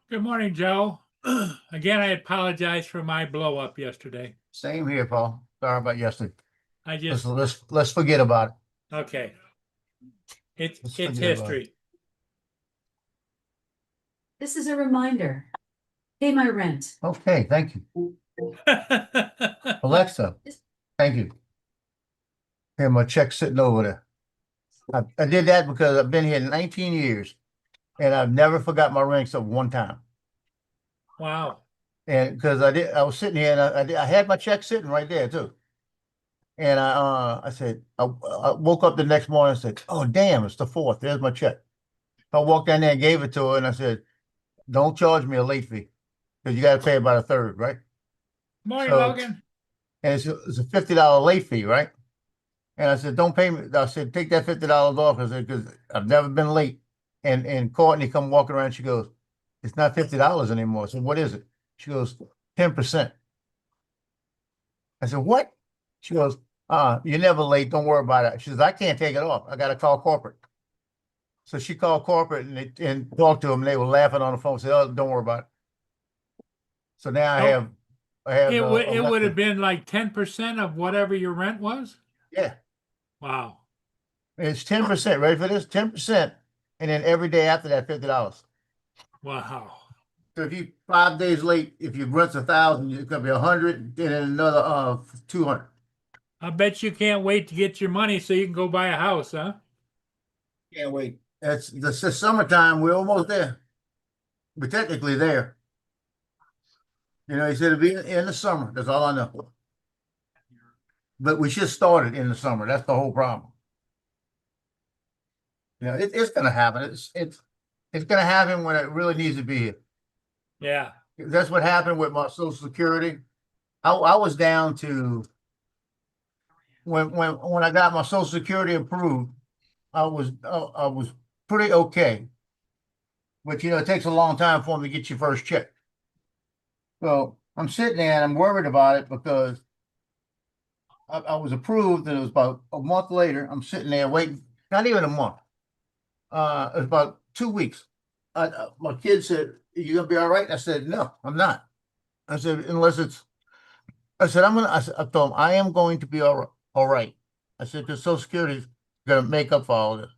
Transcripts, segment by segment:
Good morning, Joe. Again, I apologize for my blow up yesterday. Same here, Paul. Sorry about yesterday. I Let's just, let's forget about it. okay. It's Let's it's forget about history. This is a reminder. Pay my rent. Okay, thank you. Alexa, thank you. Here, my check's sitting over there. I did that because I've been here 19 years and I've never forgot my ring except one time. Wow. And because I was sitting here and I had my check sitting right there too. And I said, I woke up the next morning and said, oh, damn, it's the 4th. There's my check. I walked down there and gave it to her and I said, don't charge me a late fee because you got to pay about a third, right? Morning, So- Logan. And it's a $50 late fee, right? And I said, don't pay me. I said, take that $50 off. I said, because I've never been late. And Courtney come walking around. She goes, it's not $50 anymore. I said, what is it? She goes, 10%. I said, what? She goes, you're never late. Don't worry about it. She says, I can't take it off. I got to call corporate. So she called corporate and talked to them. And they were laughing on the phone. Said, oh, don't worry about it. So now I have. It would Alexa. have been like 10% of whatever your rent was? Yeah. Wow. It's 10%. Ready for this? 10%. And then every day after that, $50. Wow. So if you 5 days late, if you rent 1,000, it's gonna be 100, and then another 200. I bet you can't wait to get your money so you can go buy a house, huh? Can't wait. It's the summertime. We're almost there. We're technically there. You know, he said it'll be in the summer. That's all I know. But we should start it in the summer. That's the whole problem. You know, it's gonna happen. It's gonna happen when it really needs to be here. Yeah. That's what happened with my Social Security. I was down to when I got my Social Security approved, I was pretty okay. But you know, it takes a long time for them to get your first check. So I'm sitting there and I'm worried about it because I was approved and it was about a month later. I'm sitting there waiting, not even a month. It was about 2 weeks. My kid said, "You gonna be all right?" I said, "No, I'm not." I said, "Unless it's," I said, I told him, "I am going to be all right." I said, "Because Social Security is gonna make up for all of this."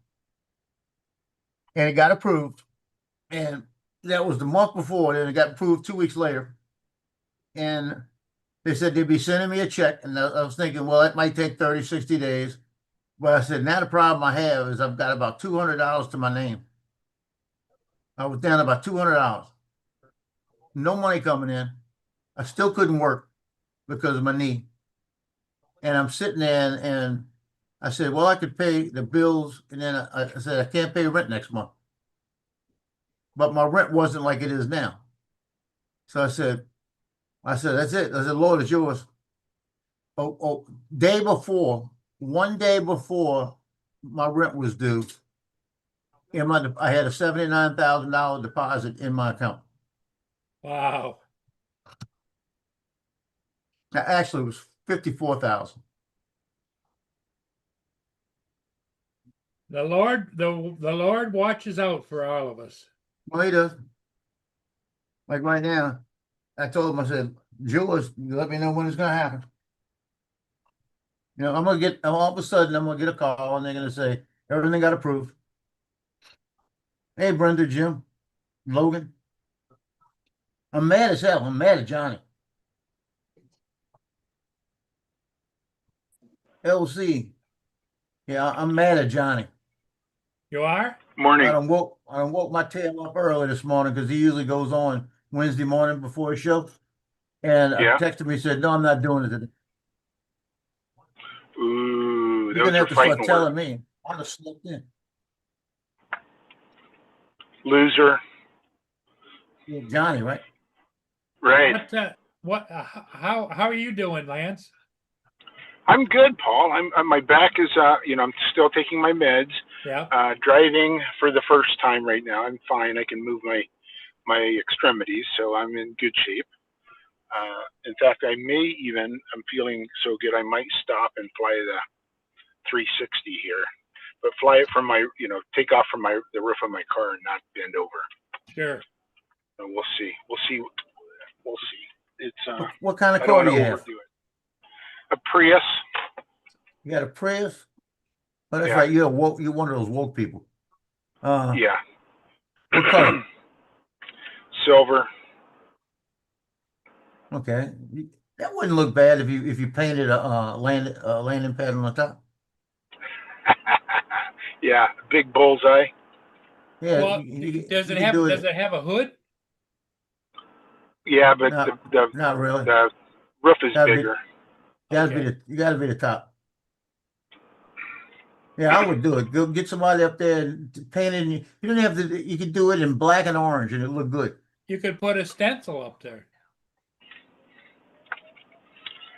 And it got approved. And that was the month before, then it got approved 2 weeks later. And they said they'd be sending me a check. And I was thinking, well, it might take 30, 60 days. But I said, now the problem I have is I've got about $200 to my name. I was down about $200. No money coming in. I still couldn't work because of my knee. And I'm sitting there and I said, well, I could pay the bills. And then I said, I can't pay rent next month. But my rent wasn't like it is now. So I said, that's it. I said, Lord, it's yours. Oh, one day before my rent was due, I had a $79,000 deposit in my account. Wow. Actually, it was 54,000. The Lord watches out for all of us. Well, he does. Like right now, I told him, I said, Jules, you let me know when it's gonna happen. You know, all of a sudden, I'm gonna get a call and they're gonna say, everything got approved. Hey, Brenda, Jim, Logan. I'm mad as hell. I'm mad at Johnny. LC. Yeah, I'm mad at Johnny. You are? Morning. I done woke my tail up early this morning because he usually goes on Wednesday morning before his show. And I Yeah. texted me and said, no, I'm not doing it today. Ooh, You're those gonna are have to start fighting telling words. me. I'm gonna slip in. Loser. Yeah, Johnny, right? Right. How are you doing, Lance? I'm good, Paul. My back is, I'm still taking my meds. Yeah. Driving for the first time right now. I'm fine. I can move my extremities, so I'm in good shape. In fact, I'm feeling so good, I might stop and fly the 360 here, but fly it from take off from the roof of my car and not bend over. Sure. So we'll see. It's, What kind of I car don't do want you to have? overdo it. A Prius. You got a Prius? Oh, that's Yeah. right. You're one of those woke people. Yeah. What color? Silver. Okay. That wouldn't look bad if you painted a landing pad on the top. Yeah. Big bullseye. Yeah, Well, you does it could have do does it have a hood? Yeah, but not really. the roof is Gotta be, bigger. you gotta be the top. Yeah, I would do it. Go get somebody up there and paint it. You don't have to. You could do it in black and orange, and it look good. You could put a stencil up there.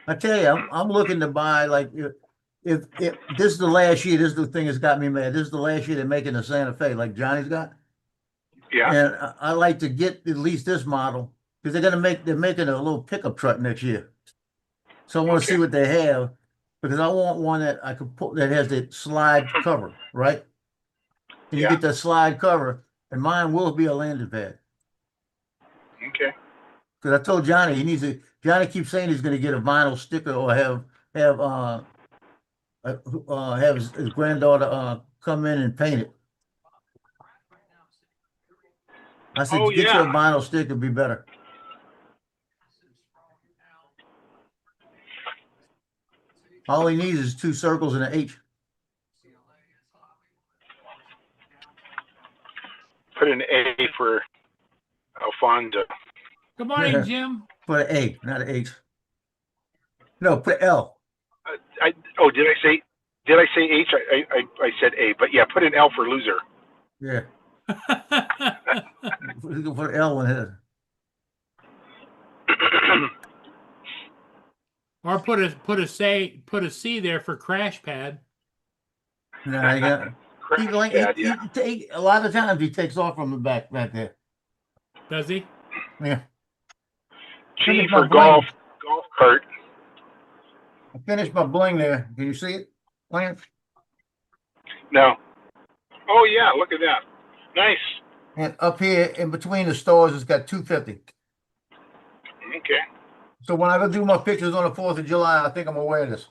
I tell you, I'm looking to buy like if this is the last year. This is the thing that's got me mad. This is the last year they're making a Santa Fe like Johnny's got, Yeah. and I like to get at least this model because they're making a little pickup truck next year. So I want to see Okay. what they have because I want one that I could put that has the slide cover, right? And you Yeah. get that slide cover, and mine will be a landing pad. Okay. Because I told Johnny he needs to. Johnny keeps saying he's going to get a vinyl sticker or have his granddaughter come in and paint it. I said, Oh, get you a yeah. vinyl sticker, it'd be better. All he needs is 2 circles and an H. Put an A for Alfonso. Good morning, Jim. Put an A, not an H. No, put L. Did I say H? I said A, but yeah, put an L for loser. Yeah, put L in his. Or put a C there for crash pad. No, you got. Crash pad, yeah. A lot of times he takes off from the back there. Does he? Yeah. G Finish for my golf cart. I finished my bling there. Can you see it, Lance? No. Oh yeah, look at that. Nice. And up here in between the stores, it's got 250. Okay. So when I go do my pictures on the 4th of July, I think I'm gonna wear this.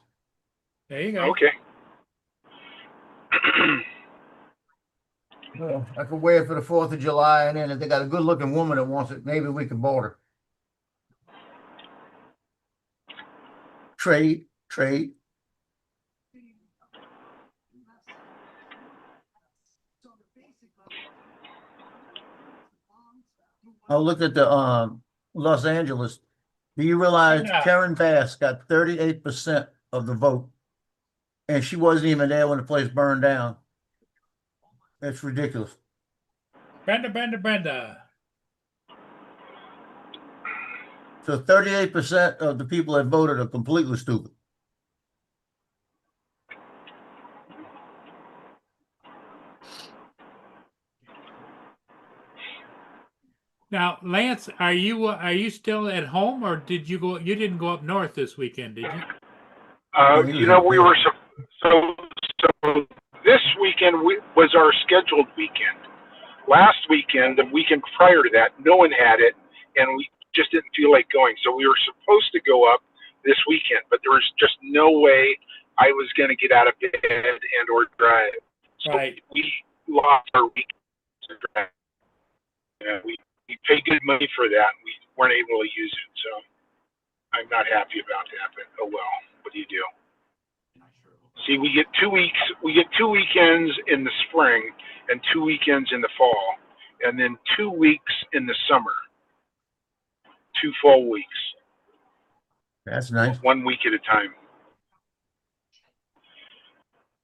There you go. Okay. Well, I could wear it for the 4th of July, and then if they got a good looking woman that wants it, maybe we can border. Trade. I looked at the Los Angeles. Do you realize Yeah. Karen Bass got 38% of the vote. And she wasn't even there when the place burned down. It's ridiculous. Brenda. So 38% of the people that voted are completely stupid. Now, Lance, are you still at home, or did you go? You didn't go up north this weekend, did you? You know, we were so this weekend was our scheduled weekend. Last weekend, the weekend prior to that, no one had it, and we just didn't feel like going. So we were supposed to go up this weekend, but there was just no way I was going to get out of bed and or drive. So Right. we lost our weekend to drive. We paid good money for that, and we weren't able to use it. So I'm not happy about that, but oh well. What do you do? See, we get 2 weeks. We get 2 weekends in the spring and 2 weekends in the fall, and then 2 weeks in the summer. 2 full weeks. That's nice. 1 week at a time.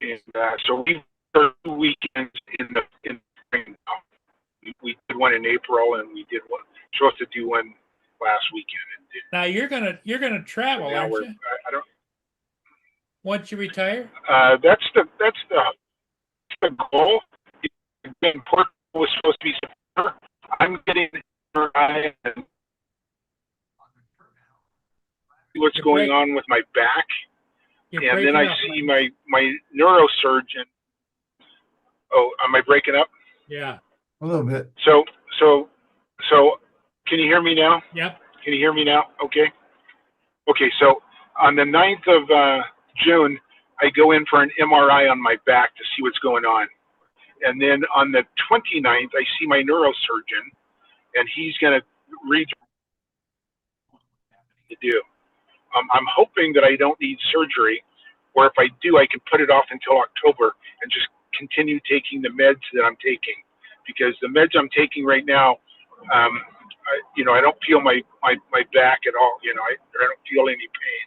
And so we did 2 weekends in the spring. We did one in April, and we did one. Supposed to do one last weekend. And did, Now you're gonna travel, now aren't we're, you? I don't. Once you retire? That's the goal. Again, Portugal was supposed to be September. I'm getting MRI and see what's going on with my back, You're and then I breaking see up. my neurosurgeon. Oh, am I breaking up? Yeah. A little bit. So, can you hear me now? Yep. Can you hear me now? Okay. Okay, so on the 9th of June, I go in for an MRI on my back to see what's going on. And then on the 29th, I see my neurosurgeon, and he's going to read to do. I'm hoping that I don't need surgery, or if I do, I can put it off until October and just continue taking the meds that I'm taking. Because the meds I'm taking right now, I don't feel my back at all. I don't feel any pain,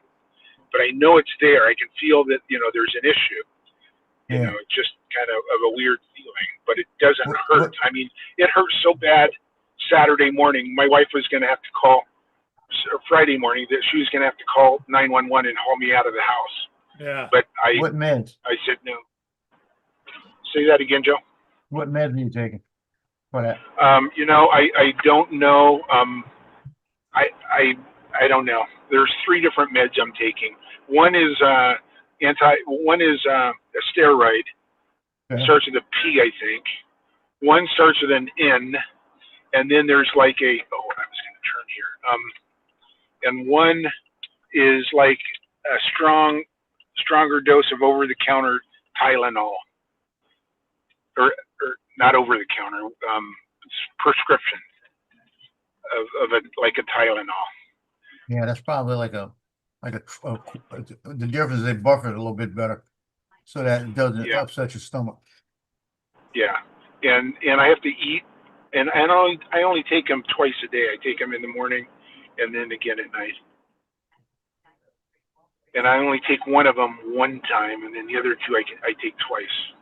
but I know it's there. I can feel that there's an issue. Yeah. It's just kind of a weird feeling, but it doesn't hurt. I mean, it hurt so bad Saturday morning. My wife was going to have to call Friday morning that she was going to have to call 911 and haul me out of the house. Yeah. But What meds? I said no. Say that again, Joe. What meds are you taking for that? I don't know. I don't know. There's 3 different meds I'm taking. One is a steroid. Okay. Starts with a P, I think. One starts with an N, and then there's like I was going to turn here. And one is like a stronger dose of over-the-counter Tylenol, or not over-the-counter, prescription of like a Tylenol. Yeah, that's probably the difference is they buffer it a little bit better so that it doesn't upset your stomach. Yeah, and I have to eat, and I only take them twice a day. I take them in the morning, and then again at night. And I only take one of them one time, and then the other 2 I take twice.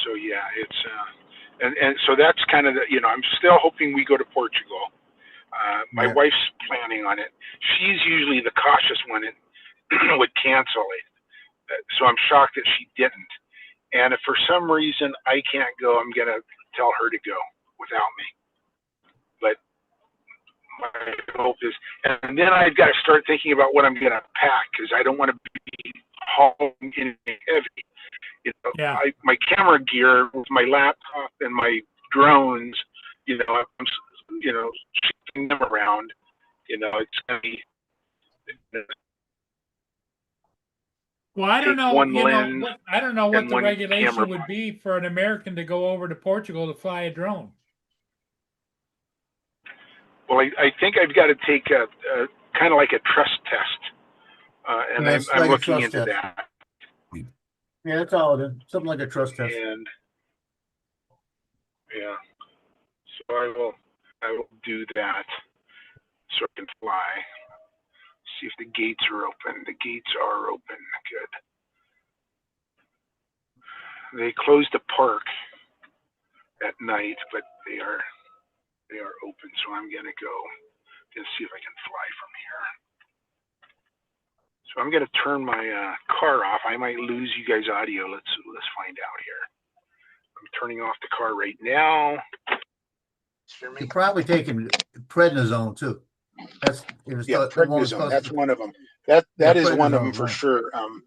So yeah, it's and so that's kind of I'm still hoping we go to Portugal. My wife's planning on it. She's usually the cautious one and would cancel it. So I'm shocked that she didn't. And if for some reason I can't go, I'm gonna tell her to go without me. But my hope is, and then I've got to start thinking about what I'm gonna pack because I don't want to be hauling anything heavy. Yeah. My camera gear with my laptop and my drones, I'm shifting them around. It's going to be. Well, I don't know. One lens I don't know what and the one regulation camera would be for an American to go over to Portugal to fly a drone. Well, I think I've got to take a kind of like a trust test, and Yeah, it's I'm like a looking trust into test. that. Yeah, that's all it is. Something like a trust test. And yeah, so I will do that. so I can fly. See if the gates are open. The gates are open. Good. They closed the park at night, but they are open. So I'm gonna go and see if I can fly from here. So I'm gonna turn my car off. I might lose you guys' audio. Let's find out here. I'm turning off the car right now. Hear me? You're probably taking prednisone too. That's it was Yeah, the one prednisone. supposed That's to- one of them. That Yeah, is one of them prednisone, for right. sure. And the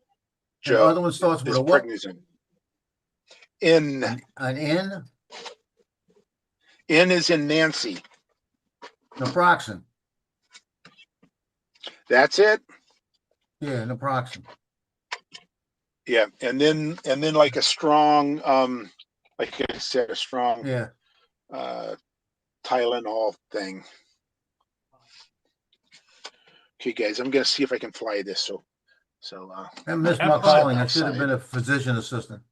Joe, other one starts with is a what? prednisone. N An N? is in Nancy. Naproxen. That's it. Yeah, naproxen. Yeah, and then like a strong, like I said, a strong Yeah. Tylenol thing. Okay, guys, I'm gonna see if I can fly this. So I missed Have my fun. calling. I should have Outside. been a physician assistant.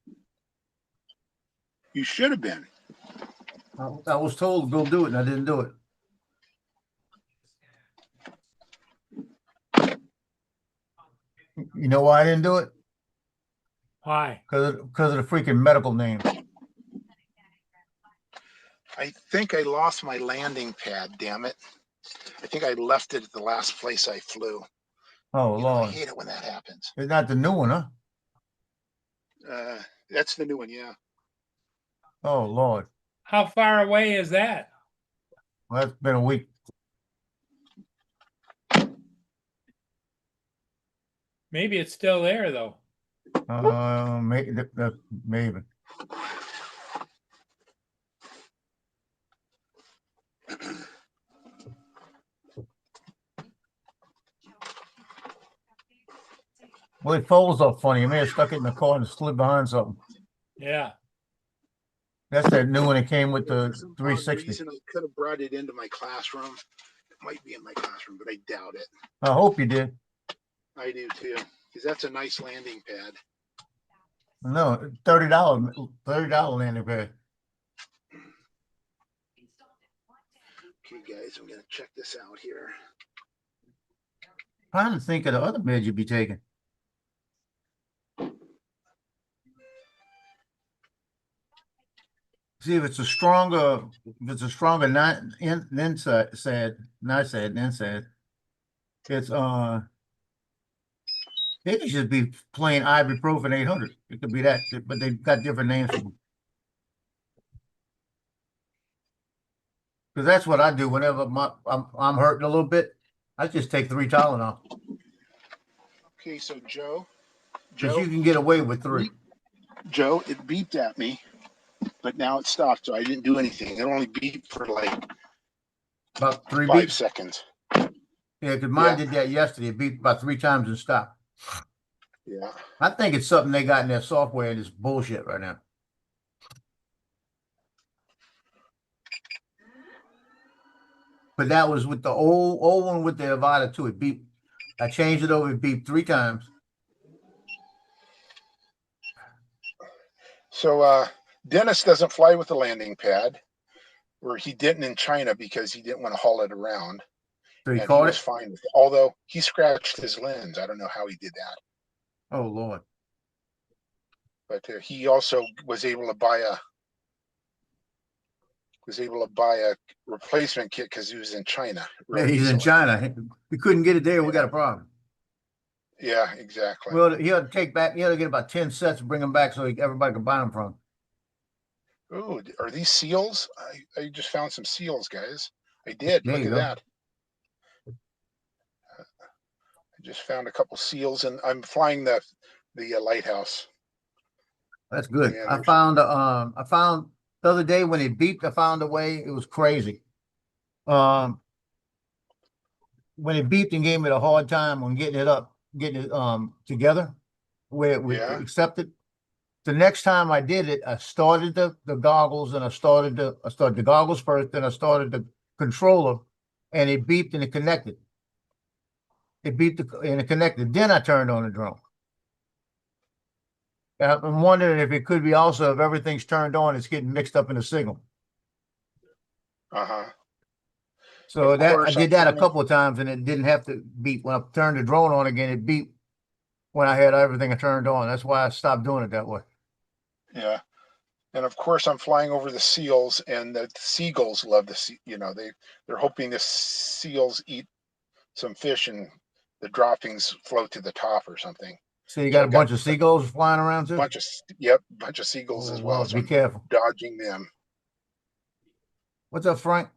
You should have been. I was told to go do it and I didn't do it. You know why I didn't do it? Why? Because of the freaking medical name. I think I lost my landing pad. Damn it! I think I left it at the last place I flew. Oh You know, I Lord. hate it when that happens. It's not the new one, huh? That's the new one. Yeah. Oh Lord. How far away is that? Well, that's been a week. Maybe it's still there though. Maybe. Well, it folds up funny. You may have stuck it in the car and slid behind something. Yeah. That's that new one that came with the For some odd 360. reason, I could have brought it into my classroom. It might be in my classroom, but I doubt it. I hope you did. I do too, because that's a nice landing pad. No, $30 landing pad. Okay, guys, I'm gonna check this out here. Trying to think of the other meds you'd be taking. See if it's a stronger NSAID. It's they should be playing ibuprofen 800. It could be that, but they've got different names for them. Because that's what I do whenever I'm hurting a little bit. I just take 3 Tylenol. Okay, so Joe, Because you can get away with 3. Joe, it beeped at me, but now it stopped, so I didn't do anything. It only beeped for like About 3 5 beeps. seconds. Yeah, because mine Yeah. did that yesterday. It beeped about 3 times and stopped. Yeah. I think it's something they got in their software and it's bullshit right now. But that was with the old one with the Avada too. It beeped. I changed it over. It beeped 3 times. So Dennis doesn't fly with the landing pad, or he didn't in China because he didn't want to haul it around. So he And he caught was it. fine with it. Although he scratched his lens. I don't know how he did that. Oh Lord. But he also was able to buy a replacement kit because he was in China. Yeah, he's in China. We couldn't get it there. We got a problem. Yeah, exactly. Well, he had to take back. He had to get about 10 sets and bring them back so everybody could buy them from him. Oh, are these seals? I just found some seals, guys. I did. There Look you at go. that. I just found a couple seals, and I'm flying the lighthouse. That's good. Yeah, I found the other day when it beeped, I found a way. It was crazy. When it beeped and gave me a hard time on getting it together where it would Yeah. accept it. The next time I did it, I started the goggles and I started the goggles first, then I started the controller and it beeped and it connected. It beeped and it connected. Then I turned on the drone. I'm wondering if it could be also if everything's turned on, it's getting mixed up in the signal. Uh-huh. So Of that I course, did I'm that a flying- couple of times and it didn't have to beep. When I turned the drone on again, it beeped when I had everything turned on. That's why I stopped doing it that way. Yeah. And of course, I'm flying over the seals, and the seagulls love the sea. They're hoping the seals eat some fish, and the droppings float to the top or something. So you So got I a got bunch of seagulls flying around too? bunch of seagulls Oh, as well. wow. So Be I'm careful. dodging them. What's up, Frank?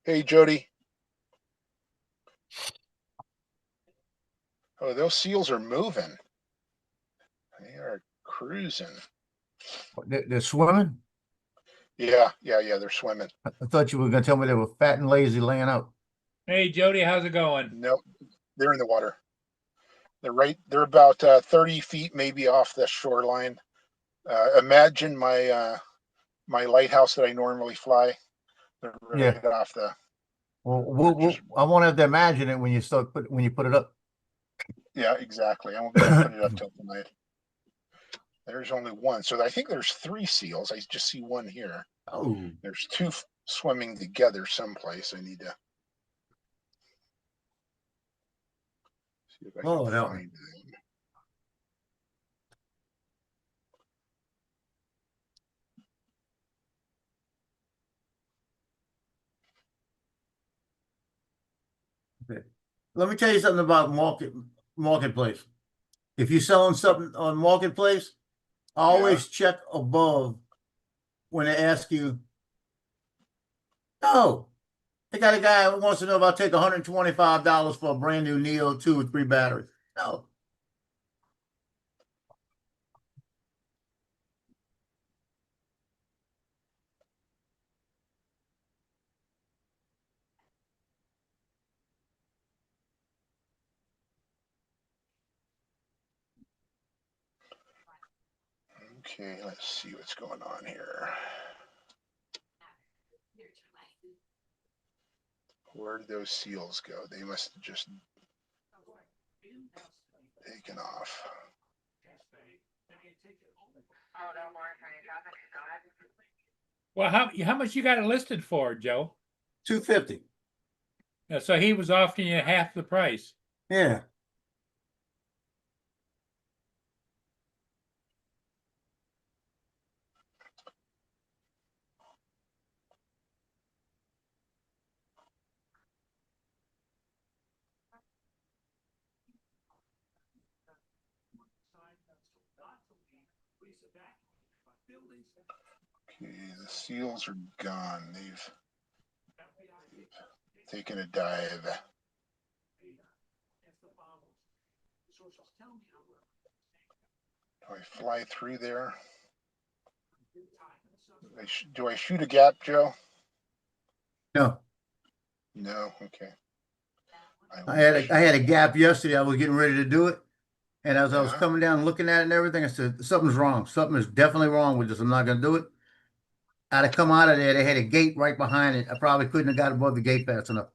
Hey, Jody. Oh, those seals are moving. They are cruising. They're swimming? Yeah. They're swimming. I thought you were gonna tell me they were fat and lazy laying out. Hey, Jody, how's it going? No, they're in the water. They're about 30 feet maybe off the shoreline. Imagine my lighthouse that I normally fly. They're Yeah. right off the. Well, I won't have to imagine it when you put it up. Yeah, exactly. I won't be able to put it up till tonight. There's only one, so I think there's 3 seals. I just see one here. Oh, There's 2 swimming together someplace. I need to see if I can Oh, that one. find them. okay. Let me tell you something about marketplace. If you're selling something on marketplace, always check above when they ask you. Oh, they got a guy who wants to know if I'll take $125 for a brand new Neo 2 or 3 battery. No. Okay, let's see what's going on here. Where did those seals go? They must have just taken off. Well, how much you got it listed for, Joe? $250. So he was offering you half the price. Yeah. Okay, the seals are gone. They've taken a dive. Do I fly through there? Do I shoot a gap, Joe? No. No. Okay. I had a gap yesterday. I was getting ready to do it. And as I was Yeah. coming down looking at it and everything, I said, something's wrong. Something is definitely wrong with this. I'm not going to do it. I'd have come out of there. They had a gate right behind it. I probably couldn't have got above the gate fast enough.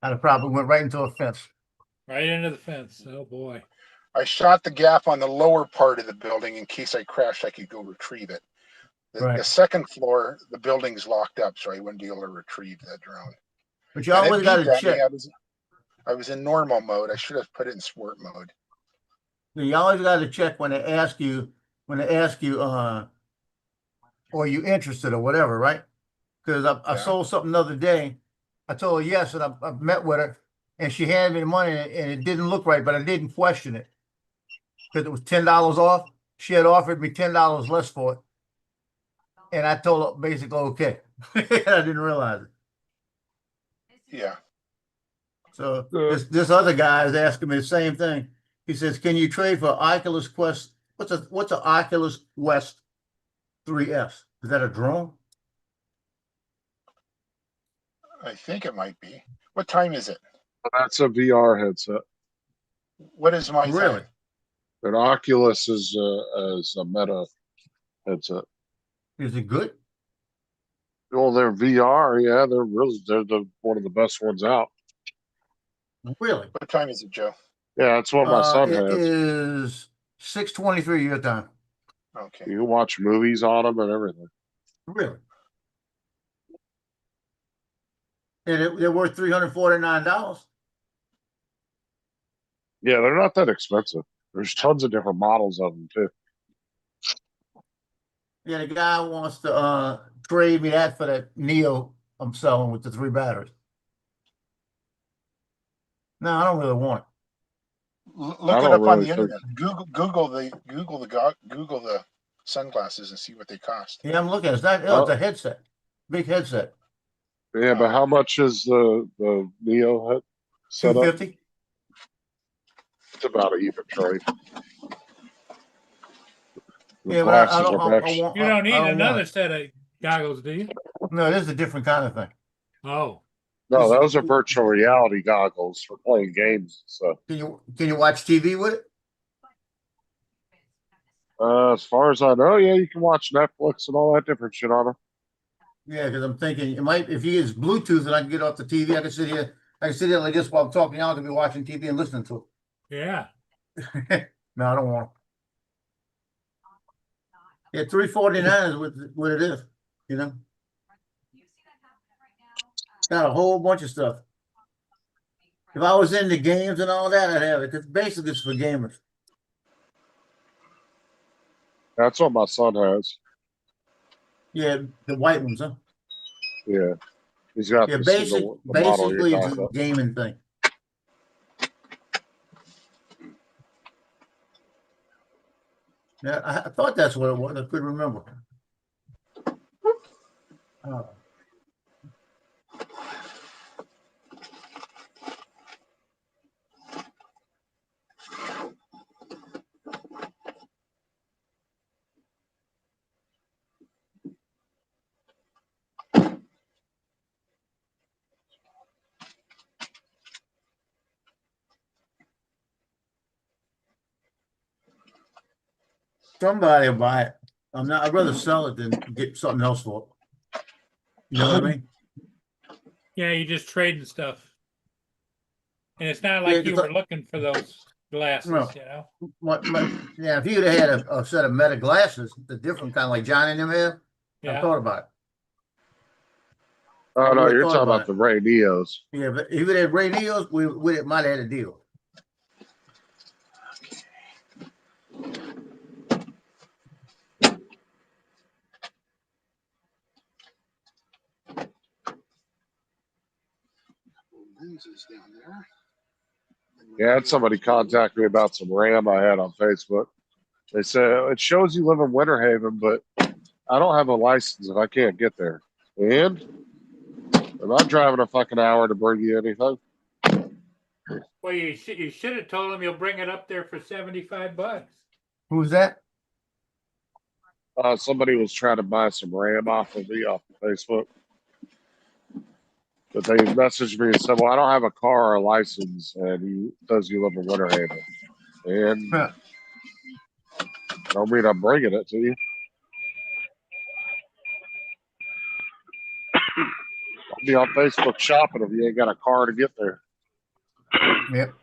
I'd have probably went right into a fence. Right into the fence. Oh boy. I shot the gap on the lower part of the building in case I crashed. I could go retrieve it. The Right. second floor, the building's locked up, so I wouldn't be able to retrieve that drone. But you And it always got beeped to at me. check. I was in normal mode. I should have put it in sport mode. You always got to check when they ask you, or you interested or whatever, right? Because I Yeah. sold something the other day. I told her yes, and I met with her, and she handed me the money, and it didn't look right, but I didn't question it because it was $10 off. She had offered me $10 less for it, and I told her basically okay. I didn't realize it. Yeah. So this other guy is asking me the same thing. He says, "Can you trade for Oculus Quest? What's an Oculus Quest 3S? Is that a drone?" I think it might be. What time is it? That's a VR headset. What is my Really? time? But Oculus is a Meta headset. Is it good? Well, they're VR. Yeah, they're one of the best ones out. Really? What time is it, Joe? Yeah, that's what my son It has. is 6:23 your time. Okay. You can watch movies on them and everything. Really? And they're worth $349. Yeah, they're not that expensive. There's tons of different models of them too. Yeah, the guy wants to trade me that for that Neo I'm selling with the 3 batteries. No, I don't really want it. I Look it don't up on really the think- internet. Google the sunglasses and see what they cost. Yeah, I'm looking. It's not. Oh, it's a headset, big headset, Yeah, but how much is the Neo head set up? $250. It's about an even trade. The Yeah, but I glasses don't. are I back. want. You don't I need don't want another it. set of goggles, do you? No, this is a different kind of thing. Oh, No, This- those are virtual reality goggles for playing games and stuff. Can you watch TV with it? As far as I know, yeah, you can watch Netflix and all that different shit on them. Yeah, because I'm thinking it might. If you use Bluetooth and I can get off the TV, I can sit here. I can sit here like this while I'm talking. I can be watching TV and listening to yeah. it. No, I don't want it. Yeah, $349 is what it is. You know, got a whole bunch of stuff. If I was into games and all that, I'd have it. Because basically, it's for gamers. That's what my son has. Yeah, the white ones, huh? Yeah, he's got Yeah, the model you're basically, it's talking a about. gaming thing. Yeah, I thought that's what it was. I couldn't remember. Oh. Somebody will buy it. I'd rather sell it than get something else for it. You know what I mean? Yeah, you just trading stuff. And it's not Yeah, like you it's were looking for those glasses, No. you know? Yeah, if you'd have had a set of Meta glasses, the different kind like Johnny and them have, I Yeah. thought about it. Oh I no, would've you're thought talking about about the Ray Neos. Yeah, but if it had Ray Neos, we might have had a deal. Lenses down there. Yeah, I had somebody contact me about some RAM I had on Facebook. They said it shows you live in Winter Haven, but I don't have a license and I can't get there. And am I driving a fucking hour to bring you anything? Well, you should have told him you'll bring it up there for $75. Who's that? Somebody was trying to buy some RAM off of me off of Facebook. But they messaged me and said, well, I don't have a car or a license, and he says you live in Winter Haven. And Huh. I don't mean I'm bringing it to you. I'll be on Facebook shopping if you ain't got a car to get there. Yep.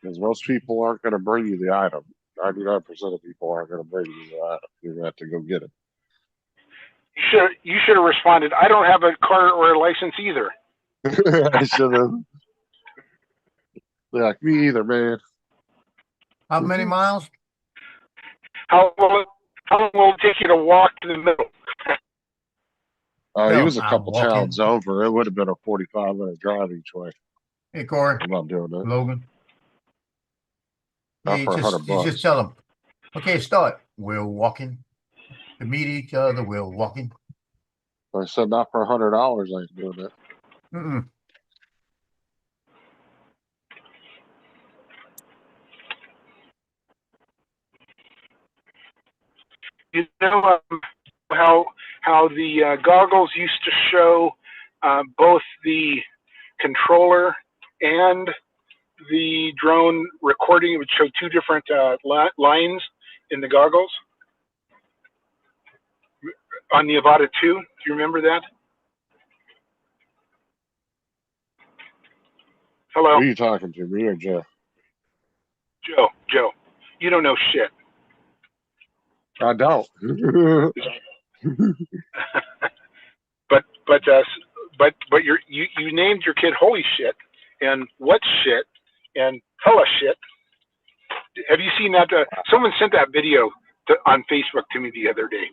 Because most people aren't going to bring you the item. 99% of people aren't going to bring you the item. You're going to have to go get it. You should have responded. I don't have a car or a license either. I should have. Like, me either, man. How many miles? How long will it take you to walk to the middle? He No, was a I'm couple walking. towns over. It would have been a 45-minute drive each way. Hey, Corey, I'm not doing that. Logan. Not Yeah, for $100 you just tell them. Okay, start. We're walking to meet each other. We're walking. I said not for $100. I ain't doing that. Mm-mm. You know how the goggles used to show both the controller and the drone recording. It would show two different lines in the goggles on the Avata 2. Do you remember that? Hello, Who are you talking to, me or Jeff? Joe. You don't know shit. I don't. but you named your kid Holy Shit and What Shit and Hella Shit. Have you seen that? Someone sent that video on Facebook to me the other day.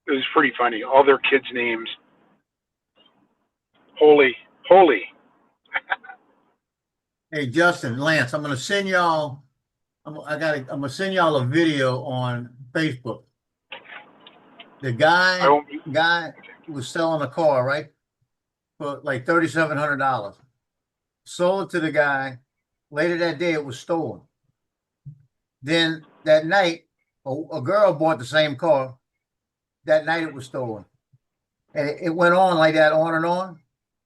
It was pretty funny. All their kids' names. Holy. Hey, Justin, Lance, I'm gonna send y'all. I'm gonna send y'all a video on Facebook. The I won't. guy was selling a car, right? For like $3,700. Sold it to the guy. Later that day, it was stolen. Then that night, a girl bought the same car. That night it was stolen. And it went on like that, on and on.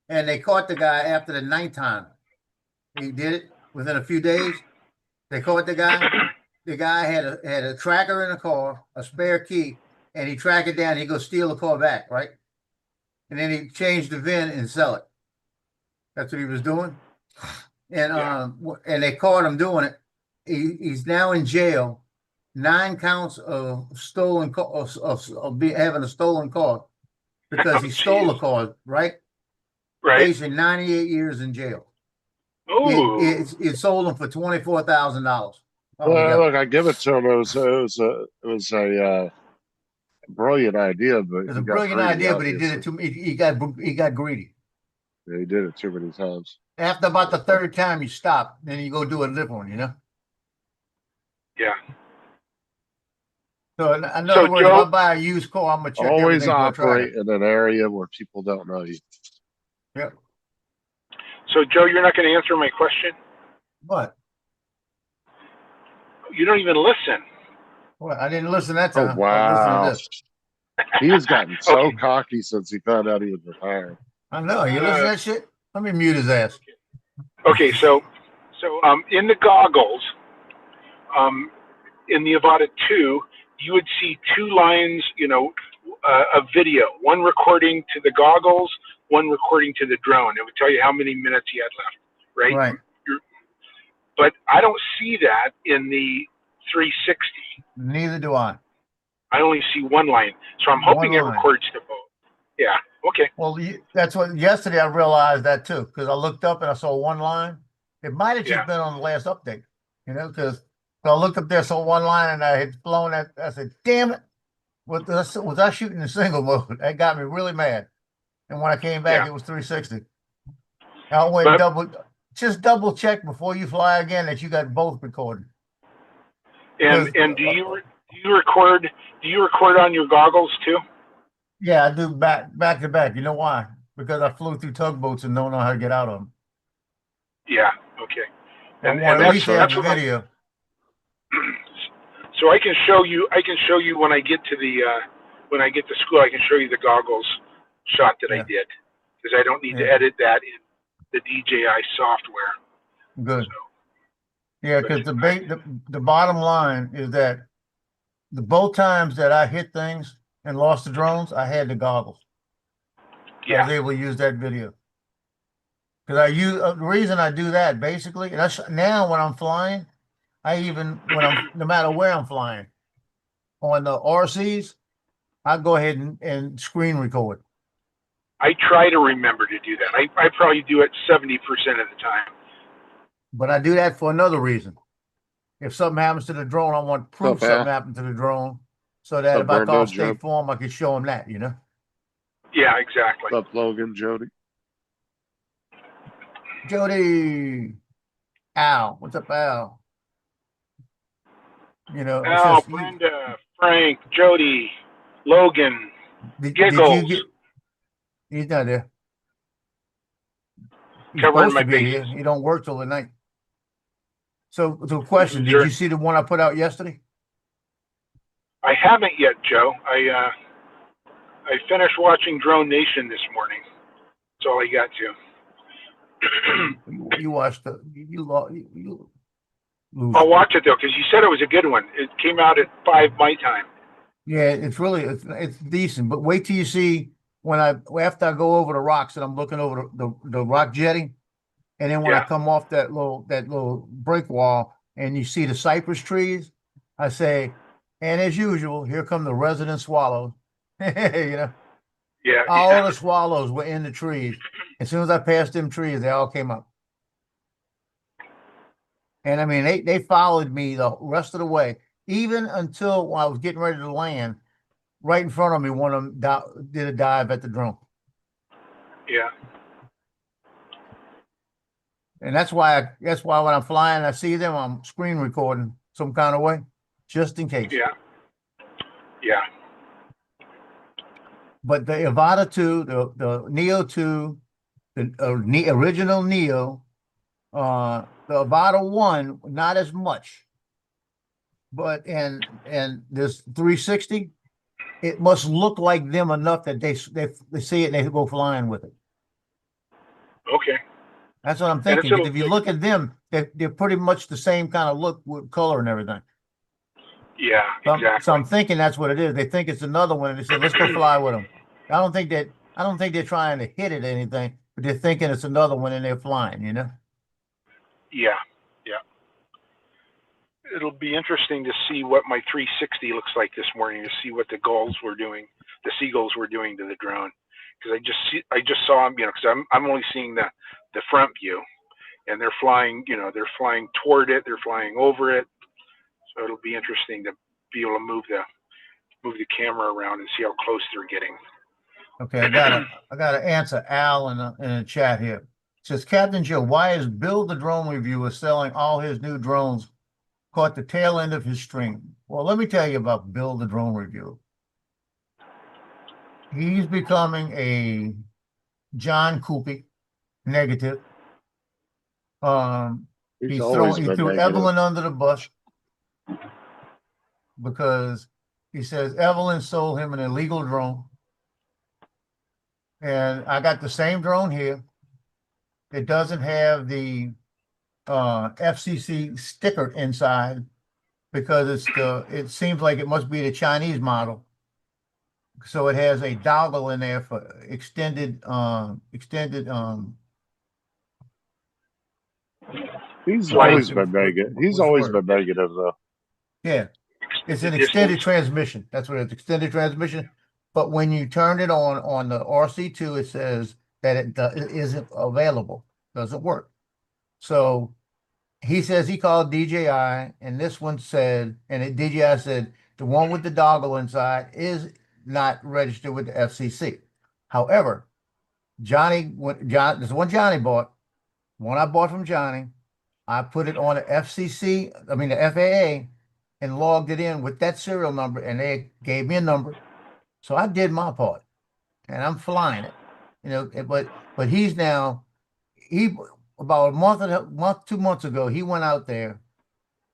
And they caught the guy after the ninth time. He did it within a few days. They caught the guy. The guy had a tracker in the car, a spare key, and he tracked it down. He go steal the car back, right? And then he changed the VIN and sell it. That's what he was doing. And and they caught him doing it. He's now in jail. 9 counts of stolen car, of having a stolen car because he stole the car, right? Right. Facing 98 years in jail. Oh. It sold him for $24,000. Look, I give it to him. It was a brilliant idea, but It was a brilliant idea, but he did it too. He got greedy. Yeah, he did it too many times. After about the third time, you stop. Then you go do a different one. You know. Yeah. So in other words, Joe, if I buy a used car, I'm gonna check Always everything before I try operate in an area where people don't know you. it. Yep. So Joe, you're not going to answer my question. What? You don't even listen. What? I didn't listen that Oh time. I wow! listened to this. He has gotten so Okay. cocky since he found out he was retired. I know. You listen to that shit? Let me mute his ass. Okay, so in the goggles, in the Avata 2, you would see 2 lines, of video. One recording to the goggles, one recording to the drone. It would tell you how many minutes you had left, right? Right. But I don't see that in the 360. Neither do I. I only see 1 line. So I'm hoping One it line. records to both. Yeah. Okay. Well, that's what yesterday I realized that too, because I looked up and I saw 1 line. It might have just Yeah. been on the last update, because I looked up there, saw 1 line, and I had blown that. I said, "Damn it! Was I shooting in single mode?" That got me really mad. And when I came back, Yeah. it was 360. I went double check before you fly again that you got both recorded. And do you record on your goggles too? Yeah, I do back to back. You know why? Because I flew through tugboats and don't know how to get out of them. Yeah. Okay. And at that's least have what video. So I can show you when I get to the school. I can show you the goggles shot that I Yeah. did, because I don't need to Yeah. edit that in the DJI software. Good. So, Yeah, because the bottom line is that both times that I hit things and lost the drones, I had the goggles. I was yeah. able to use that video. Because the reason I do that basically, and now when I'm flying, no matter where I'm flying, on the RCs, I go ahead and screen record. I try to remember to do that. I probably do it 70% of the time. But I do that for another reason. If something happens to the drone, I want proof Al? something happened to the drone, so that What's if up, I call Brando, State Joe? Farm, I can show them that, Yeah, exactly. What's up, Logan, Jody? Jody, Al, what's up, Al? It's Al, just Brenda, Frank, Jody, Logan. did Giggles. you get? He's not there. He's Covering supposed my to be bases. here. He don't work till the night. So, question: Sure. Did you see the one I put out yesterday? I haven't yet, Joe. I finished watching Drone Nation this morning. That's all I got to. You watched you lose. I'll watch it though, because you said it was a good one. It came out at 5 my time. Yeah, it's decent, but wait till you see after I go over the rocks and I'm looking over the rock jetty, and then when I Yeah. come off that little break wall and you see the cypress trees, I say, and as usual, here come the resident swallows. Yeah. All Yeah. the swallows were in the trees. As soon as I passed them trees, they all came up. And I mean, they followed me the rest of the way, even until when I was getting ready to land. Right in front of me, one of them did a dive at the drone. Yeah. And that's why when I'm flying, I see them, I'm screen recording some kind of way, just in case. Yeah. Yeah. But the Avata 2, the Neo 2, the original Neo, the Avata 1, not as much. But and this 360, it must look like them enough that they see it and they go flying with it. Okay. That's what I'm And it's thinking. 'Cause if you look at them, they're pretty much the same kind of look with color and everything. Yeah. Exactly. So I'm thinking that's what it is. They think it's another one, and they said, "Let's go fly with them." I don't think they're trying to hit it or anything, but they're thinking it's another one and they're flying. You know? Yeah. Yeah. It'll be interesting to see what my 360 looks like this morning, to see what the seagulls were doing to the drone. Because I just saw them, because I'm only seeing the front view, and they're flying, they're flying toward it, they're flying over it. So it'll be interesting to be able to move the camera around and see how close they're getting. Okay, I gotta answer Al in the chat here. It says, Captain Joe, why is Bill the drone reviewer selling all his new drones? Caught the tail end of his stream. Well, let me tell you about Bill the drone reviewer. He's becoming a John Coopy negative. He's He always threw been negative. Evelyn under the bus because he says Evelyn sold him an illegal drone. And I got the same drone here. It doesn't have the FCC sticker inside because it seems like it must be the Chinese model. So it has a dongle in there for extended He's Flight. always been negative. He's what's the always word? been negative, though. Yeah. It's an Distance. extended transmission. That's what it's extended transmission. But when you turn it on the RC2, it says that it isn't available, doesn't work. So he says he called DJI, and this one said, DJI said the one with the dongle inside is not registered with the FCC. However, this one Johnny bought, one I bought from Johnny, I put it on the the FAA, and logged it in with that serial number, and they gave me a number. So I did my part, and I'm flying it, but he's now, about a month, 2 months ago, he went out there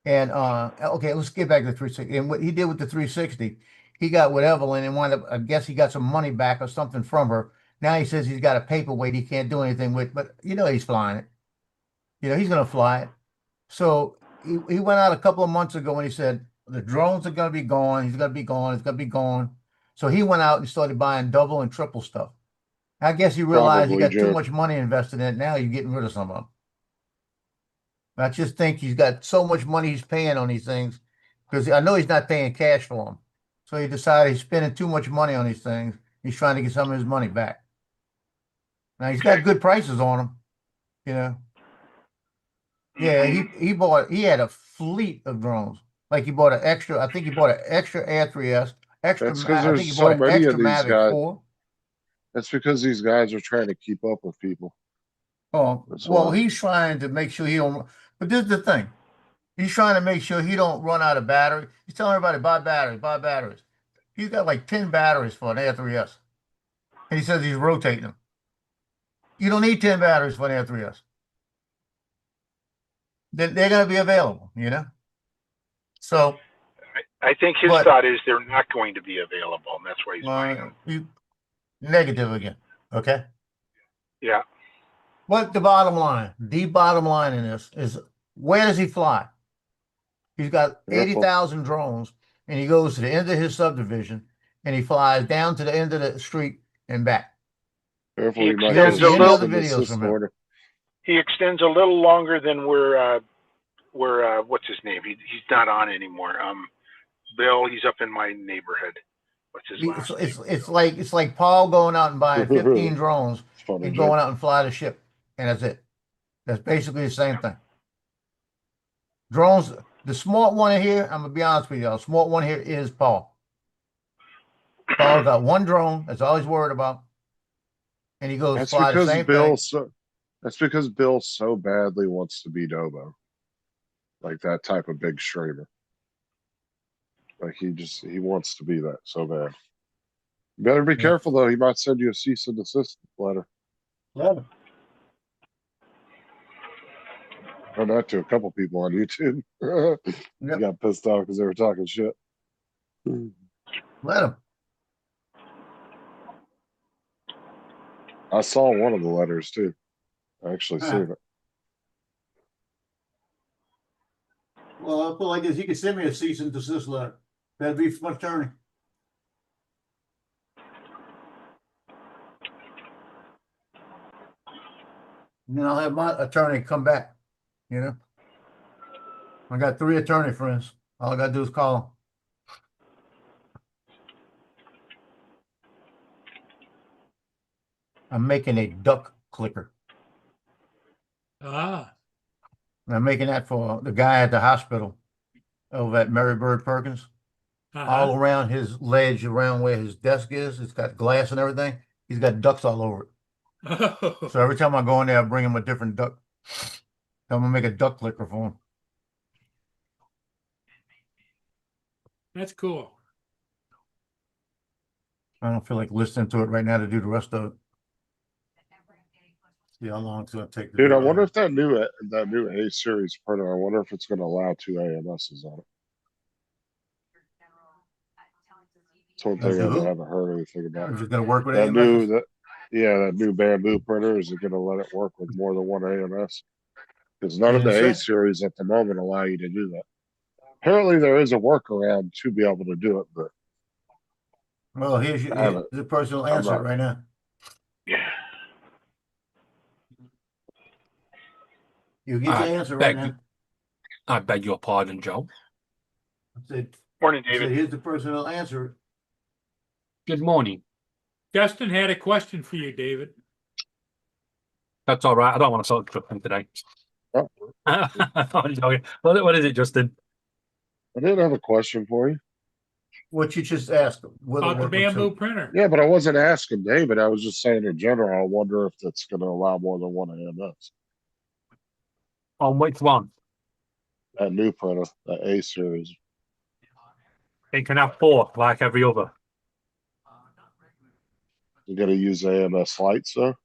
and, okay, let's get back to the 360. And what he did with the 360, he got with Evelyn and wound up, I guess he got some money back or something from her. Now he says he's got a paperweight he can't do anything with, but he's flying it. He's going to fly it. So he went out a couple of months ago and he said, the drones are going to be gone. He's going to be gone. It's going to be gone. So he went out and started buying double and triple stuff. I guess he realized he got too much money invested in it. Now you're getting rid of some of them. I just think he's got so much money he's paying on these things because I know he's not paying cash for them. So he decided he's spending too much money on these things. He's trying to get some of his money back. Now he's got good prices on them, Yeah, he had a fleet of drones. Like he bought I think he bought an extra Air 3S, That's because there's so many of these Mavic guys. 4. That's because these guys are trying to keep up with people. Oh, That's well, why. he's trying to make sure he don't. But this is the thing. He's trying to make sure he don't run out of battery. He's telling everybody, buy batteries. He's got like 10 batteries for an Air 3S. And he says he's rotating them. You don't need 10 batteries for an Air 3S. They're going to be available, So. I think his thought is they're not going to be available, and that's why he's buying them. Negative again. Okay. Yeah. But the bottom line in this is, where does he fly? He's got 80,000 drones, and he goes to the end of his subdivision, and he flies down to the end of the street and back. Careful, He you might extends get a little- cease and desist order. He extends a little longer than where what's his name? He's not on anymore. Bill, he's up in my neighborhood. What's his last name? It's like Paul going out and buying 15 drones It's funny, and Jay. going out and fly the ship, and that's it. That's basically the same thing. Drones, the smart one here, I'm gonna be honest with y'all. The smart one here is Paul. Paul got one drone. That's all he's worried about, and he goes That's fly the because same Bill thing. so that's because Bill so badly wants to be Dobo. Like that type of big streamer. Like he wants to be that so bad. You better be Yeah. careful though, he might send you a cease and desist letter. Love it. Done that to a couple people on YouTube. They Yep. got pissed off because they were talking shit. Let him. I saw one of the letters too. I actually Huh. seen it. Well, I'll put it like this. He could send me a cease and desist letter. That'd be from my attorney. And then I'll have my attorney come back, you know? I got 3 attorney friends. All I gotta do is call them. I'm making a duck clicker. Ah, And I'm making that for the guy at the hospital over at Mary Bird Perkins. All uh-huh. around his ledge, around where his desk is, it's got glass and everything. He's got ducks all over it. Oh, So every time I go in there, I bring him a different duck. I'm gonna make a duck clicker for him. that's cool. I don't feel like listening to it right now to do the rest of it. See how long it's gonna take. To Dude, do I it. wonder if that new A series printer, I wonder if it's gonna allow 2 AMSs on it. It's one thing I Who? haven't heard anything about. Is it gonna work with That AMS? that new bamboo printer, is it gonna let it work with more than one AMS? Because none of Didn't the A say. series at the moment allow you to do that. Apparently there is a workaround to be able to do it, but Well, here's the person will answer it not- right now. You get your answer right now. I beg your pardon, Joe. I said, Morning, I said, David. here's the person who'll answer it. Good morning. Justin had a question for you, David. That's all right. I don't want to sort of him today. Oh. What is it, Justin? I did have a question for you. What you just asked him. About the bamboo printer. Yeah, but I wasn't asking David. I was just saying in general, I wonder if that's gonna allow more than one AMS. On which one? That new printer, that A series. It can have 4, like every other. You gotta use AMS lights though.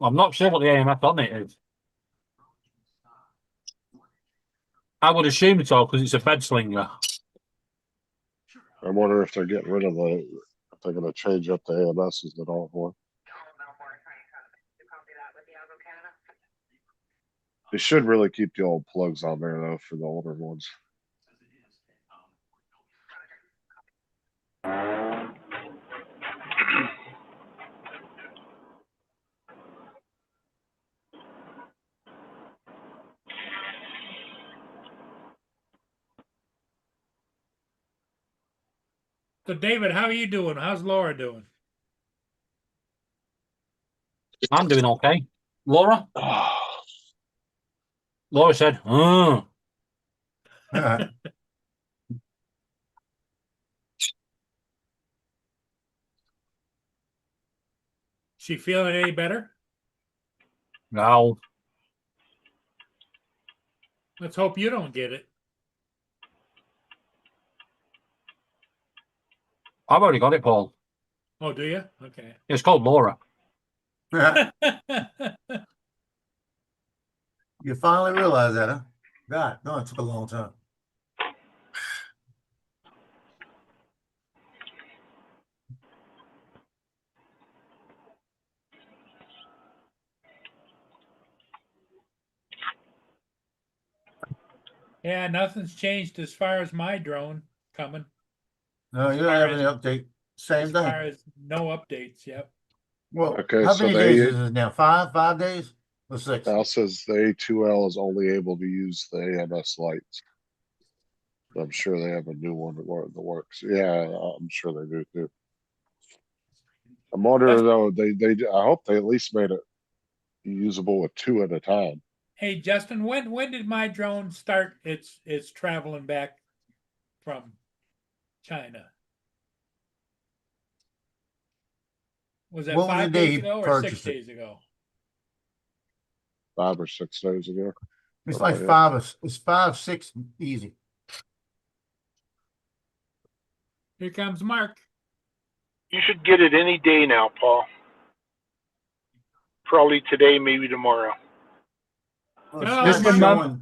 I'm not sure what the AMF on it is. I would assume so because it's a bed slinger. I wonder if they're getting rid of if they're gonna change up the AMSs at all for. They should really keep the old plugs on there though for the older ones. So, David, how are you doing? How's Laura doing? I'm doing okay. Laura? Laura said, She feeling any better? no. Let's hope you don't get it. I've already got it, Paul. Oh, do you? Okay. It's called Laura. You finally realize that, huh? God, no, it took a long time. Yeah, nothing's changed as far as my drone coming. No, you don't have any update. Same As far thing. as no updates, yep. Well, Okay, how so many they- days is it now? 5 days or 6? Now says the A2L is only able to use the AMS lights. I'm sure they have a new one that works. Yeah, I'm sure they do too. I'm wondering though, I hope they at least made it usable with 2 at a time. Hey, Justin, when did my drone start its traveling back from China? Was that What was the 5 day days he ago or 6 purchased it? days ago? 5 or 6 days ago. It's Oh, like yeah. it's 5, 6 easy. Here comes Mark. You should get it any day now, Paul. Probably today, maybe tomorrow. Well, it's No, not Mark- showing.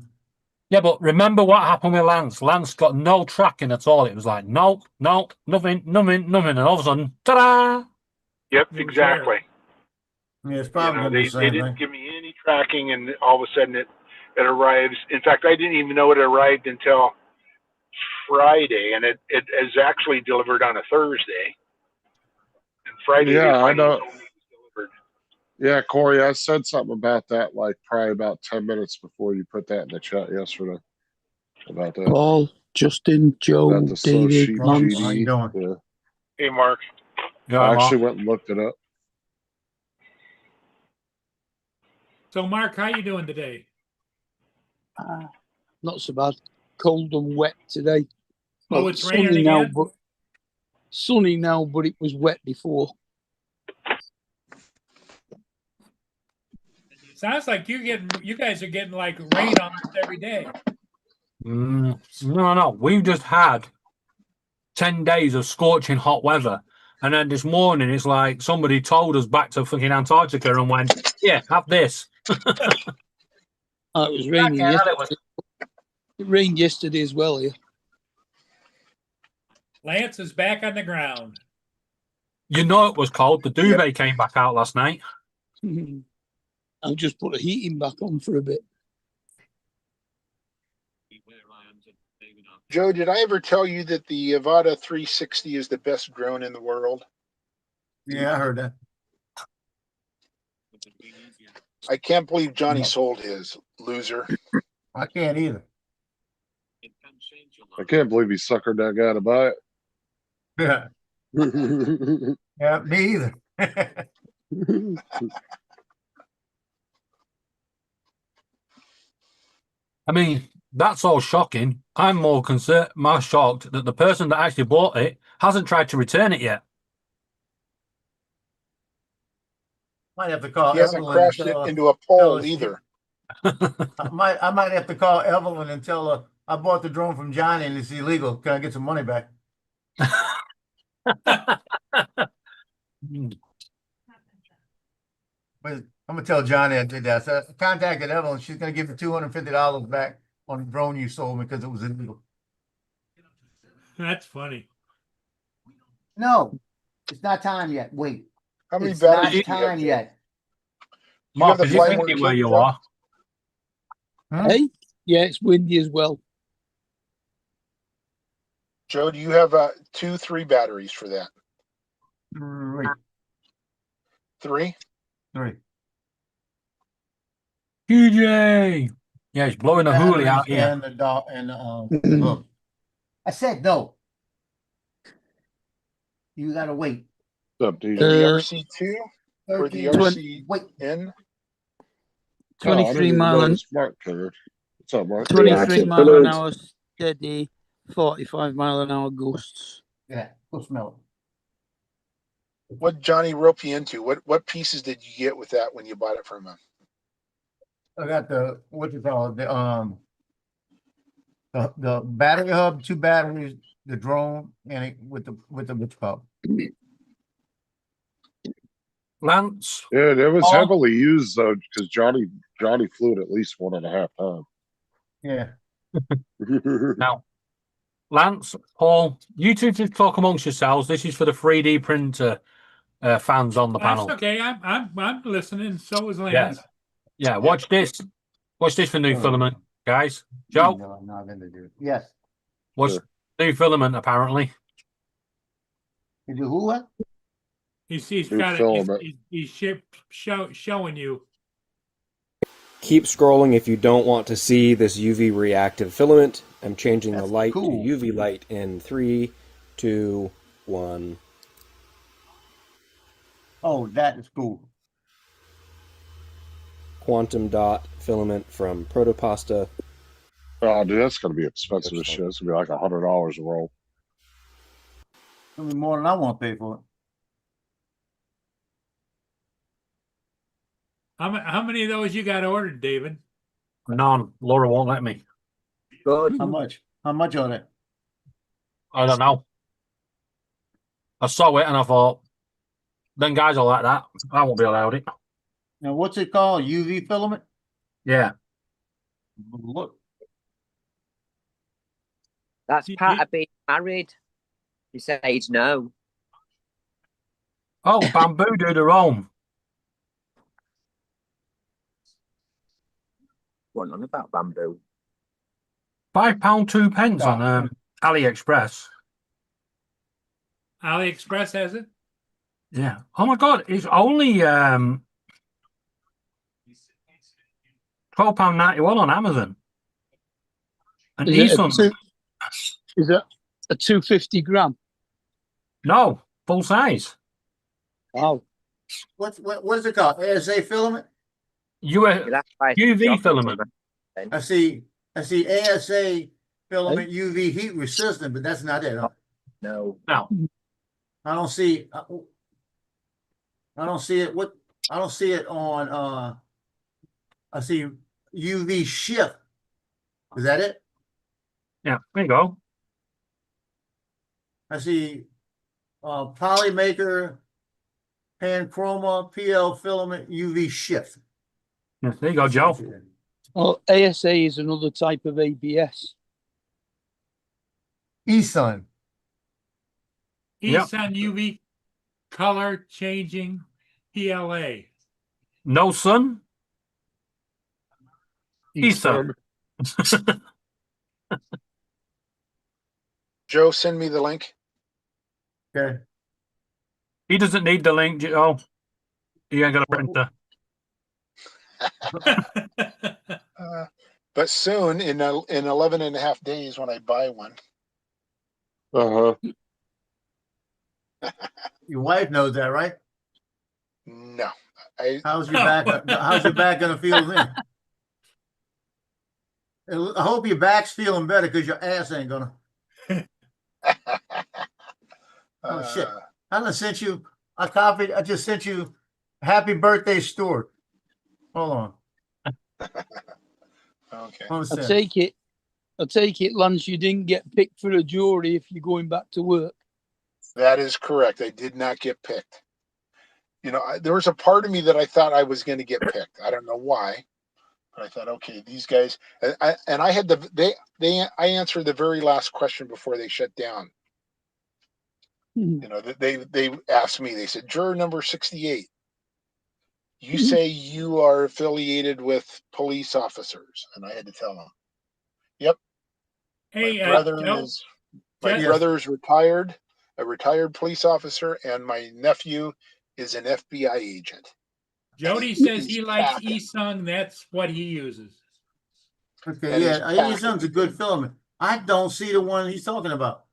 Yeah, but remember what happened with Lance? Lance got no tracking at all. It was like, nope, nothing. And all of a sudden, ta-da! Yep, It was exactly. Yeah, it's probably gonna be They the same didn't thing. give me any tracking, and all of a sudden it arrives. In fact, I didn't even know it arrived until Friday, and it is actually delivered on a Thursday. And Friday Yeah, they I finally know. told me it was delivered. Yeah, Corey, I said something about that like probably about 10 minutes before you put that in the chat yesterday. About that. Paul, Justin, Joe, About the David, sheep How you Lance. doing? Yeah. Hey, Mark. Yeah, I Mark. actually went and looked it up. So, Mark, how you doing today? Not so bad. Cold and wet today. Oh, it's raining now, again? but sunny now, but it was wet before. Sounds like you guys are getting like rain almost every day. No. We've just had 10 days of scorching hot weather. And then this morning, it's like somebody told us back to fucking Antarctica and went, yeah, have this. It was raining Yeah, yesterday. it was. It rained yesterday as well here. Lance is back on the ground. You know it was cold. The duvet came back out last night. I'll just put the heating back on for a bit. Joe, did I ever tell you that the Avata 360 is the best drone in the world? Yeah, I heard that. I can't believe Johnny No. sold his, loser. I can't either. I can't believe he suckered that guy to buy Yeah, it. yeah, me either. I mean, that's all shocking. I'm more shocked that the person that actually bought it hasn't tried to return it yet. Might have to call He hasn't Evelyn and crashed it tell her. into a tell pole her she- either. I might have to call Evelyn and tell her I bought the drone from Johnny and it's illegal. Can I get some money back? But I'm gonna tell Johnny I did that. So I contacted Evelyn. She's gonna give me $250 back on the drone you sold me because it was illegal. That's funny. No, it's not time yet. Wait, How many it's batteries not do you have, time Joe? yet. You have Mark, the is it fly windy mode where kit, you Joe? are? Hmm? Hey? Yeah, it's windy as well. Joe, do you have 2, 3 batteries for that? Three. 3? QJ! Yeah, it's blowing a hoolie out Batteries here. and the dog and the hook. I said no. You gotta wait. What's up, DJ? The RC2 or the 13. Wait. RCN? 23 mile an Smart covered. What's up, Mark? 23 mile an hour steady, 45 mile an hour gusts. Yeah, go smell What Johnny rope you into? What pieces did you get with that when you bought it from him? it. I got the what you call it, the battery hub, 2 batteries, the drone, and it with the what you call it. Lance, Yeah, it was Oh. heavily used though, because Johnny flew it at least 1.5 times. Yeah. now, Lance, Paul, you two just talk amongst yourselves. This is for the 3D printer fans on the That's panel. okay. I'm listening. So is Lance. Yeah, watch this. Watch this for new filament, guys. Joe, No, I'm not gonna do it. Yes. watch Sure. new filament apparently. You do who what? He's New got it. filament. He's showing you. Keep scrolling if you don't want to see this UV reactive filament. I'm changing the That's light cool. to UV light in 3, 2, 1. Oh, that is cool. Quantum dot filament from Protopasta. Oh, dude, that's gonna be expensive as shit. It's gonna be like $100 a roll. It's gonna be more than I want to pay for it. How many of those you got ordered, David? None. Laura won't let me. Good. How much? How much on it? I don't know. I saw it and I thought, then guys are like that. I won't be allowed it. Now, what's it called? UV filament? Yeah. Look, That's You- part you- of being married. He said no. Oh, Bamboo do their own. What on about bamboo? £5, 2 pence Oh. on AliExpress. AliExpress has it? Yeah. Oh my God, it's only £12.91 on Amazon. And Is it a Eason, Is it a 250 gram? no, full size. Wow. what is it called? ASA filament? You You'll have to buy some UV chocolate filament. on that. I see ASA filament UV heat resistant, but that's not it. Huh? No. No. I don't see. I don't see it. What? I don't see it on. I see UV shift. Is that it? Yeah, there you go. I see. Polymaker, Panchroma, PL filament UV shift. Yeah, there you go, Joe. Well, ASA is another type of ABS. eSun. Yep. eSun UV color changing PLA. No sun. Eason. Joe, send me the link. Okay. He doesn't need the link, Joe. He ain't got a printer. But soon, in 11 and a half days, when I buy one. Uh-huh. Your wife knows that, right? No. How's your back? How's your back gonna feel then? I hope your back's feeling better because your ass ain't gonna. Oh shit! I just sent you a copy. I just sent you happy birthday, Stuart. Hold on. Okay. Hold on a I second. take it, Lance, you didn't get picked for a jury if you're going back to work. That is correct. I did not get picked. You know, there was a part of me that I thought I was going to get picked. I don't know why, but I thought, okay, these guys. I had I answered the very last question before they shut down. You know, they asked me. They said, juror number 68. You say you are affiliated with police officers, and I had to tell them. Yep. Hey, My brother Joe, is. My Yes. brother is retired, a retired police officer, and my nephew is an FBI agent. Jody says he likes eSung. That's what he uses. Okay, And yeah, he's eSun's a good filament. I don't see the one he's talking about.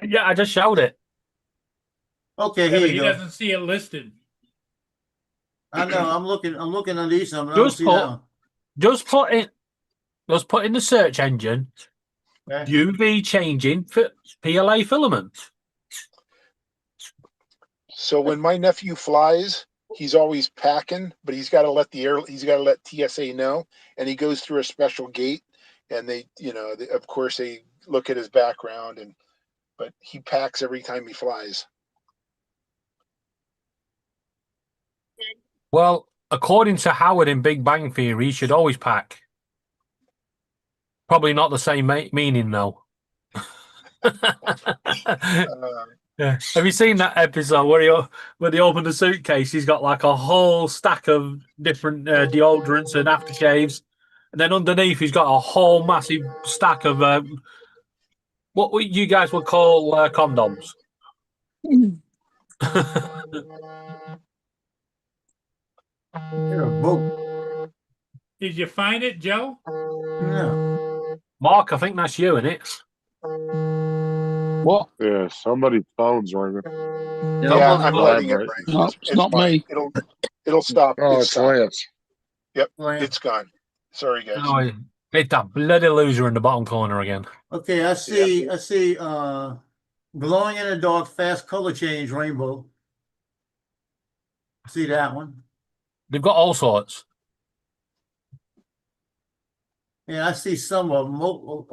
Yeah, I just showed it. Okay, Yeah, here but you he go. doesn't see it listed. I know. I'm looking on eSun, but I don't Just see that one. just put in the search engine Okay. UV changing PLA filament. So when my nephew flies, he's always packing, but he's got to let TSA know, and he goes through a special gate, and they, of course, they look at his background, but he packs every time he flies. Well, according to Howard in Big Bang Theory, he should always pack. Probably not the same meaning, though. Yeah. Have you seen that episode where they open the suitcase? He's got like a whole stack of different deodorants and aftershaves, and then underneath he's got a whole massive stack of what you guys would call condoms. You're a boat. Did you find it, Joe? No. Mark, I think that's you, isn't it? What? Yeah, somebody's phone's ringing. No, Yeah, on, I'm Lance. letting it Right. ring. No, it's not fine. me. It'll stop. Oh, It's it's stopped. Lance. Yep, Lance. it's gone. Sorry, guys. Oh, it's that bloody loser in the bottom corner again. Okay, I see, glowing in the dark, fast color change rainbow. See that one? They've got all sorts. Yeah, I see some of them, a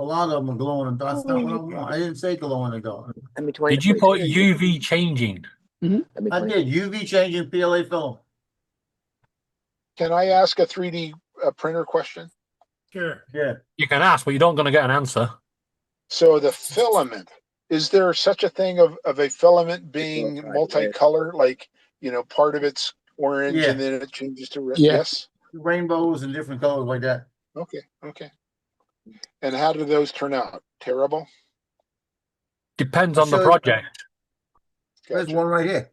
lot of them are glowing in the dark. That's not what I want. I didn't say glow in the dark. Let me 20. Did you put UV changing? Let me I 20. did, UV changing PLA film. Can I ask a 3D printer question? Sure. Yeah, You can ask, but you're not going to get an answer. So the filament, is there such a thing of a filament being Right, multicolor, like, part of it's orange Yeah. and then it changes to red? Yeah. Yes. rainbows and different colors like that. Okay. And how do those turn out? Terrible? Depends I'll on the show you. project. There's Gotcha. one right here.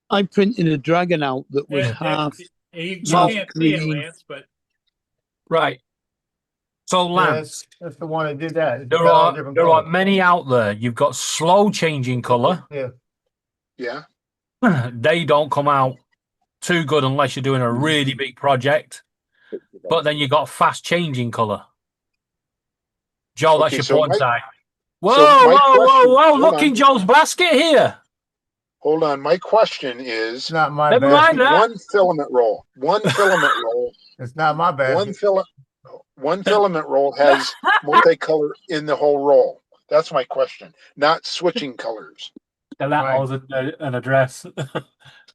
I printed a dragon out that was Yeah, half. you half can't see it, green. Lance, but Right. So, Yeah, Lance, that's the one that did that. It's there got all are different there are colors. many out there. You've got slow changing color. Yeah, Yeah. They don't come out too good unless you're doing a really big project. But then you got fast changing color. Joe, that's Okay, your so porn my- side. Whoa, so my whoa, question- whoa, whoa! hold Look on. in Joe's basket here. Hold on. My question it's is not my Never mind basket. that. one filament roll. It's not my basket. One filament roll has multicolor in the whole roll. That's my question. Not switching colors. That Right. was an address.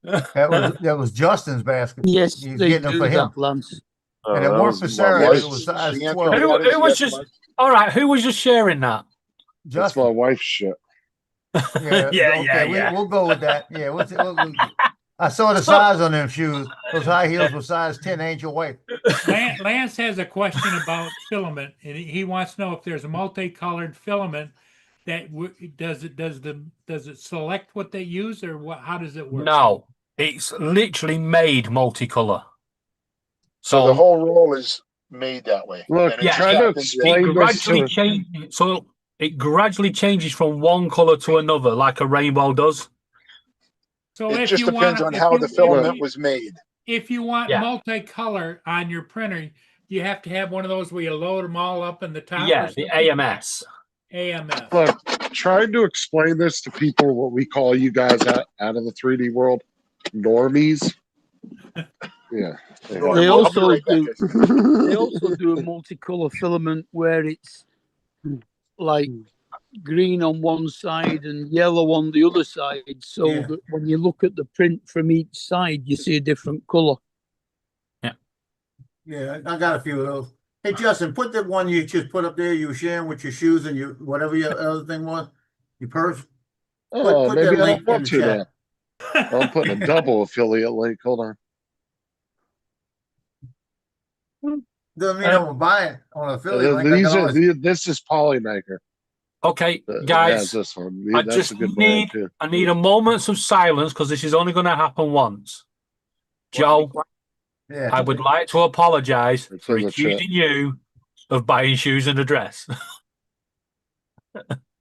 That was Justin's basket. Yes, He's they getting them do for him. that, Lance. And it that weren't was for my Sarah, wife's- it was size The answer 12. to Who- that is who was yes, just- Mark. All right, who was just sharing that? That's my Justin. wife's shit. Yeah, yeah. We'll go with that. Yeah, I saw the size on them shoes. Those high heels were size 10, ain't your wife. Lance has a question about filament, and he wants to know if there's a multicolored filament that does it select what they use, or what? How does it work? No, it's literally made multicolor. So the whole roll is made that way. Look, And yeah, it's try to tapped into explain it this gradually to changes. So it gradually changes from one color to another, like a rainbow does. So It if just you depends want, on how the filament was made. if you want Yeah. multicolor on your printer, you have to have one of those where you load them all up in the top. or Yeah, the something? AMS. AMS. look, trying to explain this to people, what we call you guys out of the 3D world, normies. Yeah. They I'll be also right back, do. guys. They also do a multicolor filament where it's like green on one side and yellow on the other side, so Yeah. that when you look at the print from each side, you see a different color. Yeah, I got a few of those. Hey, Justin, put the one you just put up there you were sharing with your shoes and your whatever your other thing was, your purse. Oh, put maybe that I link don't in want the to chat. now. I'm putting a double affiliate link. Hold on. Doesn't mean I'm gonna buy it on affiliate link. I can always- This is Polymaker. Okay, That has guys, this one. I That's just a good brand need too. I need a moment of silence because this is only going to happen once. Joe, Yeah. I would like to apologize It's for in the chat. accusing you of buying shoes and a dress.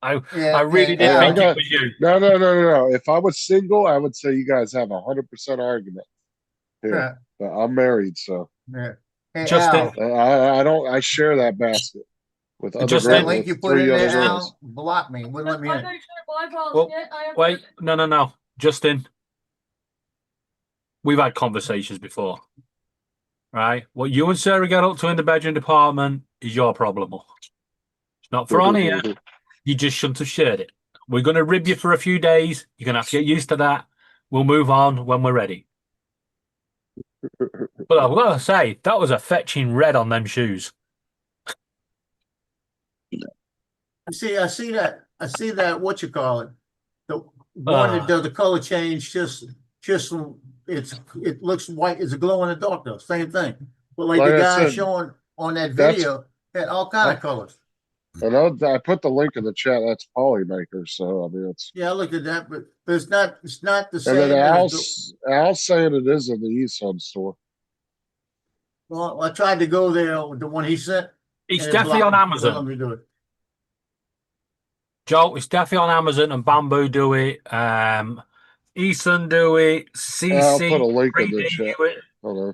I really did Yeah, I think got- it was you. No. If I was single, I would say you guys have 100% argument. Yeah, but I'm married, so Yeah. Hey, Justin, Al, I don't. I share that basket with other Just that that link with you put in 3 there, other girls. Al, block me. Wouldn't let me in. Well, wait, no. Justin, we've had conversations before, right? What you and Sarah get up to in the bedroom department is your problem. It's not for on here. You just shouldn't have shared it. We're going to rib you for a few days. You're going to have to get used to that. We'll move on when we're ready. But I've got to say, that was a fetching red on them shoes. You see, I see that, what you call it? The one that does the color change just from, it looks white, it's a glow in the dark though, same thing. But like Like the I guy said, showing on that that's- video had all kind of colors. And I put the link in the chat. That's Polymaker. So I mean, it's. Yeah, I looked at that, but it's not the And same. then as Al's saying it is in the East Sun store. well, I tried to go there with the one he sent. It's and it definitely on blocked me. It wouldn't Amazon. let me do it. Joe, it's definitely on Amazon and Bamboo do it. Eason do it. I'll put a CC link in the 3D chat. do it. Hold on.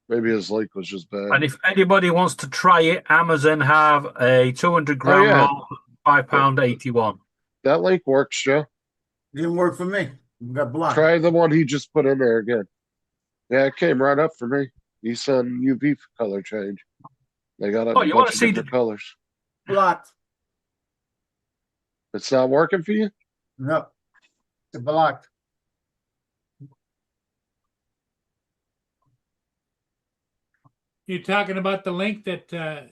Maybe his link was just bad. And if anybody wants to try it, Amazon have a 200 gram yeah. roll, £5.81. That link works, Joe. Didn't work for me. It got blocked. Try the one he just put in there again. Yeah, it came right up for me. Eason UV color change. They got a Oh, you wanna bunch of see different colors. Blocked. It's not working for you? No. It's blocked. You talking about the link that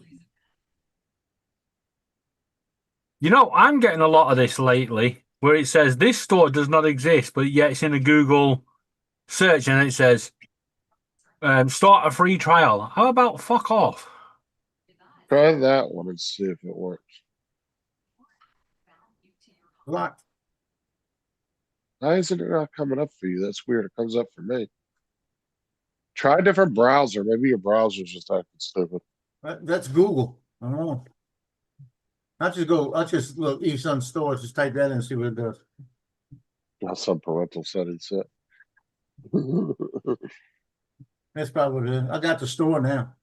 You know, I'm getting a lot of this lately where it says this store does not exist, but yet it's in a Google search and it says start a free trial. How about fuck off? Try that one and see if it works. Blocked. Why isn't it not coming up for you? That's weird. It comes up for me. Try a different browser. Maybe your browser's just acting stupid. That's Google. I don't know. I'll just look Eason stores, just type that in and see what it does. Got some parental settings set. That's probably what it is. I got the store now.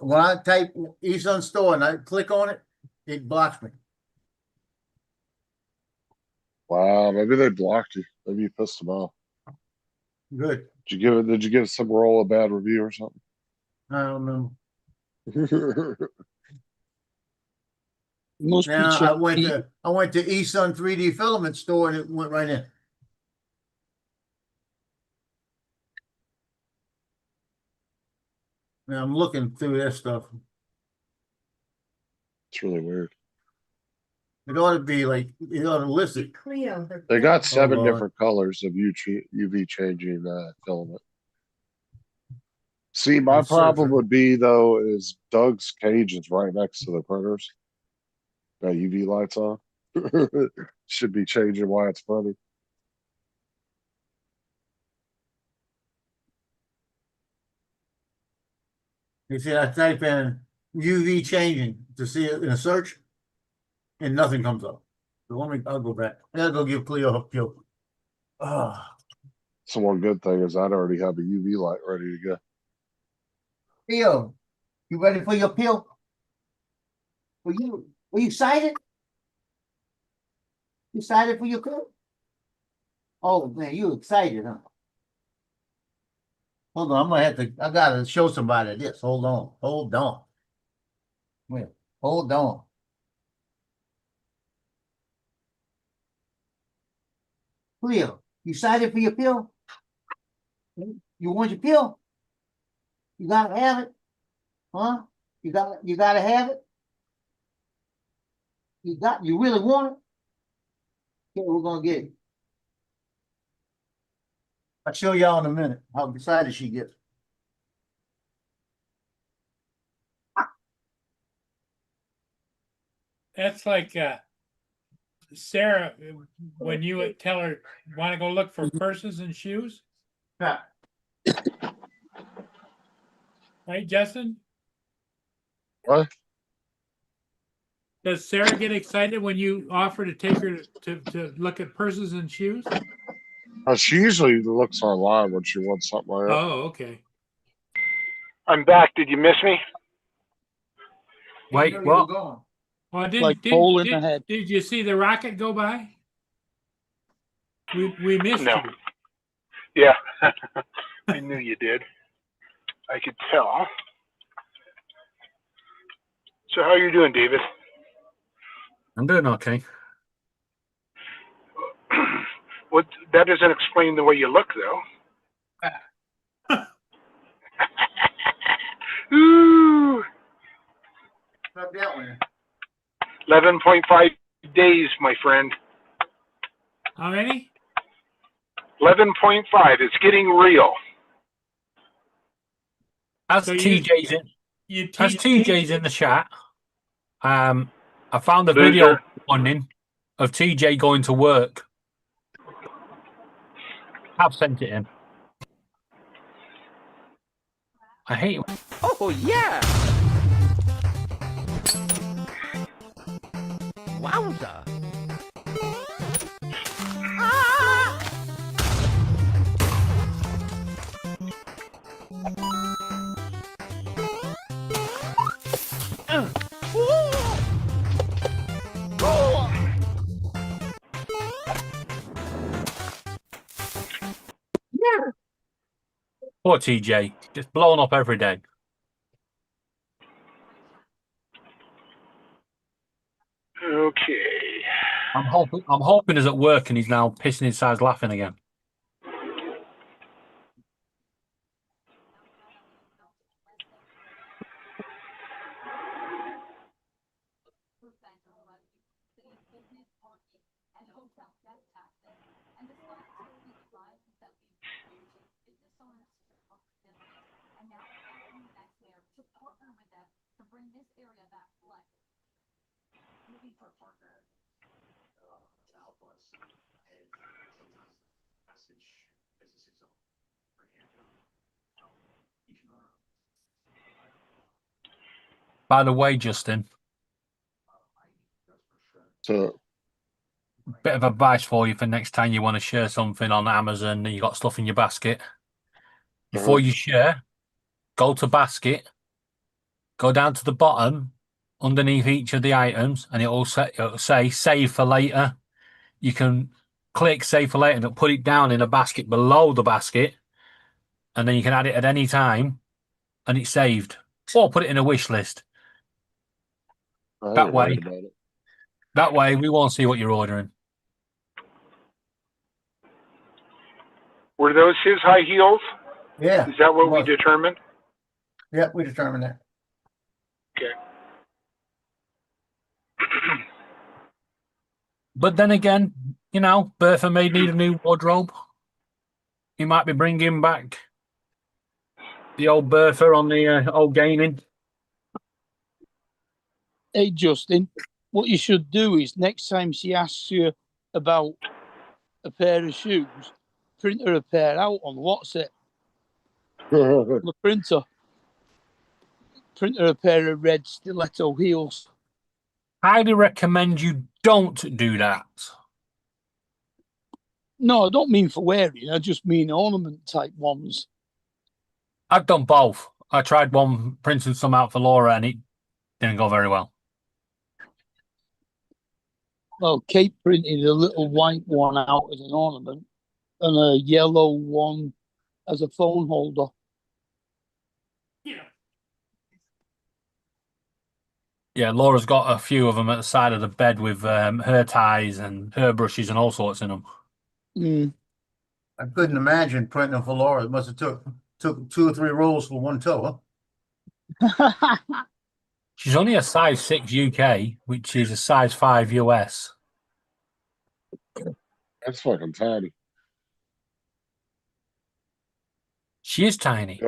When I type Eason store and I click on it, it blocks me. Wow, maybe they blocked you. Maybe you pissed them off. Good. Did you give some role a bad review or something? I don't know. Must Now be I went to Eason 3D filament store and it went right in. Now I'm looking through their stuff. It's really weird. It ought to be like, it ought to list it. They got 7 Lord. different colors of UV changing filament. See, my Yes, sir. problem would be though is Doug's cage is right next to the printers. Got UV lights on. Should be changing why it's funny. You see, I type in UV changing to see it in a search, and nothing comes up. So I'll go back. I gotta go give Cleo a pill. So one good thing is I'd already have a UV light ready to go. Cleo, you ready for your pill? Were you excited? You excited for your pill? Oh man, you excited, huh? Hold on, I gotta show somebody this. Hold on. Wait, hold on. Cleo, you excited for your pill? You want your pill? You gotta have it, huh? You gotta have it. You really want it? Okay, we're gonna get it. I'll show y'all in a minute how excited she gets. that's like Sarah, when you tell her want to go look for purses and shoes, Yeah. right, Justin? What? Does Sarah get excited when you offer to take her to look at purses and shoes? She usually looks online when she wants something like that. Oh, okay. I'm back. Did you miss me? Wait, what? Well, Like pole in the head. Did you see the rocket go by? We missed No. you. Yeah, I knew you did. I could tell. So how are you doing, David? I'm doing okay. What? That doesn't explain the way you look, though. Ooh, Not that one. 11.5 days, my friend. How many? 11.5. It's getting real. As So you- TJ's in the chat, I found a Loser. video morning of TJ going to work. I've sent it in. I hate it. Oh, yeah! Wowza! Poor TJ. Just blowing up every day. Okay. I'm hoping he's at work and he's now pissing his sides laughing again. By the way, Justin, So, bit of advice for you for next time you want to share something on Amazon and you got stuff in your basket. Before you share, go to basket, go down to the bottom underneath each of the items, and it'll say save for later. You can click save for later and it'll put it down in a basket below the basket, and then you can add it at any time and it's saved. Or put it in a wish list. I That ain't way, worried about it. that way we won't see what you're ordering. Were those his high heels? Yeah. Is that what we was. determined? Yeah, we determined that. Okay. But then again, you know, Bertha may need a new wardrobe. He might be bringing back the old Bertha on the old gaming. Hey, Justin, what you should do is next time she asks you about a pair of shoes, print her a pair out on WhatsApp. The printer. Print her a pair of red stiletto heels. Highly recommend you don't do that. No, I don't mean for wearing. I just mean ornament type ones. I've done both. I tried one printing some out for Laura and it didn't go very well. Well, Kate printed a little white one out as an ornament and a yellow one as a phone holder. Yeah, Laura's got a few of them at the side of the bed with hair ties and hair brushes and all sorts in them. Mm. I couldn't imagine printing them for Laura. It must have took 2 or 3 rolls for one toe. She's only a size 6 UK, which is a size 5 US. That's fucking tiny. She is tiny.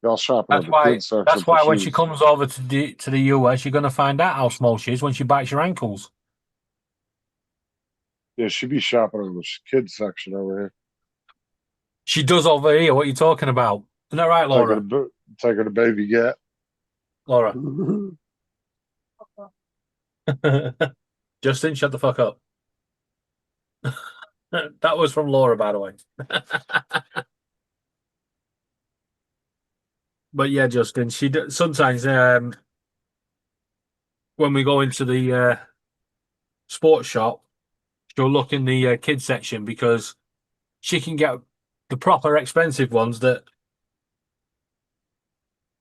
Y'all shopping That's at the why. kids section. That's for why when she shoes. comes over to the US, you're going to find out how small she is when she bites your ankles. Yeah, she'd be shopping in the kids section over here. She does over here. What are you talking about? Isn't that right, Laura? Take her to Baby Gap. Laura. Justin, shut the fuck up. That was from Laura, by the way. But yeah, Justin, sometimes when we go into the sports shop, she'll look in the kids section because she can get the proper expensive ones that,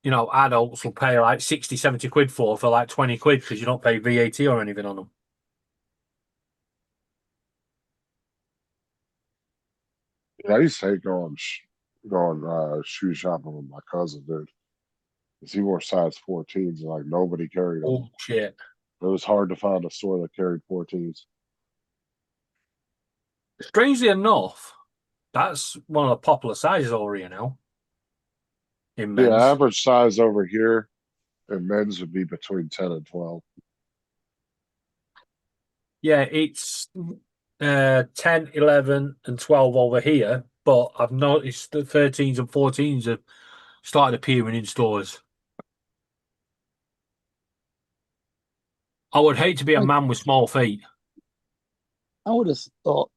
you know, adults will pay like 60, 70 quid for like 20 quid because you don't pay VAT or anything on them. Yeah, I used to hate going shoe shopping with my cousin, dude. Cause he wore size 14s and like nobody carried them. Oh shit! It was hard to find a store that carried 14s. Strangely enough, that's one of the popular sizes over here now. In men's. The average size over here in men's would be between 10 and 12. Yeah, it's 10, 11, and 12 over here, but I've noticed the 13s and 14s are started appearing in stores. I would hate to be a man with small feet. I would have thought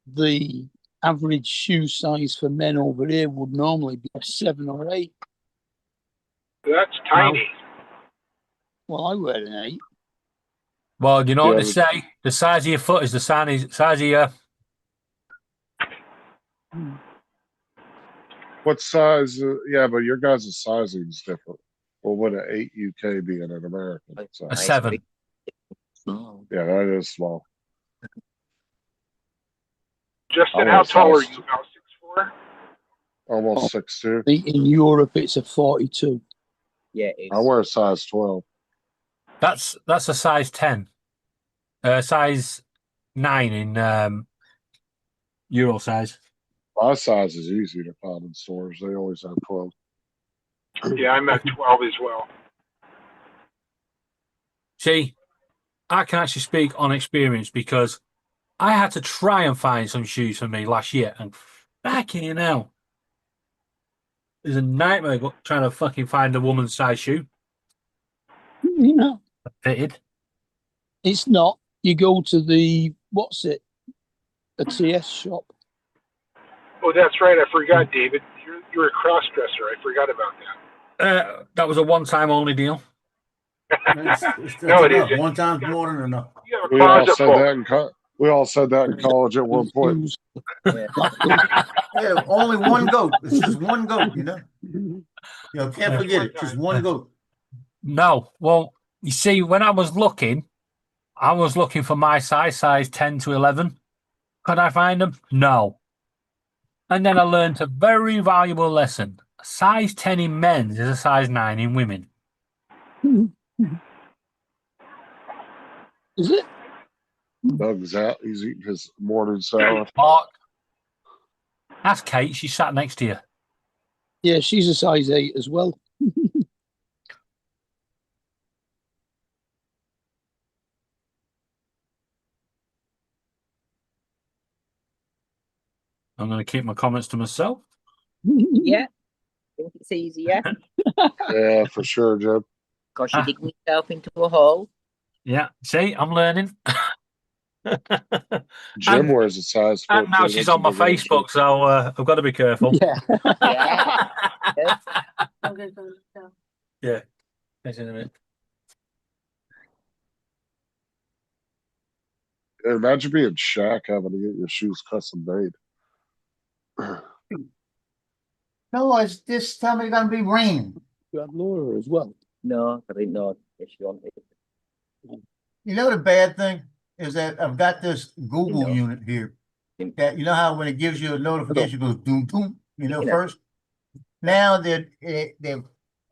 the average shoe size for men over here would normally be a 7 or 8. That's tiny. Well, I wear an 8. Well, you know what Yeah, they say? The size of your foot is the size of your. What size? Yeah, but your guys' sizing is different. Well, would an 8 UK be in an American A size? 7. Small. Yeah, that is small. Justin, I how want tall are size you? About 6'4"? Almost 6'2". In Europe, it's a 42. Yeah, it is. I wear a size 12. That's a size 10. Size 9 in Euro size. My size is easy to find in stores. They always have 12. Yeah, I'm at 12 as well. See, I can actually speak on experience because I had to try and find some shoes for me last year, and fucking hell, it's a nightmare trying to fucking find a woman's size shoe You know, fitted. it's not. You go to the, a TS shop. Oh, that's right. I forgot, David. You're a cross dresser. I forgot about that. That was a one-time only deal. It's No, it enough. isn't. One time's more than enough. You have a We all closet said full. that we all said that in college at one point. Yeah, only one goat. It's just one goat, you know. You know, can't forget it. Just one goat. No, well, you see, when I was looking for my size 10 to 11. Could I find them? No. And then I learned a very valuable lesson. A size 10 in men's is a size 9 in women. Is it? Doug's out. He's eating his morning salad. Mark, ask Kate. She sat next to you. Yeah, she's a size 8 as well. I'm going to keep my comments to myself. Yeah. Think it's easier Yeah, for sure, Jim. because you dig myself into a hole. Yeah, see, I'm learning. Jim And- wears a size 14. And now she's That's on my a big answer. Facebook, so I've got to be careful. Yeah. Yeah. That's in a minute. Imagine being Shaq having to get your shoes custom made. No, it's this time it's gonna be raining. You had Laura as well. No, I didn't know if she wanted it. You know the bad thing is that I've got this Google You know. unit here. That you know how when it gives you a notification, it goes doom doom. You know, You know. first. Now they're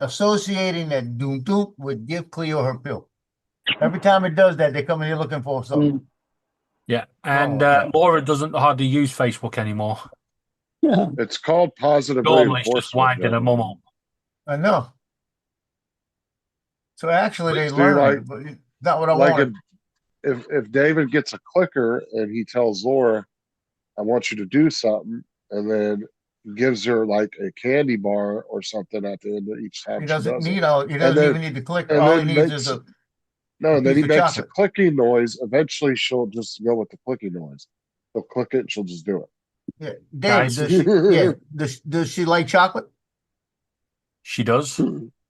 associating that doom doom with give Cleo her pill. Every time it does that, they come in here looking for something. Yeah, and Oh, Laura doesn't hardly use Facebook anymore. Yeah. It's called positive Normally, it's just reinforcement. winding her Jim. mum up. I know. So actually, they See, learn, like- it, but it's not what I Like wanted. if David gets a clicker and he tells Laura, I want you to do something, and then gives her like a candy bar or something at the end of each time He she doesn't does need it. all. He doesn't then- even need to click. and All he then needs makes- is a. No, and then piece he of makes a chocolate. clicking noise. Eventually, she'll just go with the clicking noise. He'll click it, and she'll just do it. Yeah, David. Guys. Does she, yeah. Does she like chocolate? She does.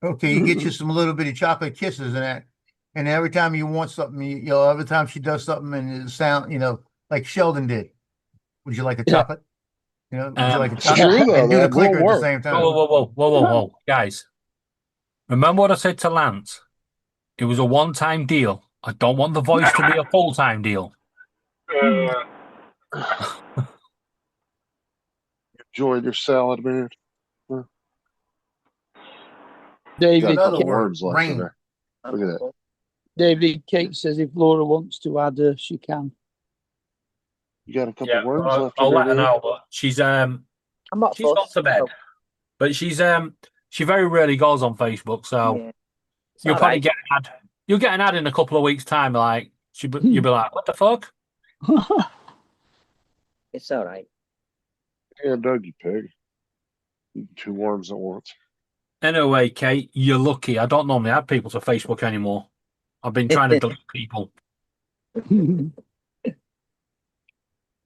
Okay, you get you some little bitty chocolate kisses and that, and every time you want something, you know, every time she does something and it sound, you know, like Sheldon did. Would you like a Yeah. chocolate? You know, would you like a It's chocolate? true, though. And do the That will clicker at the work. same time. Whoa, guys. Remember what I said to Lance? It was a one-time deal. I don't want the voice to be a full-time deal. Enjoying your salad, man. You David, got a Another couple word, words left in rain. there. Look at that. David, Kate says if Laura wants to add her, she can. You got a couple Yeah, words I'll left in let her there. know, but she's I'm not gone fussed. to bed. But she very rarely goes on Facebook, so Yeah. It's you'll all probably right. get an ad. You'll get an ad in a couple of weeks' time. Like you'll be like, "What the fuck?" It's all right. Yeah, Doug, you pig. Two worms at once. Anyway, Kate, you're lucky. I don't normally add people to Facebook anymore. I've been trying to delete people.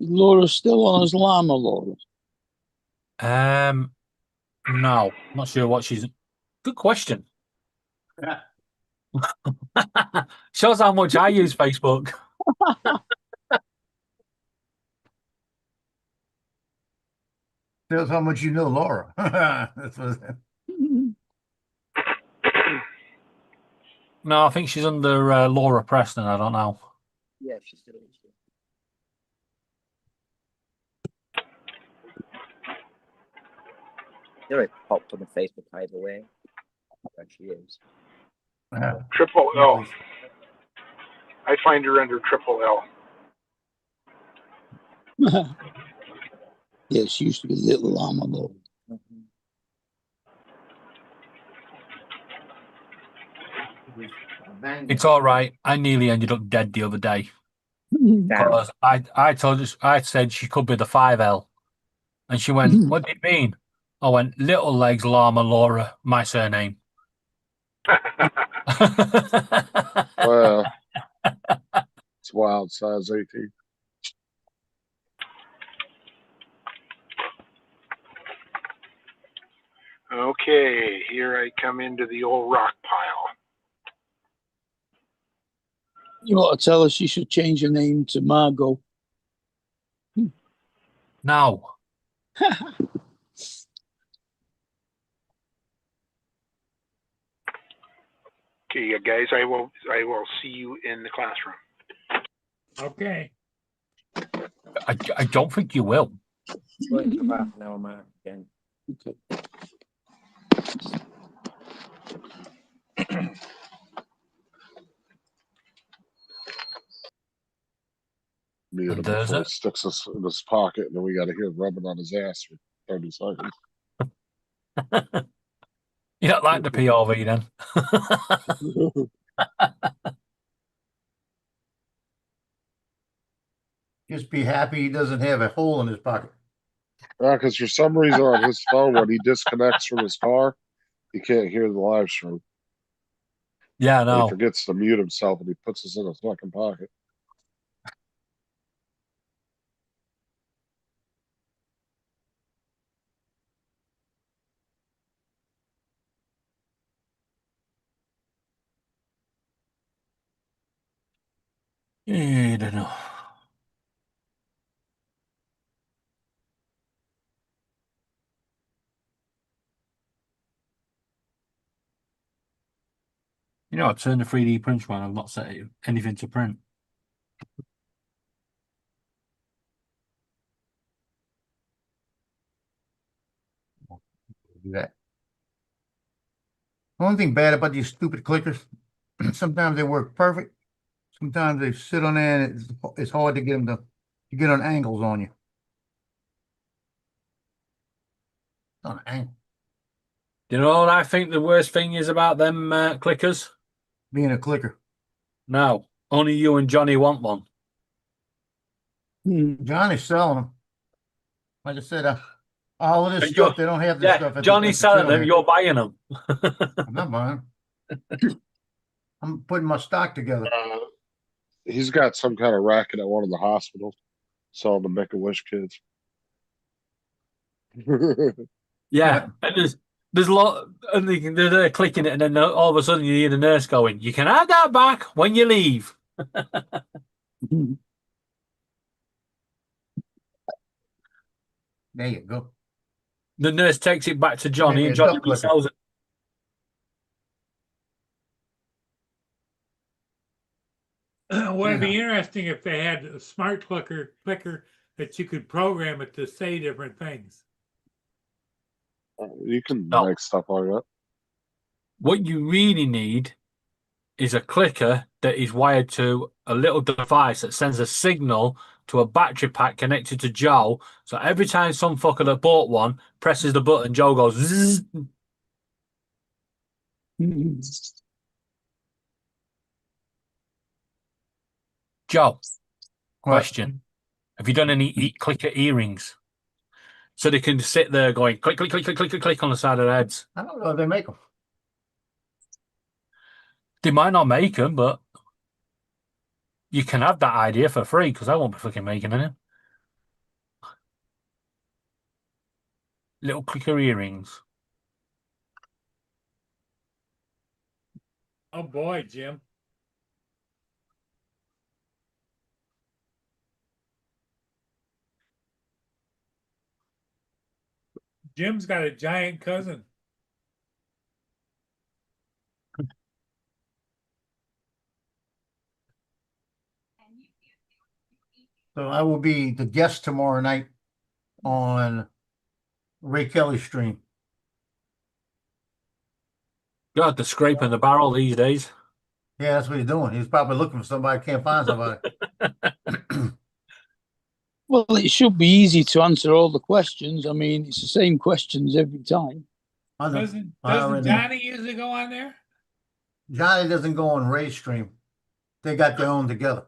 Laura's still on as llama, Laura. No, not sure what she's. Good question. Shows how much I use Facebook. Tells how much you know Laura. That's what. No, I think she's under Laura Preston. I don't know. Yeah, she's still is. They're popped on the Facebook either way. There she is. Triple L. I find her under Triple L. Yeah, she used to be Little Llama, Laura. It's all right. I nearly ended up dead the other day. Because I told her, I said she could be the 5L. And she went, what do you mean? I went, Little Legs Llama Laura, my surname. Well, it's wild, size 18. Okay, here I come into the old rock pile. You ought to tell her she should change her name to Margot. No. Okay, guys, I will see you in the classroom. Okay. I don't think you will. Going to half an hour mark again. Okay. Me and There's before it. he sticks us in his pocket, and then we got to hear rubbing on his ass for 30 seconds. You don't like the POV then? Just be happy he doesn't have a hole in his pocket. Because for some reason on his phone, when he disconnects from his car, he can't hear the live stream. Yeah, And he no. forgets to mute himself, and he puts us in his fucking pocket. I don't know. You know, I turned the 3D print one. I've not set anything to print. Do that. Only thing bad about these stupid clickers, sometimes they work perfect. Sometimes they sit on there and it's hard to get them to get on angles on you. On an angle. Do you know what I think the worst thing is about them clickers? Being a clicker. No, only you and Johnny want one. Johnny's selling them. Like I said, all of this And stuff, they don't have this stuff. Yeah, Johnny's selling them. You're buying them. I'm not buying them. I'm putting my stock together. He's got some kind of racket at one of the hospitals selling the Make-A-Wish kids. Yeah, and there's a lot, and they're clicking it, and then all of a sudden you hear the nurse going, "You can have that back when you leave." There you go. The nurse takes it back to Johnny, Maybe and a Johnny duck clicker. sells it. Would it be interesting if they had a smart clicker that you could program it to say different things? You can No. make stuff like that. What you really need is a clicker that is wired to a little device that sends a signal to a battery pack connected to Joe. So every time some fucker that bought one presses the button, Joe goes zzz. Joe, question. Have you done any clicker earrings? so they can sit there going click, click, click, click, click, click, click on the side of their heads. I don't know if they make them. They might not make them, but you can have that idea for free because I won't be fucking making any. Little clicker earrings. Oh boy, Jim. Jim's got a giant cousin. So I will be the guest tomorrow night on Ray Kelly's stream. God, the scraping the barrel these days. Yeah, that's what he's doing. He's probably looking for somebody, can't find somebody. Well, it should be easy to answer all the questions. I mean, it's the same questions every time. Doesn't already- Johnny usually go on there? Johnny doesn't go on Ray's stream. They got their own together.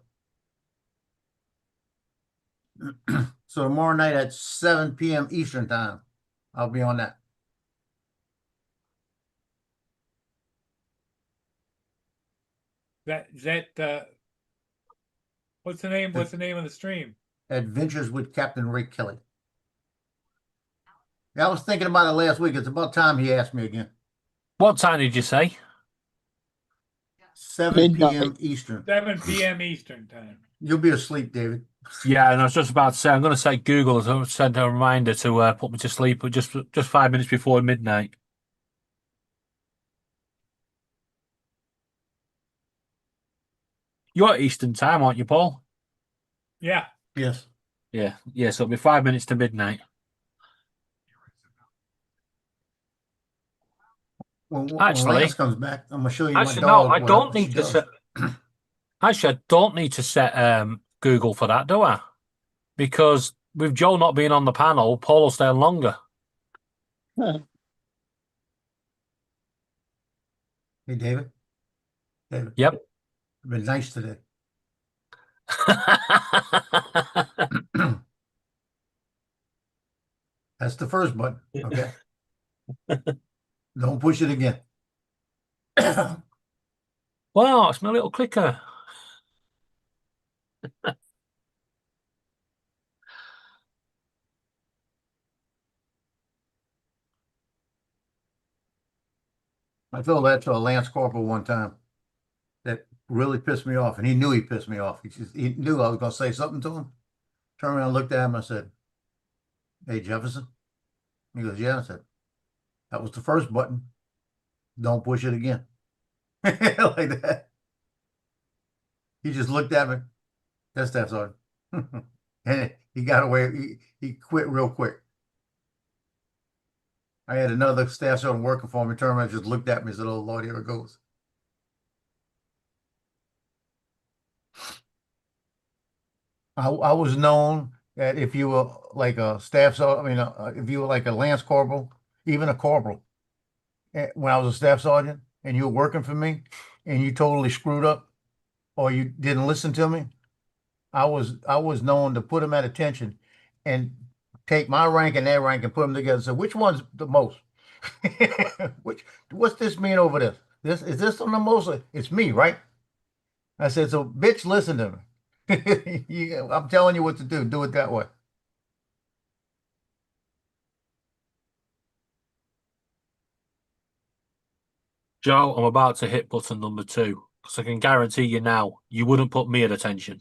So tomorrow night at 7 p.m. Eastern time, I'll be on that. What's the name? What's the name of the stream? Adventures with Captain Ray Kelly. Yeah, I was thinking about it last week. It's about time he asked me again. What time did you say? 7 p.m. Eastern. 7 p.m. Eastern time. You'll be asleep, David. Yeah, and I was just about to say, I'm going to say Google has sent a reminder to put me to sleep just 5 minutes before midnight. You're at Eastern time, aren't you, Paul? Yeah. Yes. Yeah, so it'll be 5 minutes to midnight. When Actually, Lance comes back, I'm gonna show you actually, my dog. no, I what don't she need to does. set. Actually, I don't need to set Google for that, do I? Because with Joe not being on the panel, Paul will stay on longer. Hey, David. David. Yep. I've been nice today. That's the first button. Okay. Don't push it again. Wow, it's my little clicker. I told that to a Lance Corporal one time. That really pissed me off, and he knew he pissed me off. He knew I was going to say something to him. Turned around, and looked at him, and I said, "Hey, Jefferson." He goes, "Yeah." I said, "That was the first button. Don't push it again." Like that. He just looked at me. That's all. And he got away. He quit real quick. I had another staff sergeant working for me. Turned around, just looked at me and said, "Oh Lord, here it goes." I was known that if you were like a staff sergeant, if you were like a lance corporal, even a corporal, when I was a staff sergeant and you were working for me and you totally screwed up or you didn't listen to me, I was known to put them at attention and take my rank and their rank and put them together. So which one's the most? What's this mean over this? Is this on the most? It's me, right? I said, so bitch, listen to me. I'm telling you what to do. Do it that way. Joe, I'm about to hit button number 2 because I can guarantee you now you wouldn't put me at attention.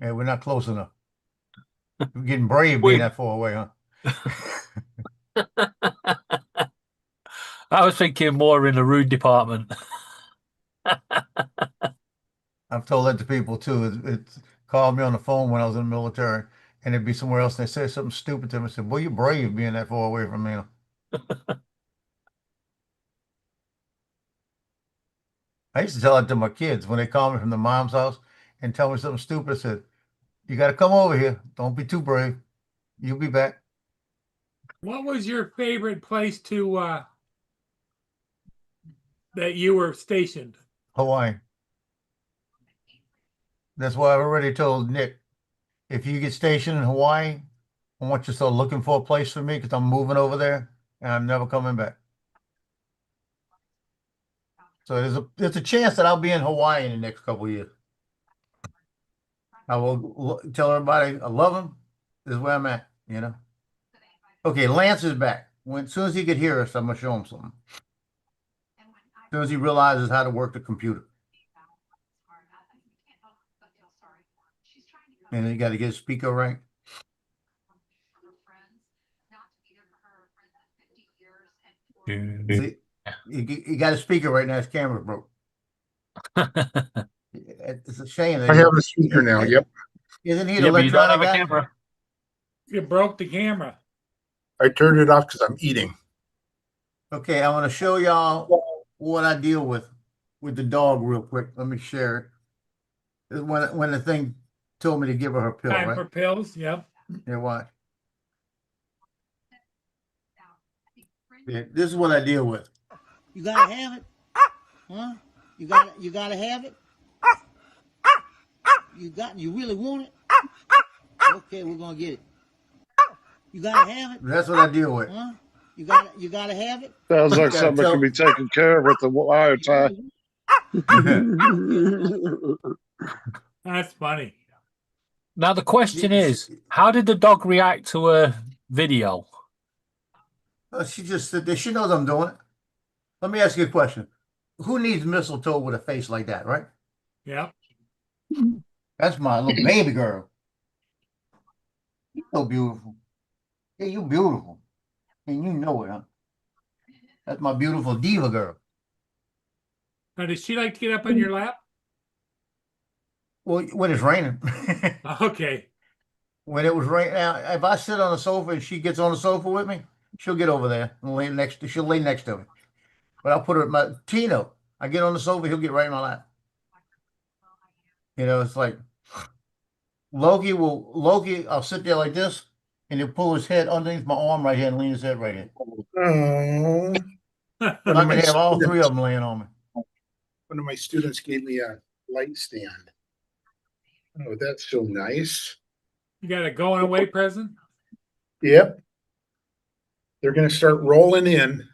Yeah, we're not close enough. We're getting brave being that far away, huh? I was thinking more in the rude department. I've told that to people too. It's called me on the phone when I was in the military, and it'd be somewhere else, and they say something stupid to me. I said, "Boy, you're brave being that far away from me." I used to tell it to my kids when they call me from the mom's house and tell me something stupid. I said, "You got to come over here. Don't be too brave. You'll be back." What was your favorite place to that you were stationed? Hawaii. That's why I've already told Nick, if you get stationed in Hawaii, I want you to start looking for a place for me because I'm moving over there and I'm never coming back. So there's a chance that I'll be in Hawaii in the next couple of years. I will tell everybody I love them. This is where I'm at, you know. Okay, Lance is back. As soon as he could hear us, I'm gonna show him something. As soon as he realizes how to work the computer. And you got to get a speaker right. See, you got a speaker right now. His camera broke. It's a shame. I have a speaker now. Yep. Isn't he Yeah, an but you don't have electronic a guy? camera. You broke the camera. I turned it off because I'm eating. Okay, I want to show y'all what I deal with the dog real quick. Let me share it. When the thing told me to give her pill, Time right? for pills. Yep. Yeah, watch. Yeah, this is what I deal with. You gotta have it, huh? You gotta have it. You really want it? Okay, we're gonna get it. You gotta have it. That's what I deal with. Huh? You gotta have it. Sounds like Gotta something that can be taken care of with the wire tie. That's funny. Now the question is, how did the dog react to a video? She just stood there. She knows I'm doing it. Let me ask you a question. Who needs mistletoe with a face like that, right? Yep. That's my little baby girl. You're so beautiful. Yeah, you beautiful. And you know it, huh? That's my beautiful diva girl. Now, does she like to get up on your lap? Well, when it's raining. Okay. When it was raining, now, if I sit on the sofa and she gets on the sofa with me, she'll get over there and lay next. She'll lay next to me. But I'll put her at my Tino. I get on the sofa, he'll get right in my lap. You know, it's like Loki. I'll sit there like this, and he'll pull his head underneath my arm right here and lean his head right here. Oh. I can have all three of them laying on me. One of my students gave me a light stand. Oh, that's so nice. You got a going away present? Yep. They're going to start rolling in,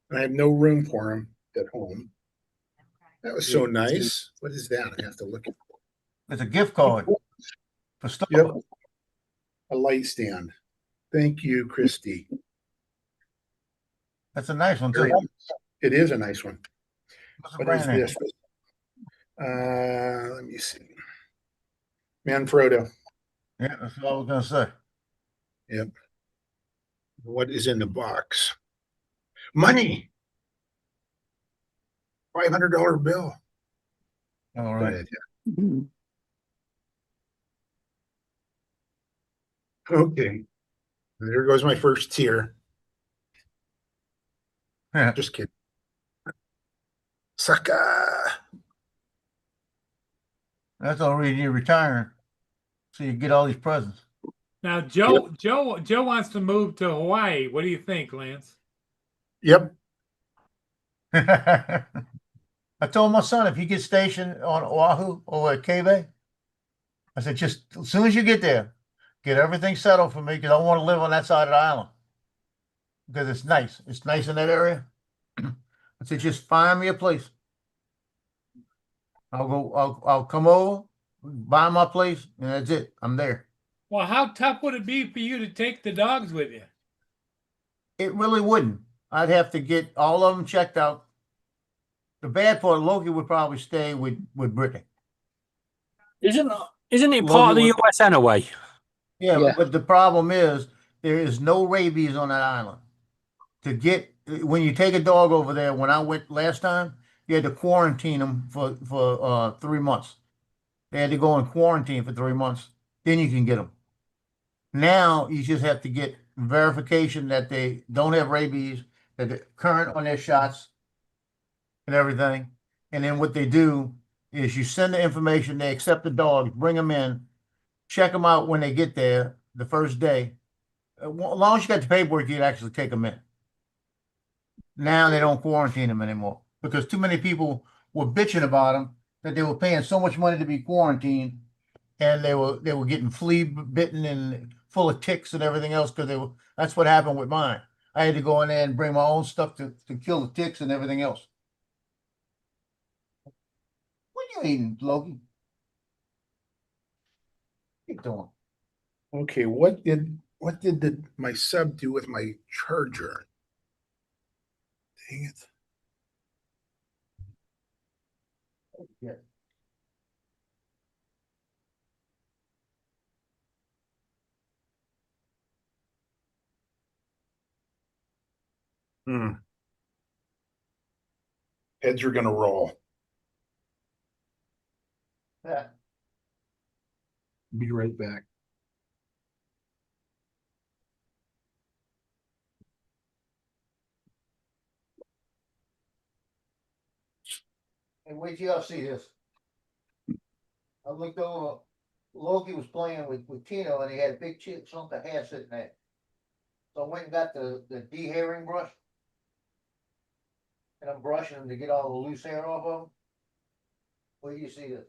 and I have no room for them at home. That was so nice. What is that? I have to look at. It's a gift card for stuff. Yep. A light stand. Thank you, Christy. That's a nice one too. It is a nice one. What's the What brand is name? this? Let me see. Manfrotto. Yeah, that's what I was gonna say. Yep. What is in the box? Money. $500 bill. All right. Okay. There goes my first tier. Yeah. Just kidding. Sucker. That's already you're retiring, so you get all these presents. Now, Joe wants to move to Hawaii. What do you think, Lance? Yep. I told my son if you get stationed on Oahu or at K-Bay, I said just as soon as you get there, get everything settled for me because I want to live on that side of the island because it's nice. It's nice in that area. I said just find me a place. I'll come over, buy my place, and that's it. I'm there. Well, how tough would it be for you to take the dogs with you? It really wouldn't. I'd have to get all of them checked out. The bad part, Loki would probably stay with Brittany. Isn't it part of the US anyway? Yeah, but the problem is there is no rabies on that island. When you take a dog over there, when I went last time, you had to quarantine them for 3 months. They had to go in quarantine for 3 months. Then you can get them. Now you just have to get verification that they don't have rabies, that they're current on their shots and everything. And then what they do is you send the information, they accept the dogs, bring them in, check them out when they get there the first day. As long as you got the paperwork, you can actually take them in. Now they don't quarantine them anymore because too many people were bitching about them that they were paying so much money to be quarantined and they were getting flea bitten and full of ticks and everything else because that's what happened with mine. I had to go in there and bring my own stuff to kill the ticks and everything else. What are you eating, Loki? Keep doing. Okay, what did my sub do with my charger? Dang it. Yeah. Heads are gonna roll. Yeah. Be right back. And wait till y'all see this. I looked over, Loki was playing with Tino and he had a big chunk of hair sitting there. So I went and got the de-hairing brush. And I'm brushing him to get all the loose hair off of him. Where do you see this?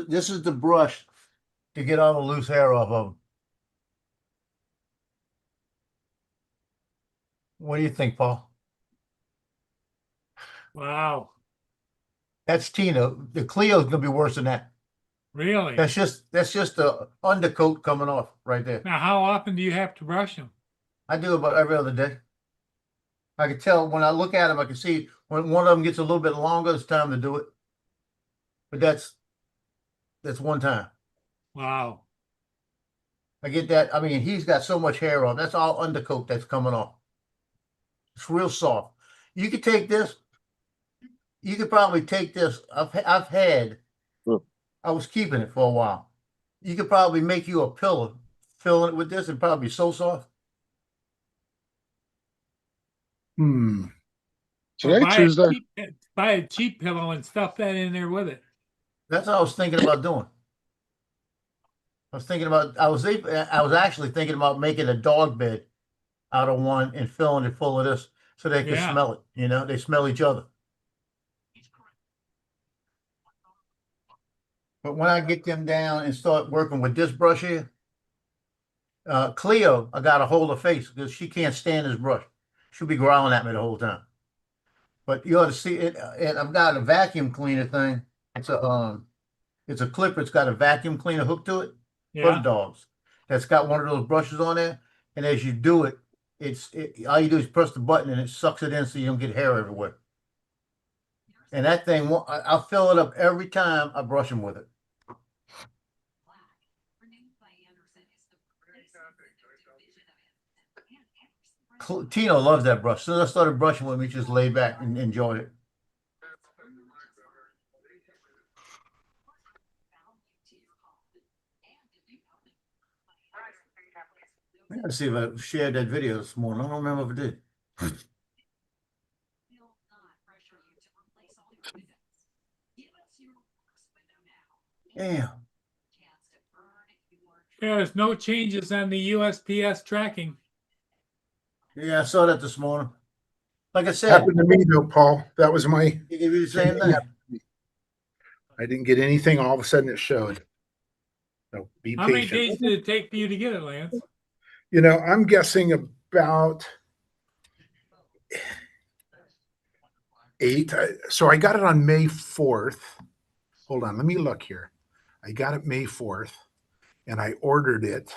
This is the brush to get all the loose hair off of him. What do you think, Paul? Wow. That's Tino. The Cleo's gonna be worse than that. Really? That's just the undercoat coming off right there. Now, how often do you have to brush them? I do about every other day. I can tell when I look at them, I can see when one of them gets a little bit longer, it's time to do it. But that's one time. Wow. I get that. I mean, he's got so much hair on. That's all undercoat that's coming off. It's real soft. You could take this. You could probably take this. I've had. I was keeping it for a while. You could probably make you a pillow, fill it with this, and probably be so soft. Today, Buy Tuesday. buy a cheap pillow and stuff that in there with it. That's what I was thinking about doing. I was actually thinking about making a dog bed out of one and filling it full of this so they can smell it. You know, they smell each other. But when I get them down and start working with this brush here, Cleo, I got to hold her face because she can't stand this brush. She'll be growling at me the whole time. But you ought to see it. And I've got a vacuum cleaner thing. It's a clipper. It's got a vacuum cleaner hook to it for the dogs. That's got one of those brushes on there. And as you do it, all you do is press the button and it sucks it in so you don't get hair everywhere. And that thing, I'll fill it up every time I brush them with it. Tino loves that brush. So I started brushing with me, just laid back and enjoyed it. I gotta see if I shared that video this morning. I don't remember if I did. Damn. Yeah, there's no changes on the USPS tracking. Yeah, I saw that this morning. Like I said, Happened to me though, Paul. That was my. He gave you the same thing. I didn't get anything. All of a sudden, it showed. So be How patient. many days did it take for you to get it, Lance? You know, I'm guessing about 8. So I got it on May 4th. Hold on, let me look here. I got it May 4th, and I ordered it.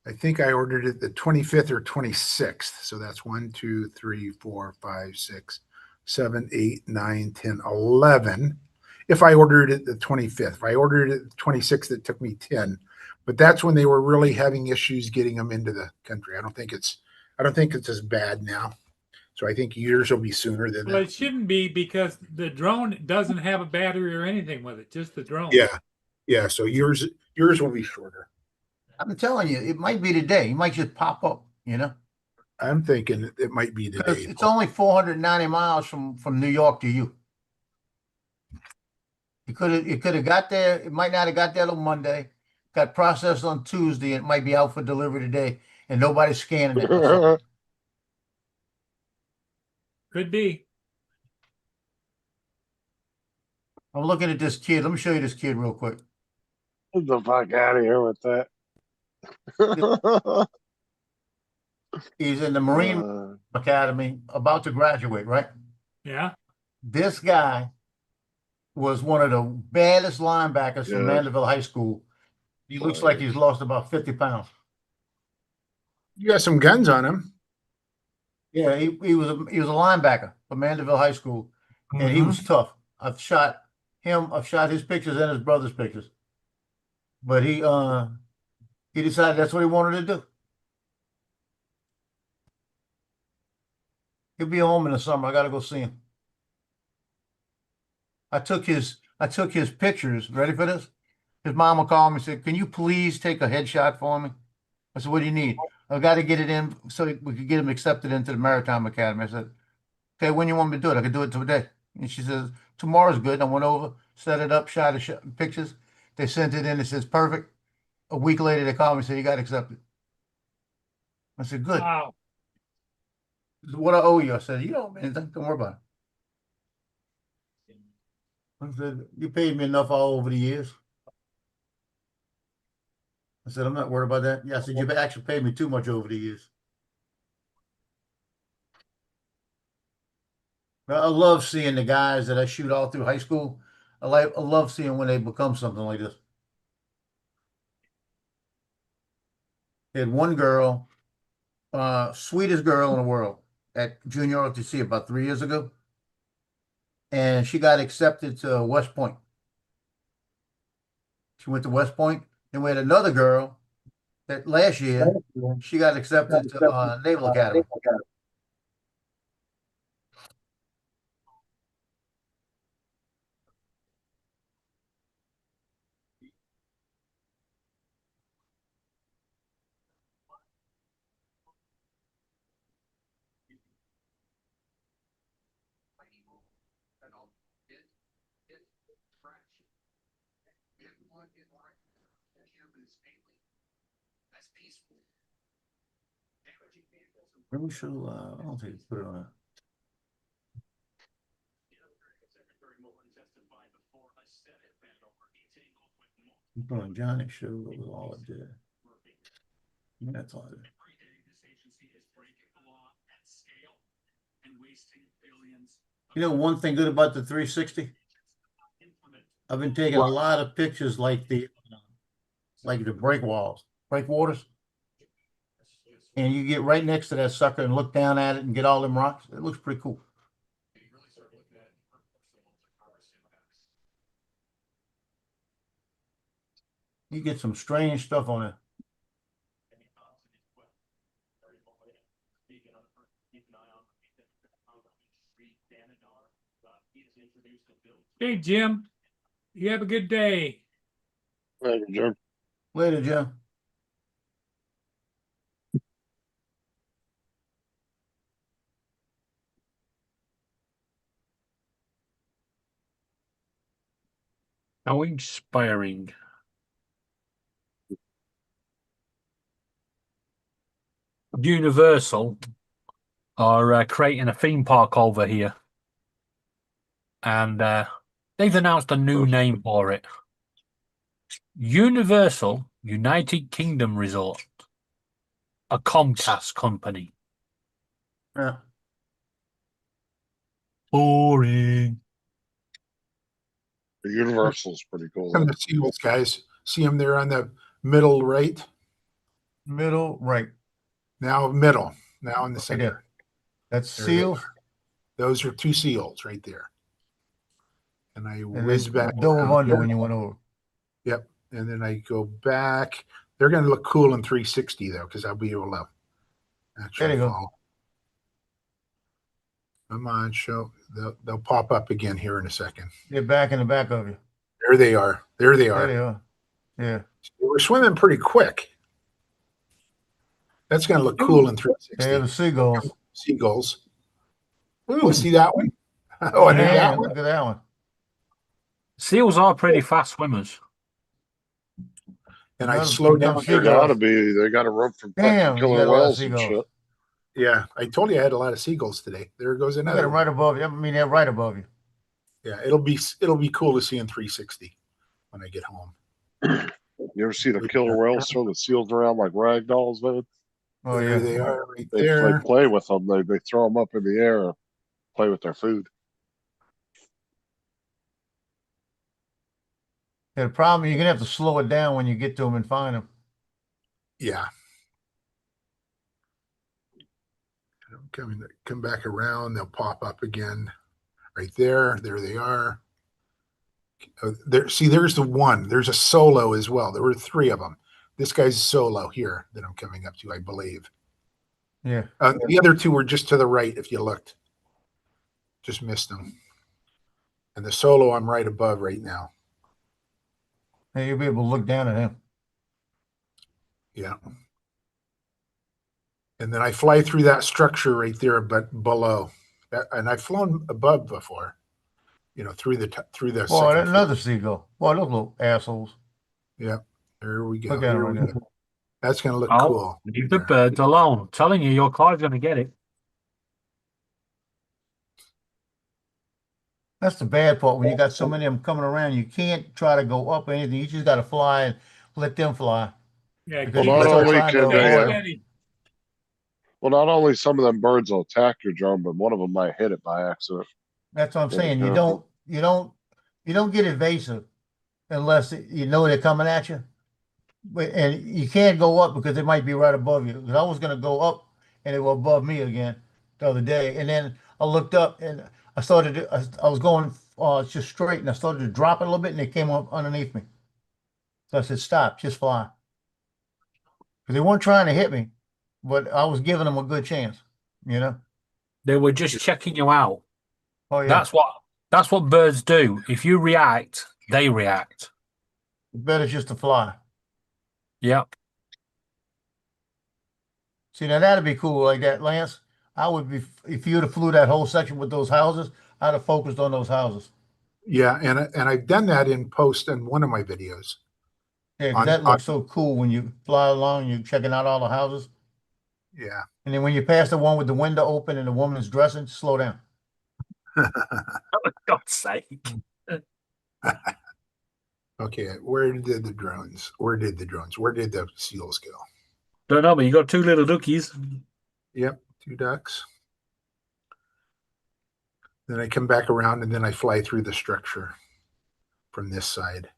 I think I ordered it the 25th or 26th. So that's 1, 2, 3, 4, 5, 6, 7, 8, 9, 10, 11. If I ordered it the 25th, if I ordered it the 26th, it took me 10. But that's when they were really having issues getting them into the country. I don't think it's as bad now. So I think yours will be sooner than Well, that. it shouldn't be because the drone doesn't have a battery or anything with it, just the drone. Yeah. Yeah. So yours will be shorter. I'm telling you, it might be today. It might just pop up, you know? I'm thinking it might be today. It's only 490 miles from New York to you. It could have got there. It might not have got there till Monday. got processed on Tuesday and it might be out for delivery today, and nobody's scanning it. or something. Could be. I'm looking at this kid. Let me show you this kid real quick. Get the fuck out of here with that. He's in the Marine Academy, about to graduate, right? Yeah. This guy was one of the baddest linebackers from Yeah. Mandeville High School. He looks like he's lost about 50 pounds. You got some guns on him. Yeah, he was a linebacker for Mandeville High School, and he was tough. I've shot him. I've shot his pictures and his brother's pictures. But he decided that's what he wanted to do. He'll be home in the summer. I gotta go see him. I took his pictures. Ready for this? His mama called me and said, "Can you please take a headshot for me?" I said, "What do you need?" "I've got to get it in so we could get him accepted into the Maritime Academy." I said, "Okay, when you want me to do it?" "I could do it today." And she says, "Tomorrow's good." And I went over, set it up, shot pictures. They sent it in. It says perfect. A week later, they called me and said, "You got accepted." I said, "Good." Wow. "What I owe you?" I said, "You don't, man. Don't worry about it." I said, "You paid me enough all over the years." I said, "I'm not worried about that." Yeah, I said, "You've actually paid me too much over the years." I love seeing the guys that I shoot all through high school. I love seeing when they become something like this. Had one girl, sweetest girl in the world, at junior ROTC about 3 years ago, and she got accepted to West Point. She went to West Point, and we had another girl that last year she got accepted to Naval Academy. Maybe we should. I don't think put it on it. Put on Johnny show was all it did. That's all it did. You know, one thing good about the 360, I've been taking a lot of pictures like the breakwaters, and you get right next to that sucker and look down at it and get all them rocks. It looks pretty cool. You get some strange stuff on it. Hey, Jim, you have a good day. Later, Jim. Later, Jim. How inspiring. Universal are creating a theme park over here. And they've announced a new name for it. Universal United Kingdom Resort. A Comcast company. Yeah. Boring. The Universal's pretty cool. Come to see those guys. See them there on the middle right. Middle right. Now middle. Now in the center. That's There seals. Those are two seals right there. And I whiz back. Dove around under here. when you went over. Yep. And then I go back. They're going to look cool in 360 though, because I'll be able to actually There you go. follow. Come on, show. They'll pop up again here in a second. They're back in the back of you. There they are. There they are. There they are. Yeah. They were swimming pretty quick. That's going to look cool in 360. They have the seagulls. Seagulls. Ooh, see that one? Oh, and then Yeah, that one. look at that one. Seals are pretty fast swimmers. And I Another- slowed down another here. seagull. Gotta be. They got a rope from Damn, fucking you got killer a lot of whales and seagulls. shit. Yeah, I told you I had a lot of seagulls today. There goes I got another them right one. above you. I mean, they're right above you. Yeah, it'll be cool to see in 360 when I get home. You ever see the killer whales throw the seals around like rag dolls, man? Oh There yeah. they are right They there. play with them. They throw them up in the air and play with their food. Yeah, the problem, you're gonna have to slow it down when you get to them and find them. Yeah. Come back around, they'll pop up again. Right there. There they are. There's the one. There's a solo as well. There were 3 of them. This guy's solo here that I'm coming up to, I believe. Yeah. The other 2 were just to the right if you looked. Just missed them. And the solo I'm right above right now. Hey, you'll be able to look down at him. Yeah. And then I fly through that structure right there, but below. And I've flown above before. Through the Boy, second floor. another seagull. Boy, those little assholes. Yeah. There we go. Look at Here him we right go. That's going to look Oh, cool. leave the birds alone. I'm telling you, your car's going to get it. That's the bad part. When you got so many of them coming around, you can't try to go up or anything. You just got to fly and let them fly. Yeah, Because keep Well, you not start only trying to can they, avoid 'em. steady. Well, not only some of them birds will attack your drone, but one of them might hit it by accident. That's what I'm Yeah, saying. You careful. don't get evasive unless you know they're coming at you. And you can't go up because they might be right above you. 'Cause I was gonna go up and they were above me again the other day, and then I looked up and I started. I was going just straight, and I started to drop it a little bit, and they came up underneath me. So I said, "Stop, just fly." Because they weren't trying to hit me, but I was giving them a good chance. They were just checking you out. Oh yeah. That's what birds do. If you react, they react. It's better just to fly. Yep. See, now that'd be cool like that, Lance. I would be if you'd have flew that whole section with those houses. I'd have focused on those houses. Yeah, and I've done that in post in one of my videos. Yeah, because that looks so cool when you fly along, you're checking out all the houses. Yeah. And then when you pass the one with the window open and the woman's dressing, slow down. For God's sake. Okay, where did the drones? Where did the seals go? Don't know, but you got 2 little duckies. Yep, 2 ducks. Then I come back around and then I fly through the structure from this side.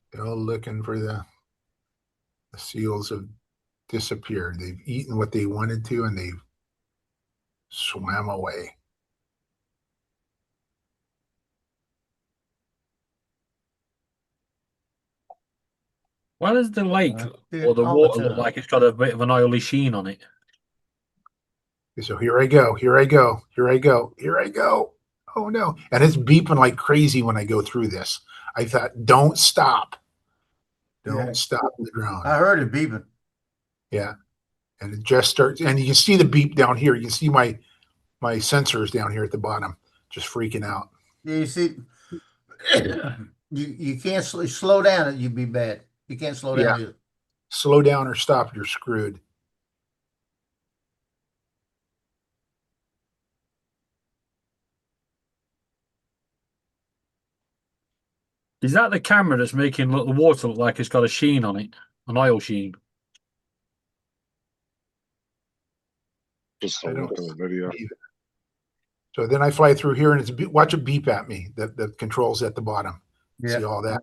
Still looking for the seals have disappeared. They've eaten what they wanted to and they've swam away. Why does the lake Yeah, or the all the water look time. like it's got a bit of an oily sheen on it? So here I go. Oh no. And it's beeping like crazy when I go through this. I thought, don't stop. Don't stop the drone. I heard it beeping. Yeah. And it just starts, and you can see the beep down here. You can see my sensors down here at the bottom just freaking out. Yeah, you see, you can't slow down. You'd be bad. You can't slow down either. Slow down or stop, you're screwed. Is that the camera that's making the water look like it's got a sheen on it? An oil sheen? Just a look at the video. So then I fly through here and it's watch it beep at me. The controls at the bottom. Yeah. See all that?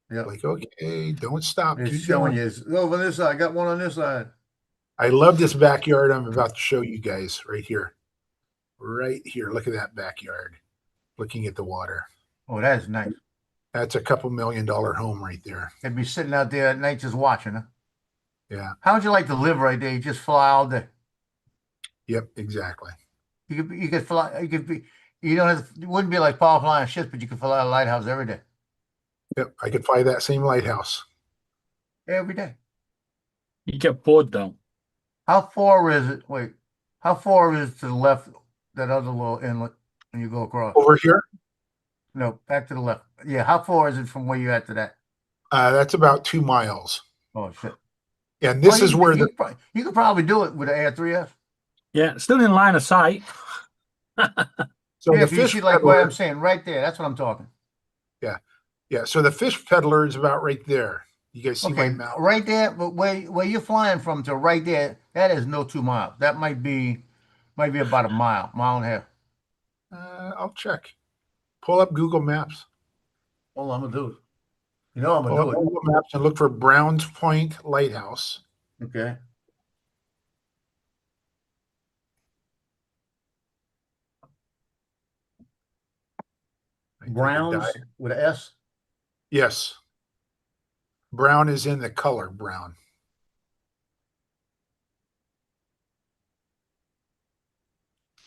Yeah. Like, okay, don't stop. It's Keep showing going. you. It's over this side. I got one on this side. I love this backyard I'm about to show you guys right here. Right here. Look at that backyard. Looking at the water. Oh, that is nice. That's a $2 million home right there. They'd be sitting out there at night just watching, huh? Yeah. How would you like to live right there? You just fly all day. Yep, exactly. You could fly. You could be. You don't have. It wouldn't be like Paul flying ships, but you could fly a lighthouse every day. Yep, I could fly that same lighthouse. Every day. You get bored though. How far is it? Wait, how far is to the left that other little inlet when you go across? Over here? No, back to the left. Yeah, how far is it from where you're at to that? That's about 2 miles. Oh shit! And this Well, is where the you could probably do it with an Air 3S. Yeah, still in line of sight. so Yeah, the if you fish see like what I'm peddler, saying right there, that's what I'm talking. yeah. So the fish peddler is about right there. You guys see my Okay, mouth? right there, but where you're flying from to right there, that is no 2 miles. That might be about a mile, mile and a half. I'll check. Pull up Google Maps. Well, I'm gonna do it. You know I'm Pull gonna up do Google Maps and look for Browns Point Lighthouse. it. Okay. I think Browns it died. with an S. Yes. Brown is in the color brown.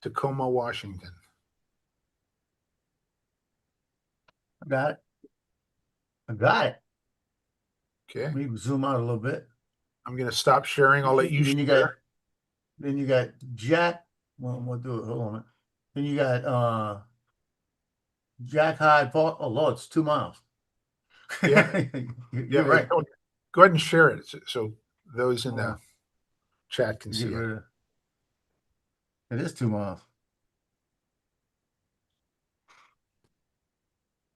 Tacoma, Washington. I got it. I got it. Okay. We can zoom out a little bit. I'm going to stop sharing. I'll let you Then share. then you got Jack. Well, we'll do it. Hold on a minute. Then you got Jack Hyde Park. Oh Lord, it's 2 miles. Yeah. You're right. Go ahead and share it so those in the Hold on. chat can Get see it. rid of it. It is 2 miles.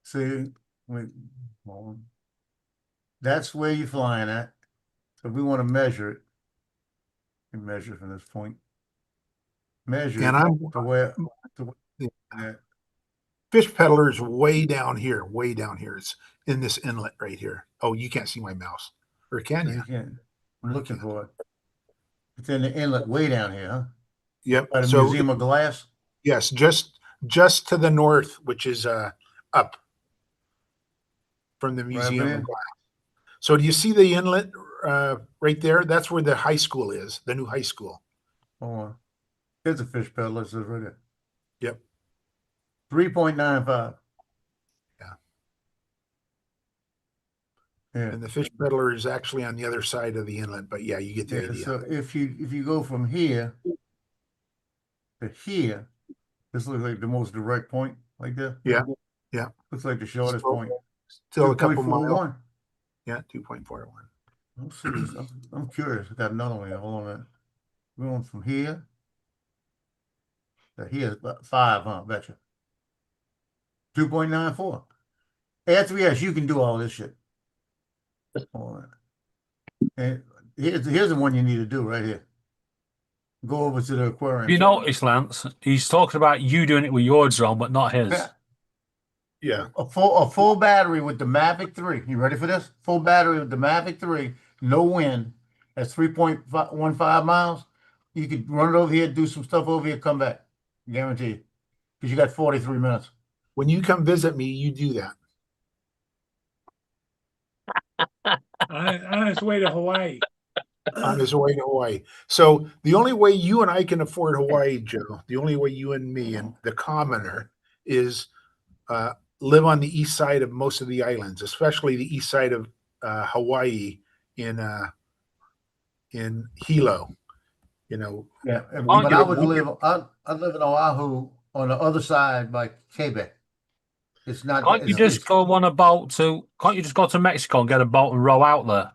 See, wait, hold on. That's where you're flying at. So if we want to measure it, we can measure from this point. Measure And it I'm to where yeah. Fish peddler is way down here. Way down here. It's in this inlet right here. Oh, you can't see my mouse, or can No, you? you can't. I'm looking for it. It's in the inlet way down here, huh? Yep. By the So Museum of Glass. yes, just to the north, which is up from the Right Museum there? of Glass. So do you see the inlet right there? That's where the high school is, the new high school. Hold on. Here's a fish peddler. It says right there. Yep. 3.95. Yeah. Yeah. And the fish peddler is actually on the other side of the inlet, but yeah, you get the Yeah, idea. so if you go from here to here, this looks like the most direct point, like that. Yeah. Yeah. Looks like the shortest Still- point. Still a couple miles. 2.41. Yeah, 2.41. Let's see this. I'm curious. I got another one here. Hold on a minute. We're going from here to here, about 5, huh? Betcha. 2.94. Air 3S, you can do all this shit. Hold on. And here's the one you need to do right here. Go over to the aquarium. You notice, Lance, he's talking about you doing it with your drone, but not his. Yeah. Yeah. A full battery with the Mavic 3. You ready for this? Full battery with the Mavic 3, no wind. That's 3.15 miles. You could run it over here, do some stuff over here, come back. Guaranteed. Because you got 43 minutes. When you come visit me, you do that. On his way to Hawaii. On his way to Hawaii. So the only way you and I can afford Hawaii, Joe, the only way you and me and the commoner is live on the east side of most of the islands, especially the east side of Hawaii in Hilo. You know. Yeah, but I would live. I live in Oahu on the other side by Quebec. It's not. Can't you just go on a boat to? Can't you just go to Mexico and get a boat and row out there?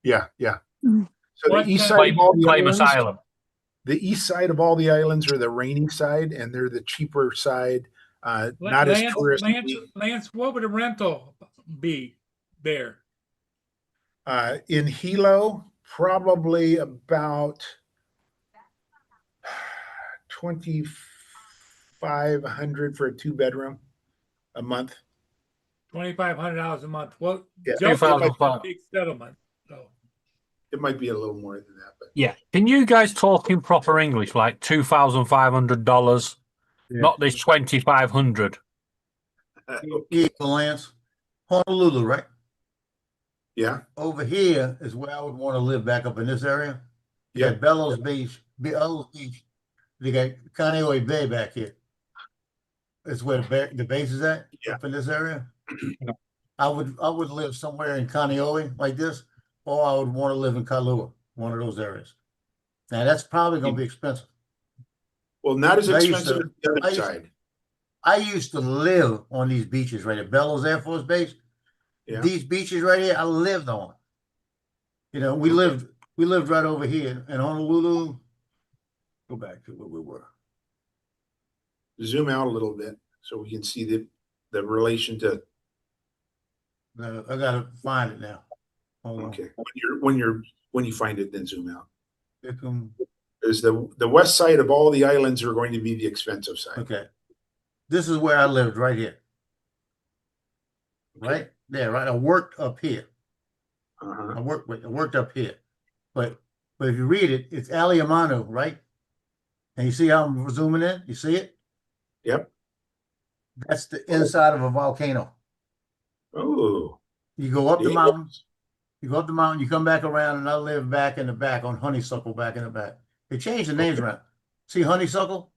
Yeah, yeah. So What the east kind side of all the Famous islands, island. the east side of all the islands are the rainy side, and they're the cheaper side. Not as touristy. Lance, what would a rental be there? In Hilo, probably about 2,500 for a 2-bedroom a month. $2,500 a month. Well, Yeah, Joe, $2,500. it's a big settlement. So It might be a little more than that, but Yeah. Can you guys talk in proper English, like $2,500, Yeah. not this 2,500? Lance, Honolulu, right? yeah, Over here is where I would want to live, back up in this area. You Yeah. got Bellows Beach, Bellows Beach. You got Kaneohe Bay back here. That's where the base is at. Yeah. Up in this area. I would live somewhere in Kaneohe like this, or I would want to live in Kailua, one of those areas. Now that's probably going to be expensive. well, not as I used expensive to- as the I other used- side. I used to live on these beaches right at Bellows Air Force Base. Yeah. These beaches right here, I lived on. You know, we lived right over here in Honolulu. Go back to where we were. Zoom out a little bit so we can see the relation to. I gotta find it now. Hold on. Okay, when you find it, then zoom out. Here come. Is the west side of all the islands are going to be the expensive side. Okay. This is where I lived right here. Right there, right? I worked up here. Uh-huh. I worked up here. But if you read it, it's Aliamanu, right? And you see how I'm zooming in? You see it? Yep. That's the inside of a volcano. Oh. You go up the mountain. You go up the mountain, you come back around, and I live back in the back on Honeysuckle, back in the back. They changed the names around. See Honeysuckle?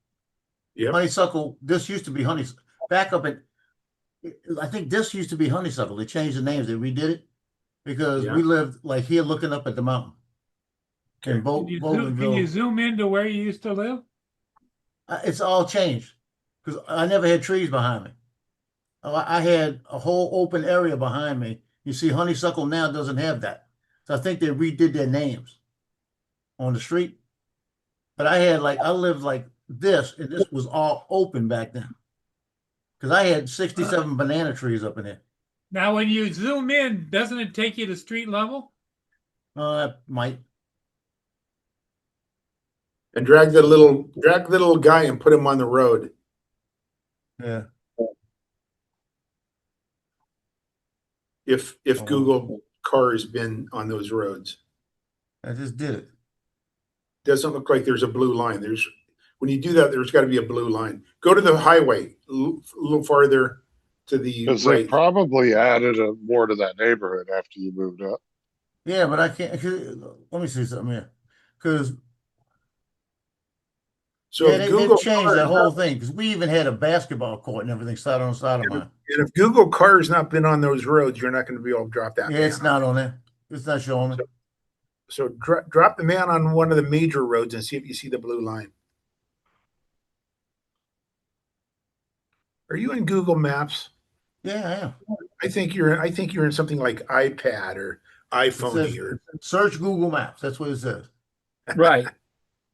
Yeah. Honeysuckle, this used to be Honeysuckle. Back up I think this used to be Honeysuckle. They changed the names. They redid it because we lived like here looking up at the mountain. Okay. In Can you zoom into where you used to live? It's all changed because I never had trees behind me. I had a whole open area behind me. You see, Honeysuckle now doesn't have that. So I think they redid their names on the street. But I lived like this, and this was all open back then. Because I had 67 banana trees up in there. Now, when you zoom in, doesn't it take you to street level? Might. And drag the little guy and put him on the road. Yeah. If Google car has been on those roads. I just did it. Doesn't look like there's a blue line. When you do that, there's got to be a blue line. Go to the highway a little farther to the Because right. they probably added more to that neighborhood after you moved up. Yeah, but I can't. Let me see something here. Because they changed that whole thing. Because we even had a basketball court and everything side on side of mine. And if Google car has not been on those roads, you're not going to be able to drop that. Yeah, it's not on there. It's not showing me. So drop the man on one of the major roads and see if you see the blue line. Are you in Google Maps? Yeah, I am. I think you're in something like iPad or iPhone here. Search Google Maps. That's what it says. Right.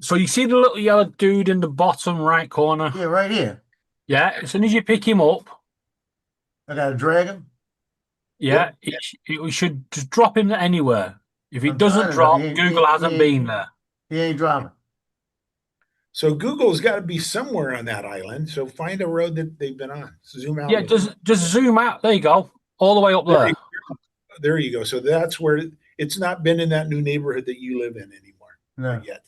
So you see the little yellow dude in the bottom right corner? Yeah, right here. Yeah. As soon as you pick him up, I gotta drag him. Yeah, it should just drop him anywhere. If it doesn't drop, Google hasn't been there. He ain't dropping. So Google's got to be somewhere on that island. So find a road that they've been on. Zoom out. Yeah, just zoom out. There you go. All the way up there. There you go. So that's where it's not been in that new neighborhood that you live in anymore. No. Not yet.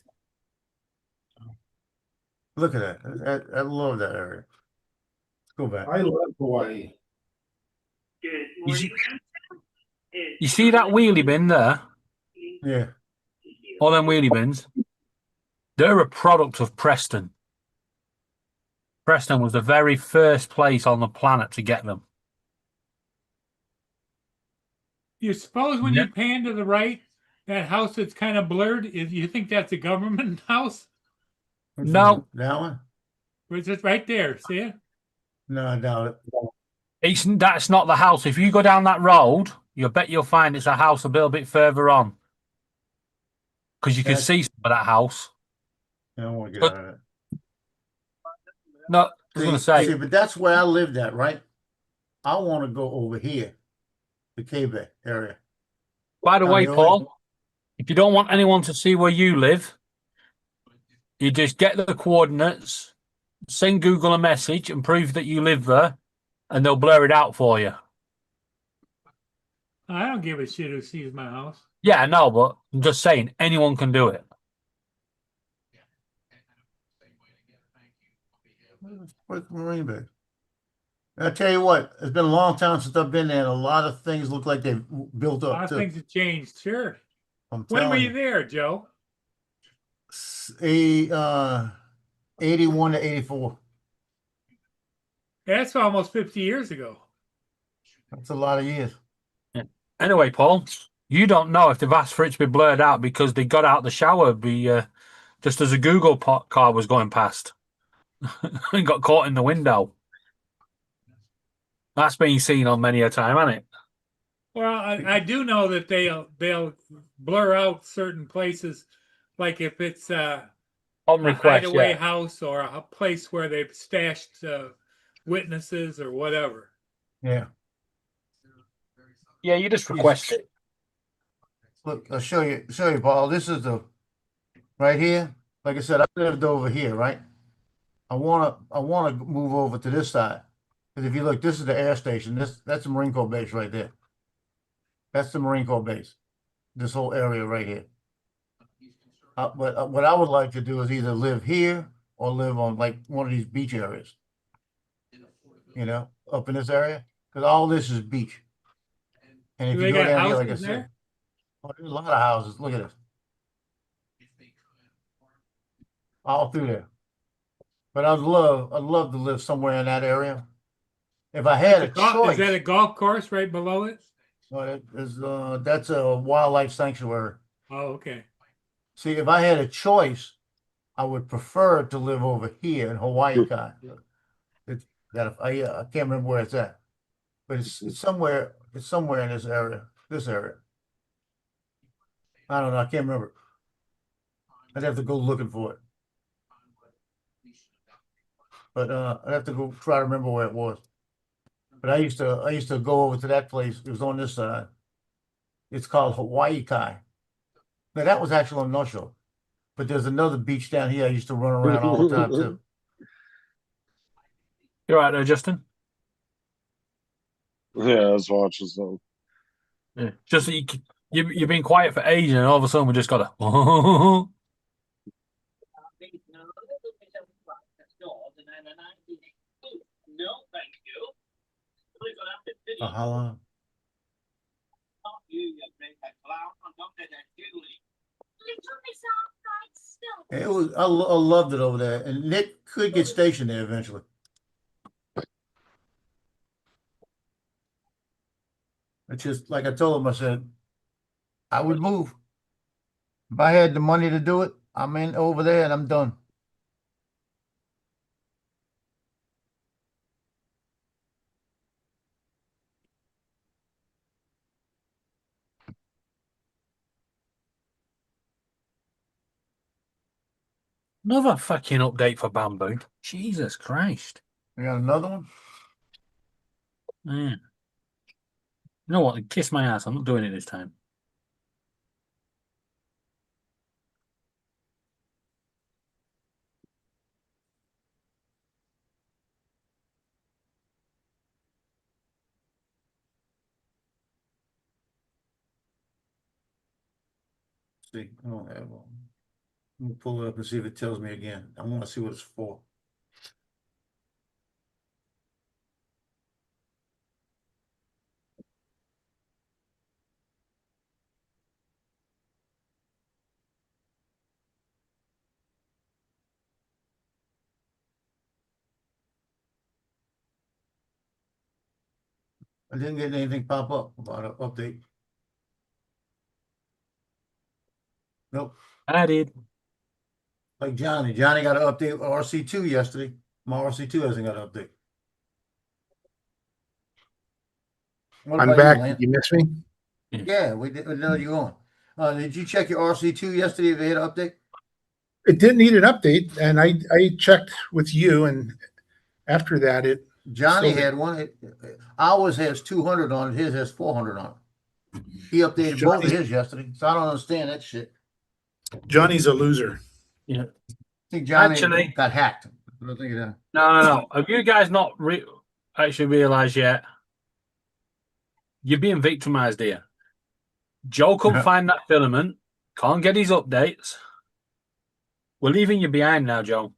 Look at that. I love that area. Let's go back. I love Hawaii. You see that wheelie bin there? Yeah. All them wheelie bins? They're a product of Preston. Preston was the very first place on the planet to get them. You suppose when you pan to the right, that house that's kind of blurred, you think that's a government house? No. That one? It's just right there. See it? No, I doubt it. That's not the house. If you go down that road, you bet you'll find it's a house a little bit further on. Because you can see some of that house. I don't want to get out of it. No, I was going to say. See, but that's where I lived at, right? I want to go over here, the K-Bay area. By the way, Paul, if you don't want anyone to see where you live, you just get the coordinates, send Google a message and prove that you live there, and they'll blur it out for you. I don't give a shit who sees my house. Yeah, no, but I'm just saying, anyone can do it. Where's the Marine Bay? I tell you what, it's been a long time since I've been there, and a lot of things look like they've built up. A lot of things have changed, sure. When were you there, Joe? 81 to 84. That's almost 50 years ago. That's a lot of years. Yeah. Anyway, Paul, you don't know if they've asked for it to be blurred out because they got out the shower just as a Google car was going past and got caught in the window. That's been seen on many a time, hasn't it? Well, I do know that they'll blur out certain places, like if it's On a request, hideaway yeah. house or a place where they've stashed witnesses or whatever. Yeah. Yeah, you just request it. Look, I'll show you, Paul. This is the right here. Like I said, I lived over here, right? I wanna move over to this side. Because if you look, this is the air station. That's the Marine Corps base right there. That's the Marine Corps base. This whole area right here. But what I would like to do is either live here or live on like one of these beach areas. You know, up in this area, because all this is beach. And if Do you they go got down here, like I houses said, there? oh, there's a lot of houses. Look at this. All through there. But I'd love to live somewhere in that area. If I had a Is choice. that a golf course right below it? That's a wildlife sanctuary. Oh, okay. See, if I had a choice, I would prefer to live over here in Hawaii. It's got I can't remember where it's at, but it's somewhere in this area. I don't know. I can't remember. I'd have to go looking for it. But I'd have to go try to remember where it was. But I used to go over to that place. It was on this side. It's called Hawaii Kai. Now that was actually on North Shore. But there's another beach down here I used to run around all the time too. You're right there, Justin. Yeah, I was watching something. Yeah. Just that you've been quiet for ages, and all of a sudden we just got a. How long? It was. I loved it over there, and Nick could get stationed there eventually. It's just like I told him. I said I would move if I had the money to do it. I'm in over there, and I'm done. Another fucking update for Bamboo. Jesus Christ. We got another one? Yeah. You know what? Kiss my ass. I'm not doing it this time. See, I don't have one. I'm gonna pull it up and see if it tells me again. I want to see what it's for. I didn't get anything pop up about an update. Nope. I did. Like Johnny. Johnny got an update with RC2 yesterday. My RC2 hasn't got an update. What I'm about back. you, Lance? You miss me? Yeah, we know you're on. Did you check your RC2 yesterday if it had an update? It did need an update, and I checked with you, and after that, it Johnny still had one. Ours has 200 on it. His has 400 on it. He updated both of his yesterday, so I don't understand that shit. Johnny's a loser. Yeah. I think Johnny Actually- got hacked. I don't think that. No. Have you guys not actually realised yet? You're being victimised here. Joe couldn't find that filament. Can't get his updates. We're leaving you behind now, Joe.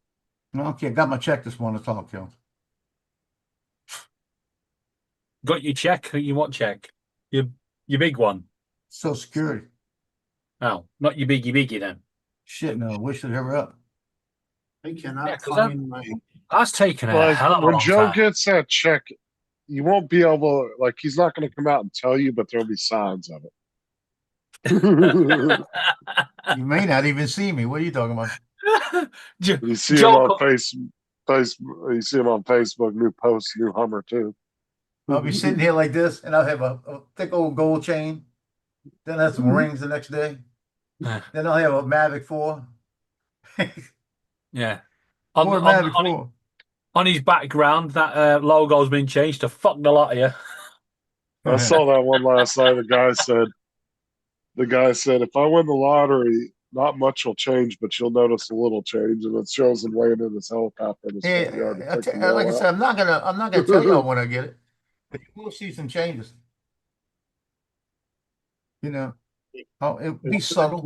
Okay, got my check this morning. Talk, Joe. Got your check? You what check? Your big one. Social Security. Oh, not your biggie then. Shit, no. Wish it ever up. I cannot Yeah, 'cause find my. That's taken a Like, hell of a when long Joe time. gets that check, you won't be able, like, he's not going to come out and tell you, but there'll be signs of it. You may not even see me. What are you talking about? You see him Joe on you see him on Facebook, new post, new Hummer too. I'll be sitting here like this, and I'll have a thick old gold chain. Then I have some rings the next day. Then I'll have a Mavic 4. Yeah. More Mavic 4. On his background, that logo's been changed to fuck the lot of you. I saw that one last night. The guy said, if I win the lottery, not much will change, but you'll notice a little change, and it shows him laying in his helicopter in his front yard. to take the mail Like I out. said, I'm not gonna tell y'all when I get it, but you will see some changes. You know, it'll be subtle.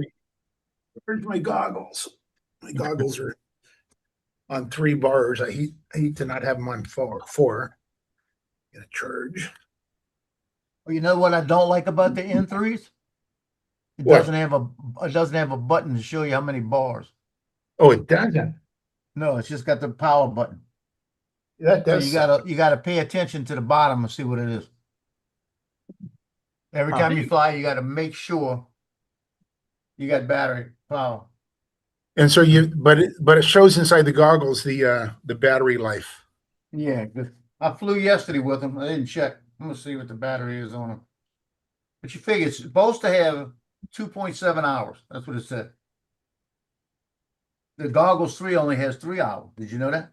Where's my goggles? My goggles are on 3 bars. I hate to not have them on 4. Get a charge. Well, you know what I don't like about the N3s? It What? doesn't have a button to show you how many bars. Oh, it doesn't. No, it's just got the power button. That So does. you gotta pay attention to the bottom and see what it is. Every Oh, time you fly, you gotta make sure you got battery power. And so but it shows inside the goggles the battery life. Yeah, good. I flew yesterday with them. I didn't check. I'm gonna see what the battery is on them. But you figure it's supposed to have 2.7 hours. That's what it said. The Goggles 3 only has 3 hours. Did you know that?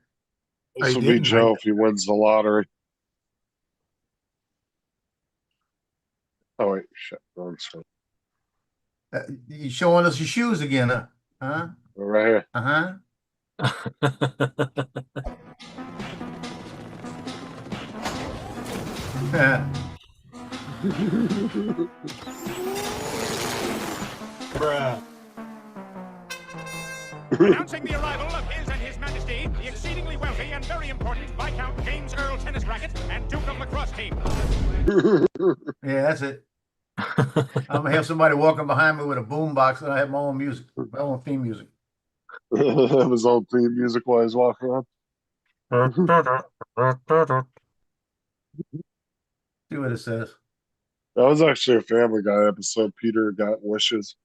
This would be Joe if he wins the lottery. Oh wait, shit. Wrong side. You showing us your shoes again, huh? Huh? Right here. Uh-huh. Bruh. Announcing the arrival of His and His Majesty, the exceedingly wealthy and very important Viscount James Earl Tennis Racket and Duke of Lacrosse team. Yeah, that's it. I'm gonna have somebody walking behind me with a boombox, and I have my own music, my own theme music. Have his own theme music while he's walking around. See what it says. That was actually a Family Guy episode. Peter got wishes,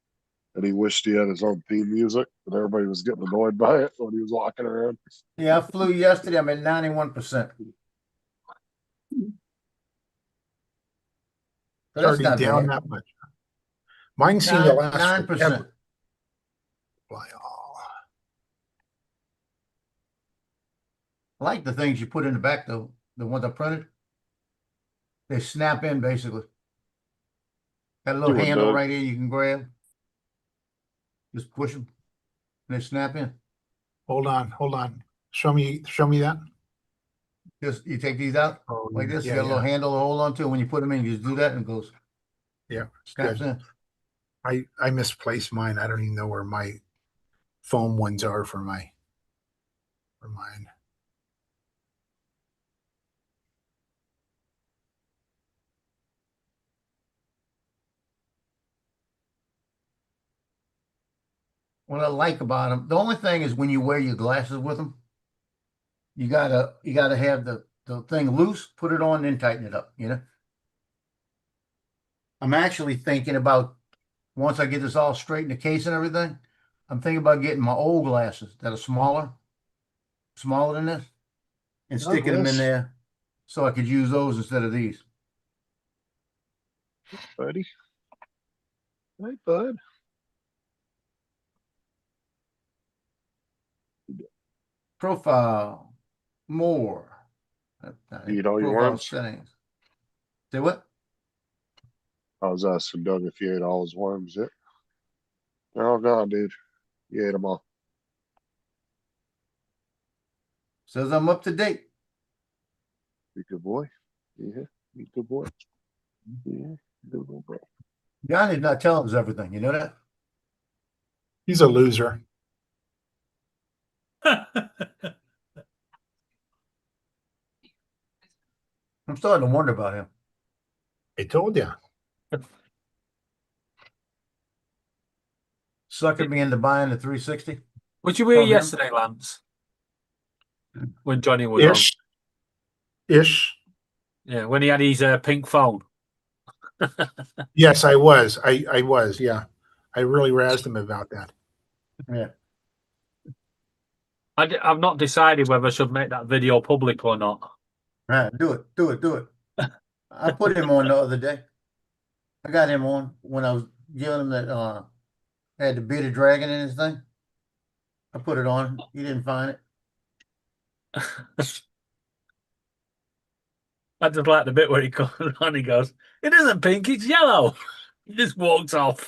and he wished he had his own theme music, and everybody was getting annoyed by it when he was walking around. Yeah, I flew yesterday. I'm at 91%. So that's Already not down bad. that much. Mine seemed to last 9%. forever. I like the things you put in the back, though. The ones I printed. They snap in, basically. Got a little Do it, handle Doug. right here you can grab. Just push them, and they snap in. Hold on. Show me that. Just you take these out Oh, like this. yeah, You got a little yeah. handle to hold on to. When you put them in, you just do that and it goes. Yeah, Snaps good. in. I misplaced mine. I don't even know where my foam ones are for mine. What I like about them, the only thing is when you wear your glasses with them, you gotta have the thing loose, put it on, then tighten it up. You know. I'm actually thinking about once I get this all straight in the case and everything. I'm thinking about getting my old glasses that are smaller than this, and sticking them in nice. there, so I could use those instead of these. Buddy. Hey, bud. Profile, more. Eat all your Profile worms? settings. Say what? I was asking Doug if he ate all his worms yet. They're all gone, dude. You ate them all. Says I'm up to date. You good boy. Yeah, you good boy. Yeah, good little bro. Johnny's not telling us everything. You know that? He's a loser. I'm starting to wonder about him. I told you. Suckered me into buying the 360. Was you here From him? yesterday, Lance? When Johnny was Ish. Yeah, when he had his pink phone. Yes, I was. I was. Yeah, I really razzed him about that. Yeah. I've not decided whether I should make that video public or not. Right, do it. I put him on the other day. I got him on when I was giving him that had the bearded dragon in his thing. I put it on. He didn't find it. I just like the bit where he comes on. He goes, "It isn't pink, it's yellow." He just walks off.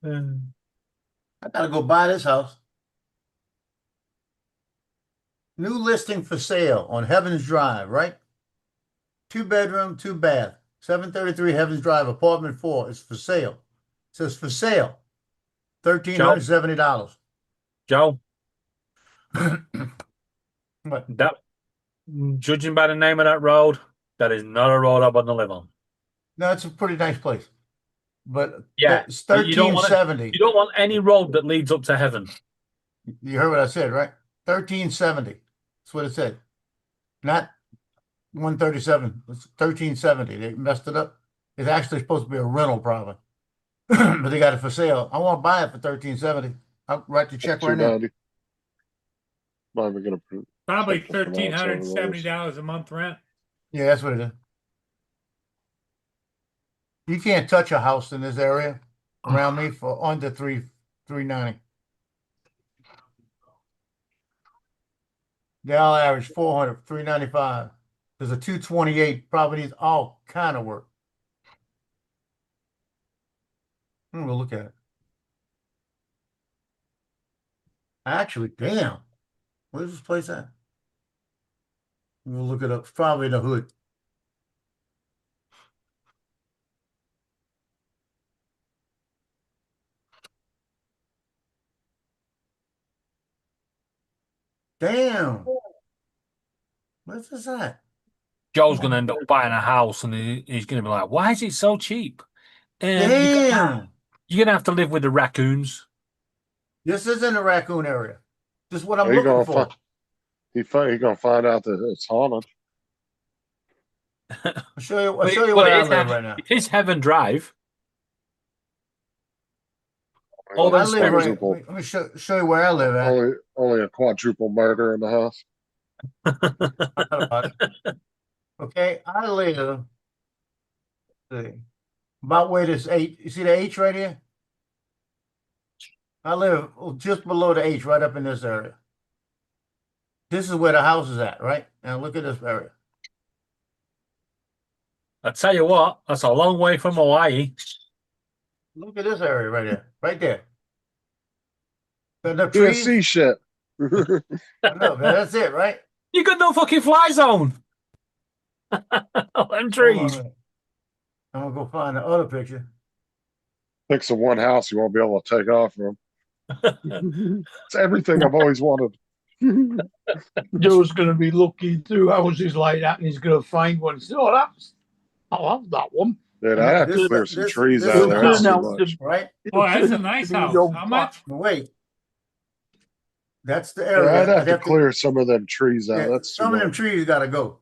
I gotta go buy this house. New listing for sale on Heavens Drive, right? 2-bedroom, 2-bath, 733 Heavens Drive, apartment 4. It's for sale. It says for sale. $1,370. Joe, What? that judging by the name of that road, that is not a road I want to live on. No, it's a pretty nice place. But Yeah, it's you don't want 1370. You don't want any road that leads up to heaven. You heard what I said, right? 1370. That's what it said. Not 137. It's 1370. They messed it up. It's actually supposed to be a rental, probably. But they got it for sale. I want to buy it for 1370. I'll write the check right now. Not even gonna prove. Probably $1,370 a month rent. Yeah, that's what it is. You can't touch a house in this area around me for under 390. They all average 400, 395. There's a 228, probably needs all kind of work. I'm gonna look at it. Actually, damn. Where's this place at? We'll look it up. It's probably in the hood. Damn. Where's this at? Joe's going to end up buying a house and he's going to be like, "Why is it so cheap?" And Damn. you're going to have to live with the raccoons. This is in the raccoon area. This is what I'm He looking gonna for. he gonna find out that it's haunted. I'll show you Well, where I it is live right now. It is Heaven Drive. All I those live right. quadruple. Let me show you where I live at. Only a quadruple murder in the house. Okay, I live. Let's see, about where this H. You see the H right here? I live just below the H, right up in this area. This is where the house is at, right? Now look at this area. I tell you what, that's a long way from Hawaii. Look at this area right there, right there. The You trees. see shit. No, man, that's it, right? You got no fucking fly zone. Them Hold on a trees. minute. I'm gonna go find the other picture. Picks the one house you won't be able to take off from. It's everything I've always wanted. Joe's going to be looking through houses like that and he's going to find one. So, I'll have that one. Dude, I have to This- clear some this- trees this out of is there. good That's too now. much. Right? Oh, that's a nice house. How much? Wait. That's the Yeah, area. I'd have to clear some of them trees out. Yeah, That's too some of them much. trees gotta go.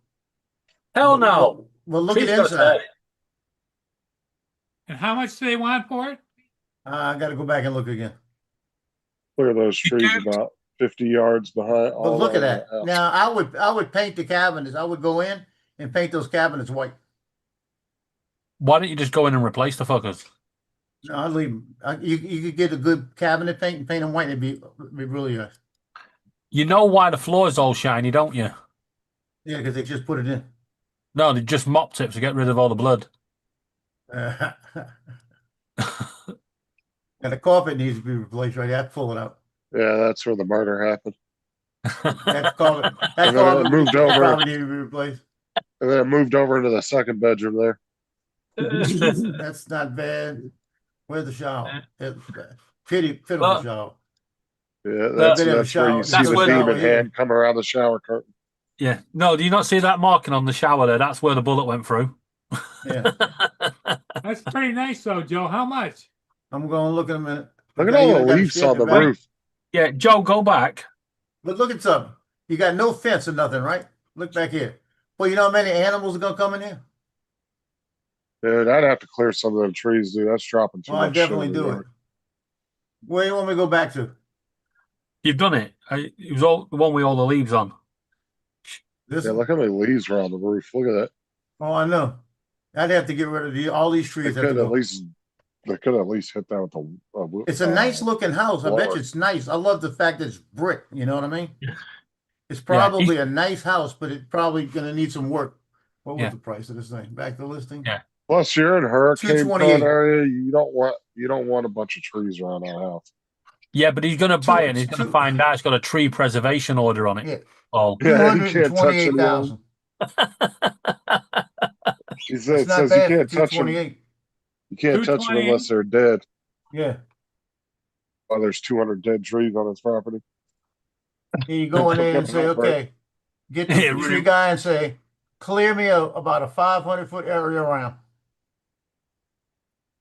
Hell no. Well, look Trees at gotta inside. stay. And how much do they want for it? I gotta go back and look again. Clear those trees about 50 yards behind. But all look at around that. the house. Now, I would paint the cabinets. I would go in and paint those cabinets white. Why don't you just go in and replace the fuckers? No, I'd leave them. You could get a good cabinet paint and paint them white. It'd be really nice. You know why the floor is all shiny, don't you? Yeah, because they just put it in. No, they just mopped it to get rid of all the blood. And the carpet needs to be replaced right there. I pull it out. Yeah, that's where the murder happened. That carpet, that And then it carpet moved over. probably need to be replaced. And then it moved over into the second bedroom there. That's not bad. Where's the shower? Fiddle Well, shower. Yeah, Well, that's they have a where shower. you see That's the where- demon yeah. hand come around the shower curtain. Yeah. No, do you not see that marking on the shower there? That's where the bullet went through. Yeah. That's pretty nice though, Joe. How much? I'm going to look in a minute. Look at Now you all ain't the got a leaves fence on the in back. roof. Yeah, Joe, go back. But look at something. You got no fence or nothing, right? Look back here. Well, you know how many animals are going to come in here? Dude, I'd have to clear some of them trees, dude. That's dropping too Well, I much shit definitely in the do it. yard. Where you want me to go back to? You've done it. It was all the one with all the leaves on. This, Yeah, look how many leaves are on the roof. Look at that. oh, I know. I'd have to get rid of all these They trees. Have to could at go. least hit that with It's a nice looking house. I bet blower. you it's nice. I love the fact that it's brick. You know what I mean? It's Yeah, probably a nice house, but it's probably going to need some work. What was Yeah. the price of this thing? Back to listing. Yeah. Plus, you're in hurricane prone 228. area. You don't want a bunch of trees around our house. Yeah, but he's going to buy it and he's Two- going to find out it's got a tree preservation order on it. Yeah. Oh, Yeah, you can't touch them. 228,000. He It's says not you bad for can't touch them. 228. You can't touch them unless they're dead. Yeah. Oh, there's 200 dead trees on his property. And you go in there and say, okay, get the Yeah, tree really. guy and say, clear me about a 500-foot area around.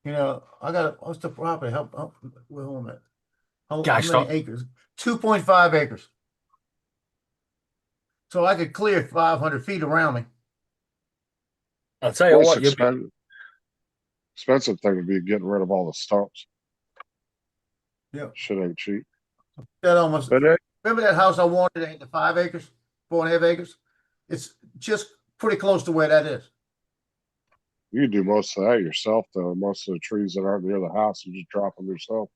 You know, what's the property? Where am I? How Gosh, many acres? 2.5 acres. So I could clear 500 feet around me. I'll tell you Plus, what, expensive thing would be getting rid of all the stumps. Yeah. Shit ain't cheap. That almost. But Remember that house I wanted at the 5 acres, 4.5 acres? It's just pretty close to where that is. you can do most of that yourself, though. Most of the trees that aren't near the house, you just drop them yourself.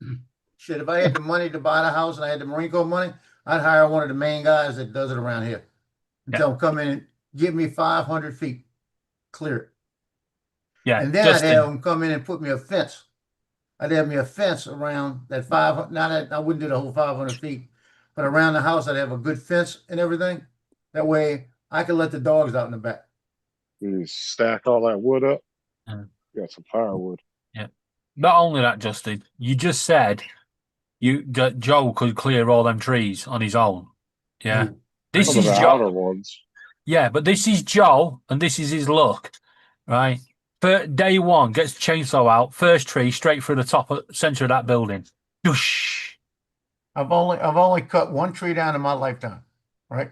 Shit, if I had the money to buy the house and I had the Marine Corps money, I'd hire one of the main guys that does it around here. And tell him, come in and give me 500 feet, clear it. yeah, And then I'd Justin, have them come in and put me a fence. I'd have me a fence around that 500. Now that I wouldn't do the whole 500 feet, but around the house, I'd have a good fence and everything. That way I could let the dogs out in the back. You stack all that wood up. Mm. Got some firewood. not only that, Justin, you just said that Joe could clear all them trees on his own. Yeah. This Some of is the Joe. outer ones. Yeah, but this is Joe, and this is his luck, right? For day one, gets the chainsaw out, first tree straight through the top center of that building. Doosh. I've only cut one tree down in my lifetime, right?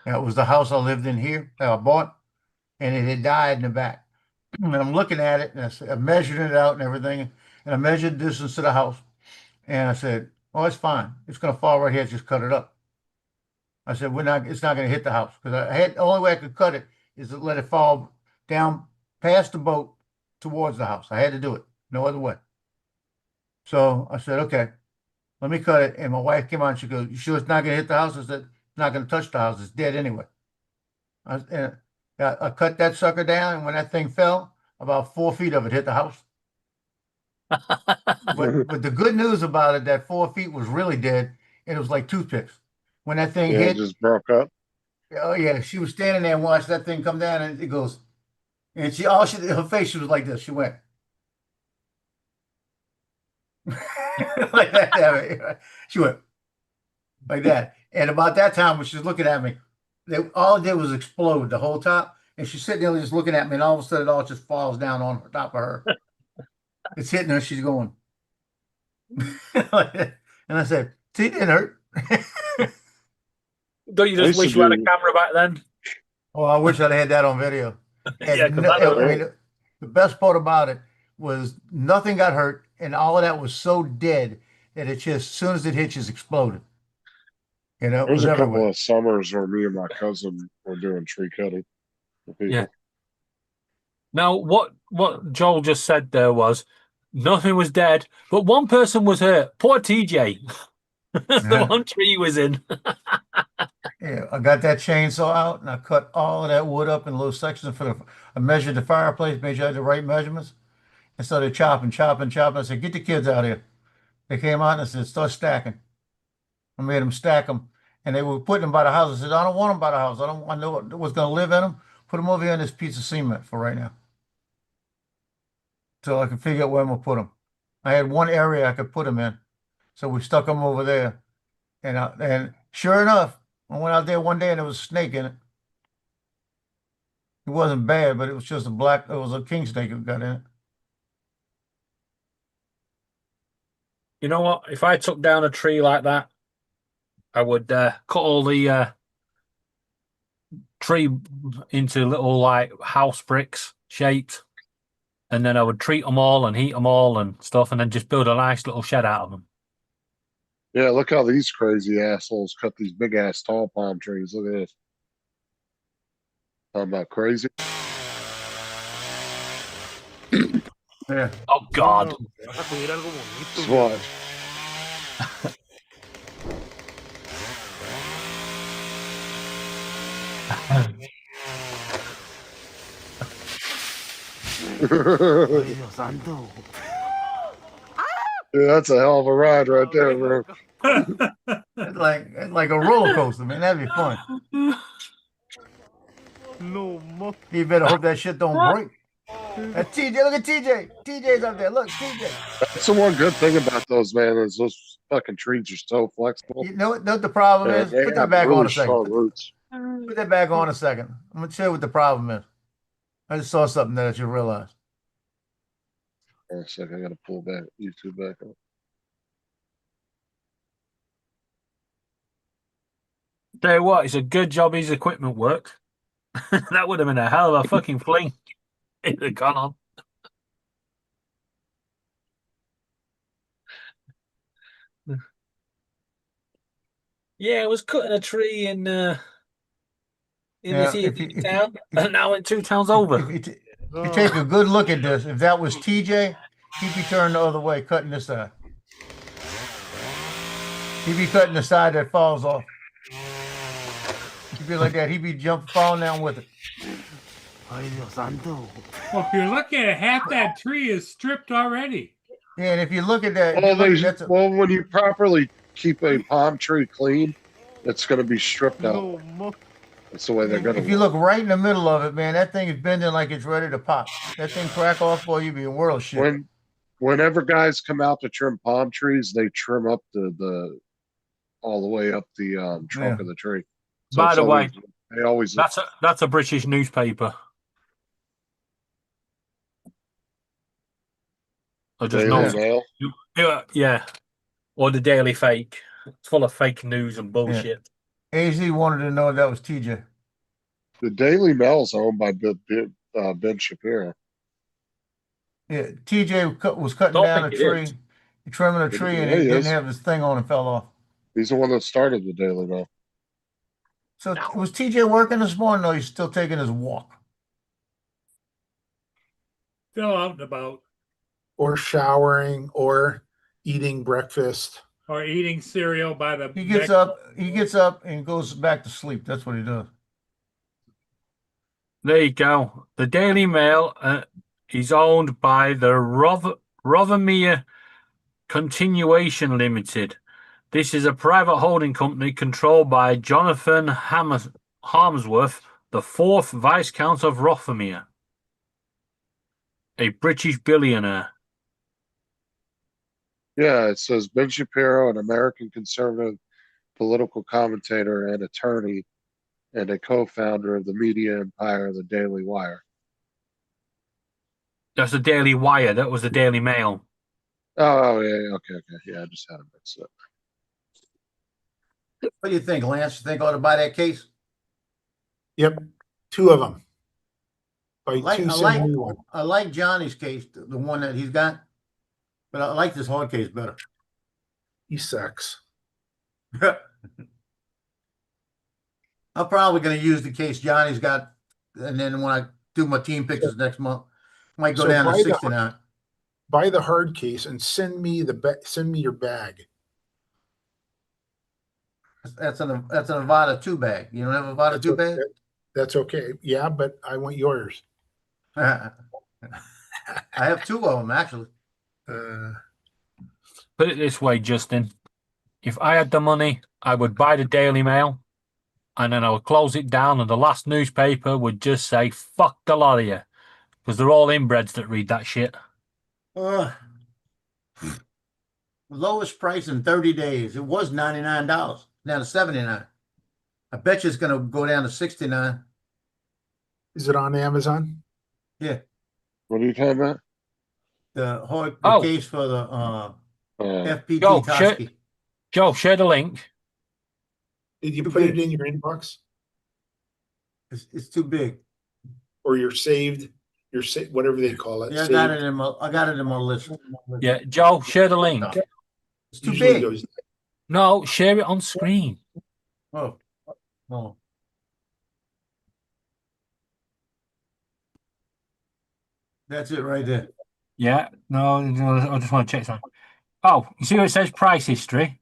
That was the house I lived in here that I bought, and it had died in the back. And I'm looking at it, and I measured it out and everything, and I measured the distance to the house, and I said, "Oh, it's fine. It's going to fall right here. Just cut it up." I said, it's not going to hit the house, because the only way I could cut it is to let it fall down past the boat towards the house. I had to do it, no other way. So I said, okay, let me cut it. And my wife came on, she goes, "You sure it's not going to hit the house?" I said, "It's not going to touch the house. It's dead anyway." I cut that sucker down, and when that thing fell, about 4 feet of it hit the house. But the good news about it, that 4 feet was really dead, and it was like toothpicks. When that thing Yeah, hit, it just broke up. oh yeah, she was standing there and watched that thing come down, and it goes, and her face, she was like this. She went like that. She went like that. And about that time, when she was looking at me, all it did was explode the whole top. And she's sitting there just looking at me, and all of a sudden, it all just falls down on top of her. It's hitting her. She's going. And I said, "See, it didn't hurt." Don't you just wish you had a camera back then? Oh, I wish I'd had that on video. Yeah, 'cause The best part about it was nothing got hurt, and all of that was so dead that it just, as soon as it hit, just exploded. You know, it There's was a couple everywhere. of summers where me and my cousin were doing tree cutting. with people. Yeah. Now, what Joel just said there was nothing was dead, but one person was hurt. Poor TJ. The one tree he was in. Yeah, I got that chainsaw out and I cut all of that wood up in little sections I measured the fireplace, made sure I had the right measurements, and started chopping. I said, "Get the kids out here." They came out and I said, "Start stacking." I made them stack them, and they were putting them by the house. I said, "I don't want them by the house. I know what's going to live in them. Put them over here in this piece of cement for right now, so I can figure out where I'm going to put them." I had one area I could put them in, so we stuck them over there, and sure enough, I went out there one day and there was a snake in it. It wasn't bad, but it was just it was a king snake that got in it. You know what? If I took down a tree like that, I would cut all the tree into little like house bricks shaped, and then I would treat them all and heat them all and stuff, and then just build a nice little shed out of them. Yeah, look how these crazy assholes cut these big ass tall palm trees. Look at this. Talking about crazy. Yeah. Oh God. Vas a pedir algo bonito. Just watch. Ay, Dios santo. Dude, that's a hell of a ride right there, bro. It's like a roller coaster, man. That'd be fun. No more. You better hope that shit don't break. TJ, look at TJ. TJ's up there. Look, TJ. That's the one good thing about those, man, is those fucking trees are so flexible. You know what the problem Yeah, is? they Put that have back really on a second. strong roots. Put that back on a second. I'm gonna tell you what the problem is. I just saw something that you realize. Hold on a second, I gotta pull back YouTube back up. Tell you what, it's a good job his equipment worked. That would have been a hell of a fucking fling. It had gone on. Yeah, I was cutting a tree in this here town, and now in 2 towns over. If you take a good look at this, if that was TJ, he'd be turned the other way, cutting this side. He'd be cutting the side that falls off. He'd be like that. He'd be falling down with it. Ay, Dios santo. Well, if you're looking at half that tree is stripped already. Yeah, and if you look at that, Well, when you properly keep a palm tree clean, it's going to be stripped out. No more. That's the way they're going to. if you look right in the middle of it, man, that thing is bending like it's ready to pop. That thing crack off for you, be a world of shit. Whenever guys come out to trim palm trees, they trim up the all the way up the trunk of the tree. So By the way, they always that's a British newspaper. I just Daily know. Mail? Yeah. Or the Daily Fake. It's full of fake news and bullshit. AZ wanted to know if that was TJ. The Daily Mail is owned by Ben Shapiro. Yeah, TJ was cutting Don't down a think it tree, is. trimming a tree, and Yeah, he he didn't is. have his thing on and fell off. He's the one that started the Daily Mail. So was TJ working this morning, or he's still taking his walk? Still out and about. Or showering, or eating breakfast. Or eating cereal by the He gets up and goes back to sleep. That's what he does. There you go. The Daily Mail is owned by the Rothermere Continuation Limited. This is a private holding company controlled by Jonathan Harmsworth, the 4th Viscount of Rothermere, a British billionaire. Yeah, it says Ben Shapiro, an American conservative political commentator and attorney, and a co-founder of the media empire, the Daily Wire. That's the Daily Wire. That was the Daily Mail. Oh, yeah, okay. Yeah, I just had it mixed up. What do you think, Lance? You think I ought to buy that case? Yep, 2 of them. By I like, 271. I like Johnny's case, the one that he's got, but I like this hard case better. He sucks. I'm probably going to use the case Johnny's got, and then when I do my team pictures next month, might go So down to buy the- 69. Buy the hard case and send me your bag. That's an Avada 2 bag. You don't have a Avada 2 bag? That's okay. Yeah, but I want yours. I have 2 of them actually. Put it this way, Justin. If I had the money, I would buy the Daily Mail, and then I would close it down, and the last newspaper would just say, fuck the lot of you. Because they're all inbreds that read that shit. Lowest price in 30 days. It was $99. Now to $79. I bet you it's going to go down to 69. Is it on Amazon? Yeah. What are you talking about? The case for the FPT Toski. Joe, share the link. Did you put it in your inbox? It's too big. Or you're saved? You're whatever they call it. Yeah, I got it in my list. Yeah, Joe, share the link. It's too big. No, share it on screen. Oh. That's it right there. Yeah. No, I just want to check something. Oh, you see where it says price history?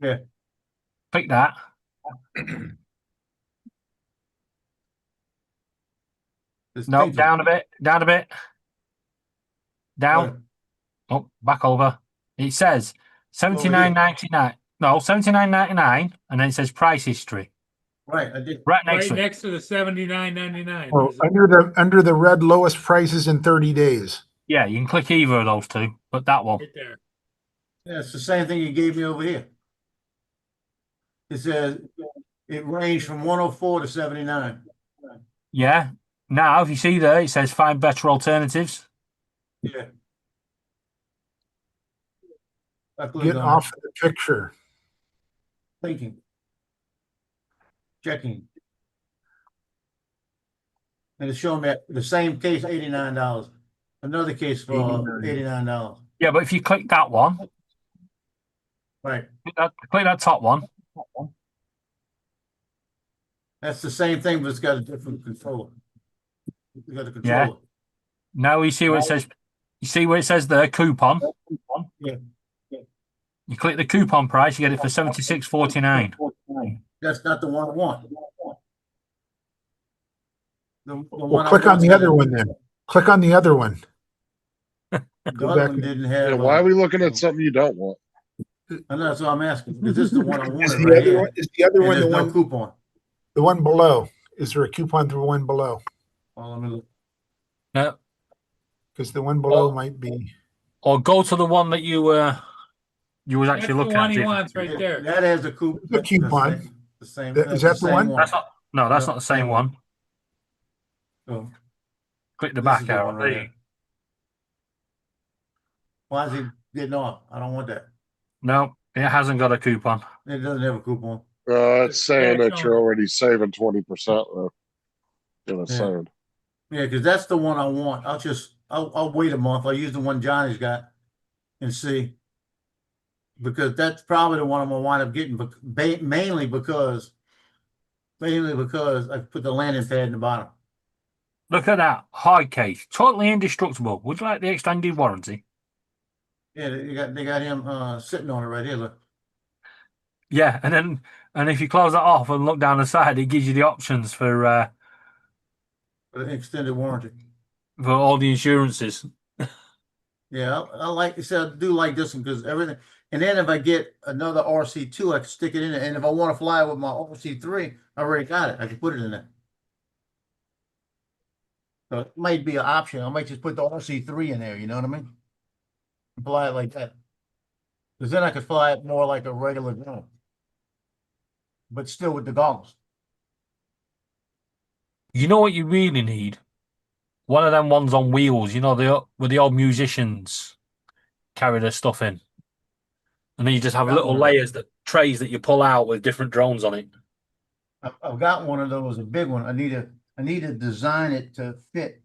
Yeah. Click that. It's No, thinking. down a bit. Down a bit. Down. Right. Oh, back over. It says $79.99. No, $79.99, and then it says price history. Right, I did. Right next Right to it. next to the $79.99. Oh, under the red lowest prices in 30 days. Yeah, you can click either of those two, but that one. Right there. Yeah, it's the same thing you gave me over here. It says it ranged from 104 to 79. Yeah. Now, if you see there, it says find better alternatives. Yeah. Get off the picture. Thinking. Checking. And it's showing me the same case, $89. Another case for $89. Yeah, but if you click that one, Right. click that top one. That's the same thing, but it's got a different controller. You got a controller. Yeah. Now you see where it says. You see where it says there coupon. Yeah. You click the coupon price, you get it for $76.49. That's not the one I want. The Well, one I click on want's the got other a- one then. Click on the other one. The Go other back one and- didn't Yeah, have. why are we looking at something you don't want? I know, that's what I'm asking. Because this is the one I Is wanted the right other here. one, is the other And one the there's no one coupon. the one below? Is there a coupon to the one below? Oh, let me look. No. Because the one below might be. Or go to the one that you was That's actually the looking one at. he wants right there. That has a coupon. The coupon. The same. Is that the one? That's not. No, that's No, not the same same one. Oh, Click the this back is the arrow. one right here. Why is he getting off? I don't want that. No, it hasn't got a coupon. It doesn't have a coupon. It's saying cash that you're only. already saving 20%. You know, Yeah. saying. Yeah, because that's the one I want. I'll wait a month. I'll use the one Johnny's got and see. Because that's probably the one I'm gonna wind up getting, but mainly because I put the landing pad in the bottom. Look at that hard case, totally indestructible. Would you like the extended warranty? Yeah, they got him sitting on it right here. Look. Yeah, and if you close that off and look down the side, it gives you the options for For the extended warranty. all the insurances. Yeah, I like. So I do like this one because everything. And then if I get another RC2, I can stick it in there. And if I want to fly with my RC3, I already got it. I can put it in there. So it might be an option. I might just put the RC3 in there. You know what I mean? Fly it like that. Because then I could fly it more like a regular drone, but still with the goggles. You know what you really need? One of them ones on wheels. You know, where the old musicians carry their stuff in, and then you just have Got little one of layers trays that you pull out with different drones on it. I've got one of those, a big one. I need to design it to fit.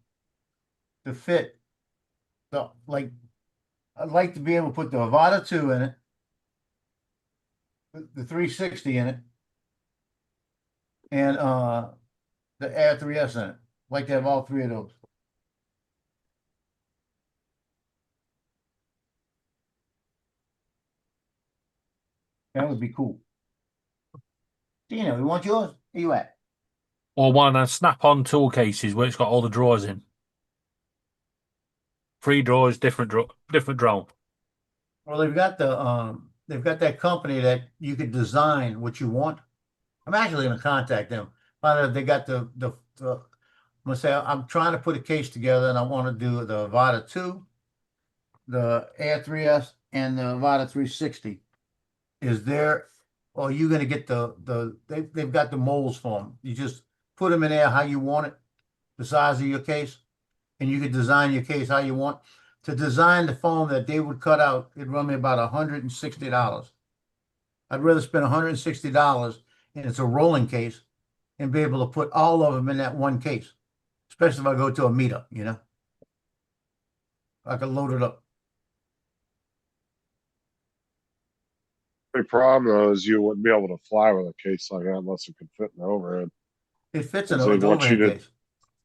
So like, I'd like to be able to put the Avata 2 in it, the 360 in it, and the Air 3S in it. Like to have all three of those. That would be cool. Dino, you want yours? Where you at? Or one of them snap-on tool cases where it's got all the drawers in. 3 drawers, different drone. Well, they've got that company that you could design what you want. I'm actually going to contact them. Find out if they got the I'm gonna say I'm trying to put a case together and I want to do the Avata 2, the Air 3S, and the Avata 360. Is there, or are you going to get they've got the molds for them. You just put them in there how you want it, the size of your case, and you can design your case how you want. To design the foam that they would cut out, it'd run me about $160. I'd rather spend $160 and it's a rolling case and be able to put all of them in that one case, especially if I go to a meetup, you know. I can load it up. The problem though is you wouldn't be able to fly with a case like that unless it could fit in the overhead. It fits in Because the overhead case.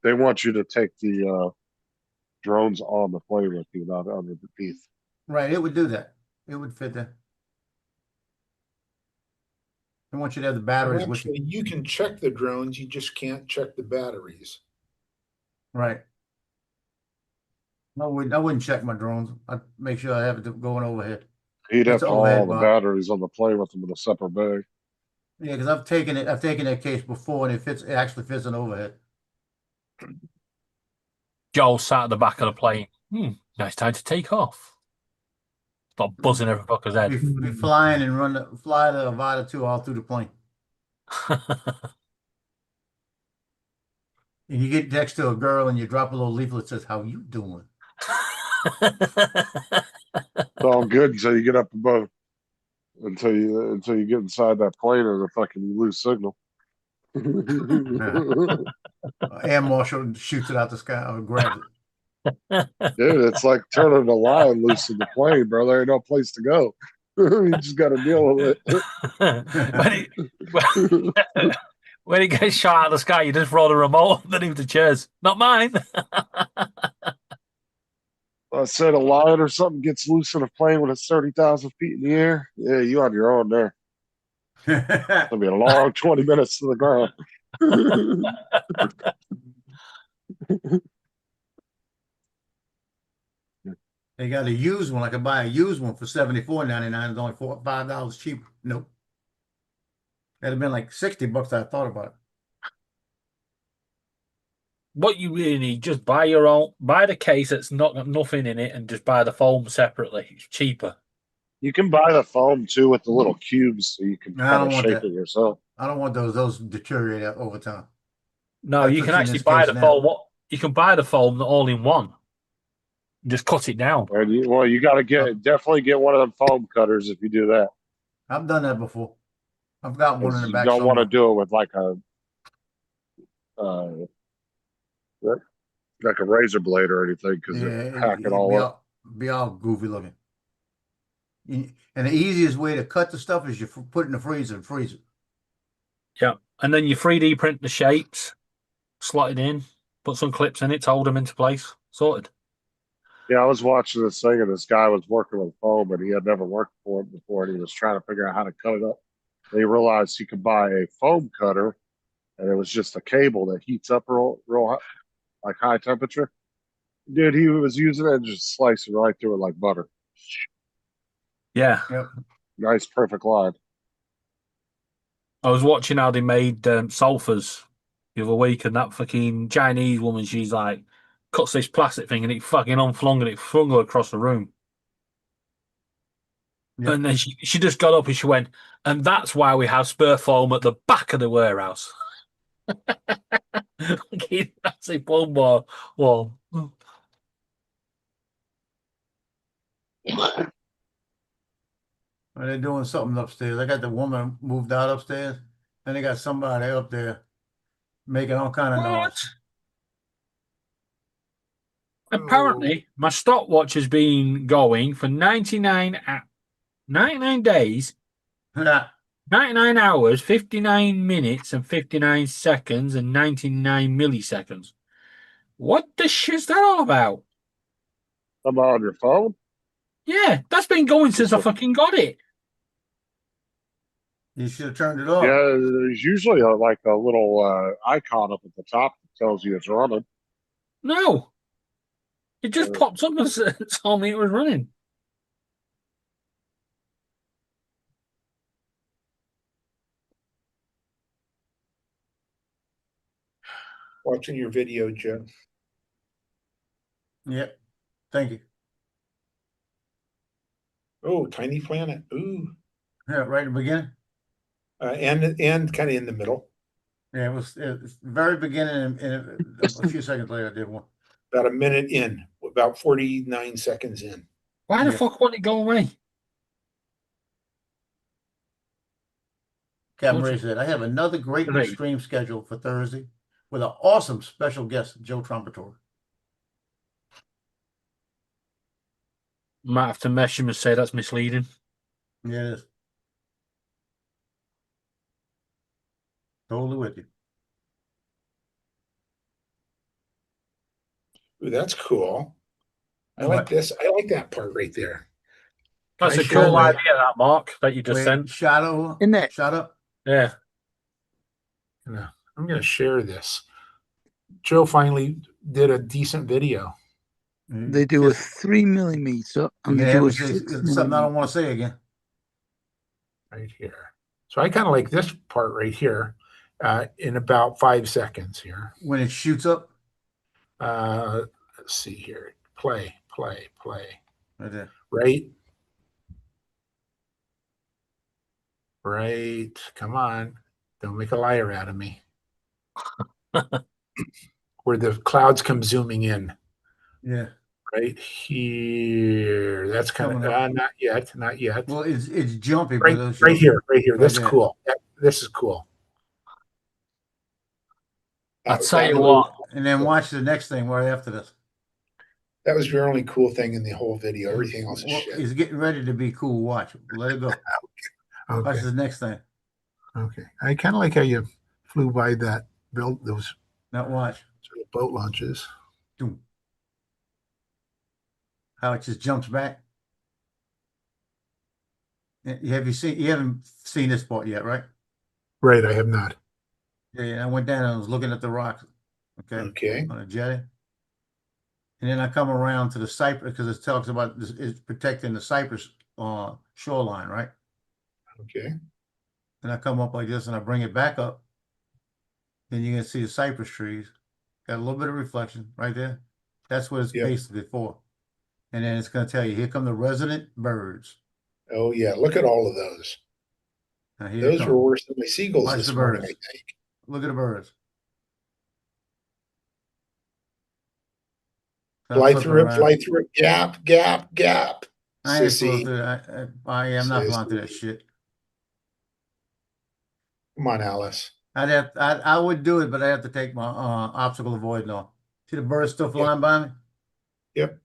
They want you to take the drones on the plane with you, not underneath. Right, it would do that. It would fit that. I want you to have the batteries with Actually, you. you can check the drones, you just can't check the batteries. Right. I wouldn't check my drones. I'd make sure I have it going overhead. He'd have It's to haul overhead all the box. batteries on the plane with him in a separate bag. Yeah, because I've taken that case before and it actually fits an overhead. Joel sat at the back of the plane. Nice time to take off. Start buzzing every fucker's head. Be flying and fly the Avata 2 all through the plane. And you get next to a girl and you drop a little leaflet that says, "How you doing?" It's all good until you get up above, until you get inside that plane and you lose signal. Air marshal shoots it out the sky or grabs it. Dude, it's like turning a lion loose in the plane, bro. There ain't no place to go. You just got to deal with it. When it gets shot out of the sky, you just roll the remote underneath the chairs. Not mine. I said a lion or something gets loose in a plane when it's 30,000 feet in the air. Yeah, you on your own there. It'll be a long 20 minutes to the ground. They got a used one. I could buy a used one for $74.99. It's only $5 cheaper. Nope. That'd have been like $60. I thought about it. What you really need, just buy your own, buy the case that's not got nothing in it, and just buy the foam separately. It's cheaper. You can buy the foam too with the little cubes, so you can No, I kind don't of want shape that. it yourself. I don't want those. Those deteriorate over time. No, you can actually buy the foam. You can buy the foam all in one. Just cut it down. And you got to definitely get one of them foam cutters if you do that. I've done that before. I've got one in the You back. don't want to do it with like a razor blade or anything because it hack it all up. Be all goofy looking. And the easiest way to cut the stuff is you put it in the freezer and freeze it. Yeah, and then you 3D print the shapes, slot it in, put some clips in it to hold them into place. Sorted. Yeah, I was watching this thing and this guy was working with foam and he had never worked for it before and he was trying to figure out how to cut it up. And he realized he could buy a foam cutter and it was just a cable that heats up real high, like high temperature. Dude, he was using it and just slicing right through it like butter. Yeah. Yep. Nice, perfect line. I was watching how they made sulfurs the other week, and that fucking Chinese woman, she's like, cuts this plastic thing and it fucking unflung and it flung her across the room. Yep. And then she just got up and she went, and that's why we have spare foam at the back of the warehouse. That's a foam wall. They're doing something upstairs. I got the woman moved out upstairs, and they got somebody up there making all kind of noise. Apparently, my stopwatch has been going for 99 days, 99 hours, 59 minutes, and 59 seconds, and 99 milliseconds. What the shit's that all about? I'm on your phone? Yeah, that's been going since I fucking got it. You should have turned it off. Yeah, there's usually like a little icon up at the top that tells you it's running. No. It just popped up and told me it was running. Watching your video, Joe. Yep. Thank you. Oh, Tiny Planet. Ooh. Yeah, right at the beginning. And kind of in the middle. Yeah, it was very beginning, and a few seconds later, I did one. About a minute in, about 49 seconds in. Why the fuck won't it go away? Captain Ray said, I have another great stream scheduled for Thursday with an awesome special guest, Joe Trompetor. Might have to mess him and say that's misleading. Yeah, it is. Totally with you. Ooh, that's cool. I What? like this. I like that part right there. That's Can a I share cool that? idea, that Mark, that you just Wait, sent. shadow. Isn't it? Shut up. Yeah. No, I'm going to share this. Joe finally did a decent video. They do a 3mm and they do a 6 something I don't want to say again. Right here. So I kind of like this part right here in about 5 seconds here. When it shoots up. Let's see here. Play. Right there. Right. Come on. Don't make a liar out of me. Where the clouds come zooming in. Yeah. Right here. That's kind of not yet. Well, it's jumpy. Right here. This is cool. This is cool. I'll tell you what. And then watch the next thing right after this. That was your only cool thing in the whole video. Everything else is shit. It's getting ready to be cool. Watch. Let it go. Okay. Watch the next thing. Okay. I kind of like how you flew by that those Now watch. sort of boat launches. Boom. How it just jumps back. You haven't seen this part yet, right? Right, I have not. Yeah, I went down and I was looking at the rocks. Okay. On a jetty. And then I come around to the Cypress because it talks about this, it's protecting the Cypress shoreline, right? Okay. And I come up like this and I bring it back up. Then you can see the cypress trees. Got a little bit of reflection right there. That's what it's basically for. And then it's going to tell you, here come the resident birds. Oh, yeah. Look at all of those. Now, here Those they were come. worse than my seagulls Watch this the morning, birds. I think. Look at the birds. Fly through it. Gap. I ain't Sissy. flying through that. I am not flying through that shit. Come on, Alice. I would do it, but I have to take my obstacle avoiding off. See the birds still flying by me? Yep.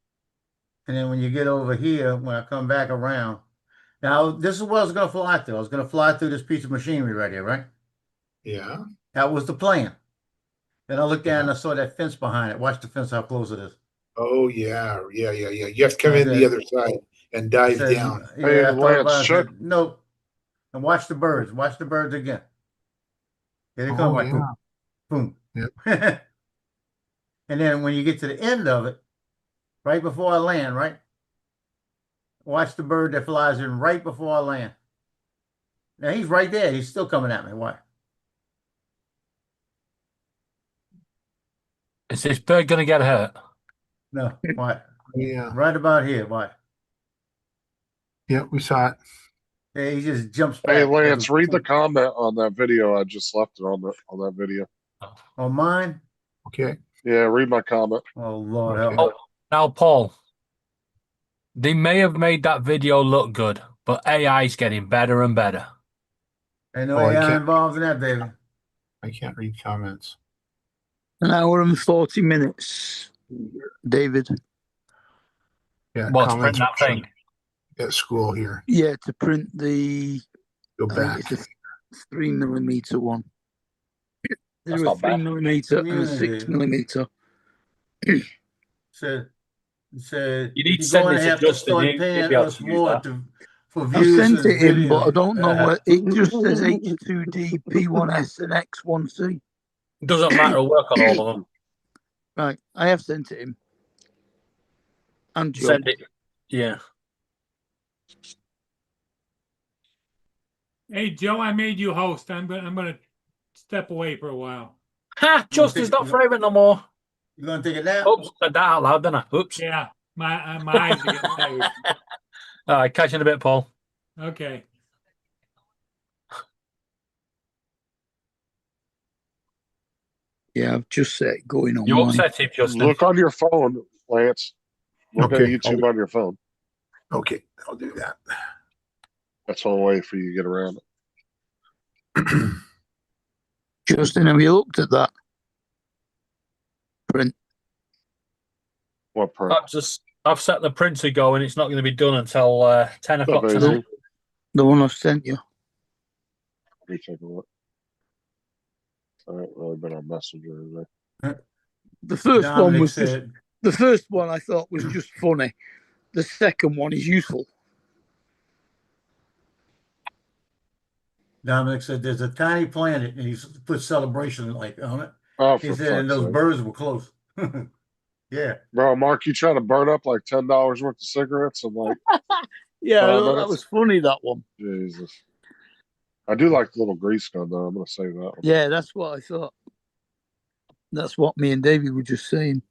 And then when you get over here, when I come back around, now this is what I was going to fly through. I was going to fly through this piece of machinery right here, right? Yeah. That was the plan. Then I looked down and I saw that fence behind it. Watch the fence, how close it is. Oh, yeah. You have to come in the other side and dive down. Yeah, I thought about it. I said, nope. And watch the birds. Watch the birds again. Here they come. Like, boom. Boom. Yep. And then when you get to the end of it, right before I land, right? Watch the bird that flies in right before I land. Now he's right there. He's still coming at me. Why? Is this bird going to get hurt? No. Why? Yeah. Right about here. Why? Yeah, we saw it. Yeah, he just jumps back. Hey Lance, read the comment on that video. I just left it on that video. On mine? Okay. Yeah, read my comment. Oh Lord, help me. Oh, now Paul, they may have made that video look good, but AI is getting better and better. Ain't no I AI can't- involved in that, baby. I can't read comments. An hour and 40 minutes, David. Yeah, Well, to print comments that thing. at school here. Yeah, to print the Go I think back. it's a 3mm one. There's That's a not bad. 3mm and a Yeah. 6mm. Said You need to you're send going this to to have to Justin. start He'll paying be able us to use more that. for I've views. sent and it in, but I videos. don't know what it just says H2D, P1S, and X1C. Doesn't matter. It'll work on all of them. Right, I have sent it in. And Joe. Send it. Yeah. Hey Joe, I made you host. I'm gonna step away for a while. Ha! Justin's not favorite no more. You gonna take a nap? Oops, said that out loud, didn't I? Oops. Yeah, my eyes are getting tired. All right, catch you in a bit, Paul. Okay. Yeah, I've just set it going on You mine. upset him, Justin. Look on your phone, Lance. Look Okay, at YouTube on your phone. Okay, I'll do that. That's the only way for you to get around it. Justin, have you looked at that? Print. What part? I've set the printer going. It's not going to be done until 10 o'clock Amazing. tonight. The one I've sent you. Let me take a look. I haven't really been on Messenger today. The first one Dominic was just said, The first one I thought was just funny. The second one is useful. Dominic said there's a tiny planet and he's put celebration light on it. Oh, He for said, and fuck's those sake. birds were close. Yeah. Bro, Mark, you trying to burn up like $10 worth of cigarettes in like Yeah, 5 that minutes? was funny, that one. Jesus. I do like the little grease gun though. I'm gonna say that one. Yeah, that's what I thought. That's what me and Davey were just saying.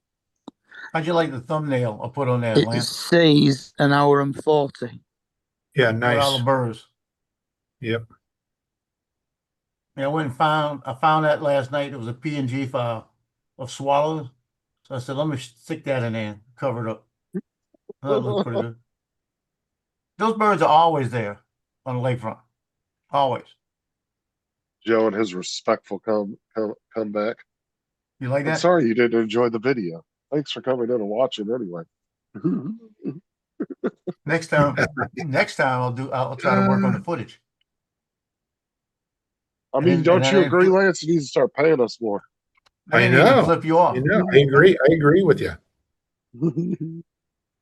How'd you like the thumbnail I put on that, It Lance? says an hour and 40. Yeah, With all nice. the birds. Yep. Yeah, I found that last night. It was a PNG file of swallows. So I said, let me stick that in there, cover it up. That looks pretty good. Those birds are always there on the lakefront. Always. Joe and his respectful comeback. You like I'm that? sorry you didn't enjoy the video. Thanks for coming in and watching anyway. Next time I'll try to work on the footage. I mean, And don't I you didn't agree, Lance? You need to start paying us more. I I didn't even know. flip you off. I know. I agree. I agree with you.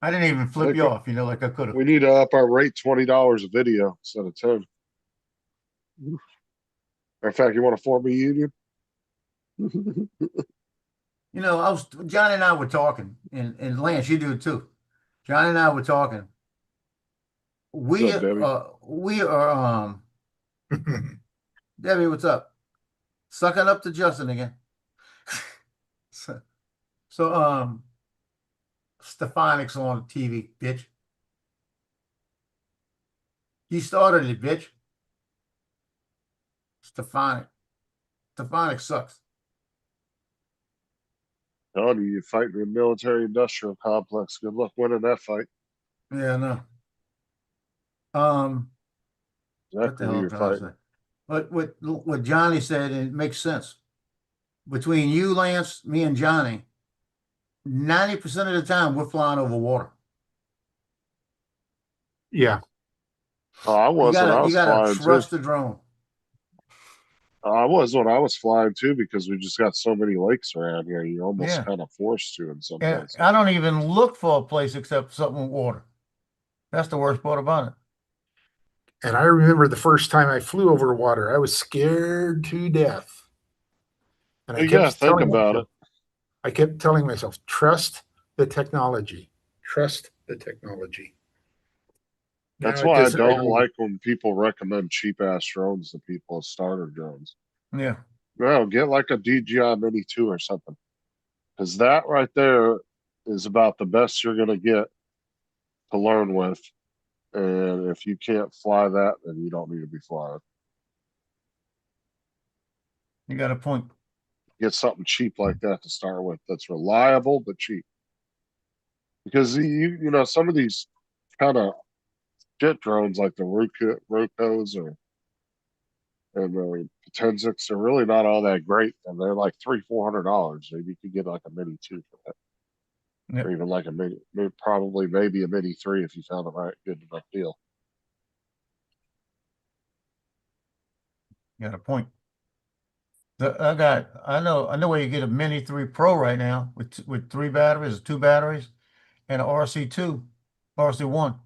I didn't even flip you off, like I could have. We need to up our rate $20 a video instead of 10. In fact, you want to form a union? Johnny and I were talking, and Lance, you do too. Johnny and I were talking. We What's up, Debbie? we are Debbie, what's up? Sucking up to Justin again. so Stefanic's on TV, bitch. He started it, bitch. Stefanik sucks. Tony, you fight in the military-industrial complex. Good luck winning that fight. Yeah, I know. What the Exactly hell who I'm you're trying to fighting. say? But what Johnny said, it makes sense. Between you, Lance, me, and Johnny, 90% of the time we're flying over water. Yeah. Oh, I was when I was you gotta flying trust too. the drone. I was when I was flying too because we just got so many lakes around here. You're almost Yeah. kind of forced to in some And places. I don't even look for a place except something with water. That's the worst part about it. And I remember the first time I flew over water, I was scared to death. And You gotta think about it. I kept telling myself, trust the technology. Trust the technology. That's Now, why I doesn't- don't like when people recommend cheap ass drones to people as starter drones. Yeah. No, get like a DJI Mini 2 or something. Because that right there is about the best you're going to get to learn with. And if you can't fly that, then you don't need to be flying. You got a point. Get something cheap like that to start with that's reliable but cheap. Because some of these kind of jet drones like the Rokos and the Potenzics are really not all that great, and they're like $300-$400. Maybe you could get like a Mini 2 for that. Yep. Or even like a Mini, maybe a Mini 3 if you found the right good enough deal. You got a point. I know where you get a Mini 3 Pro right now with 3 batteries or 2 batteries and an RC1.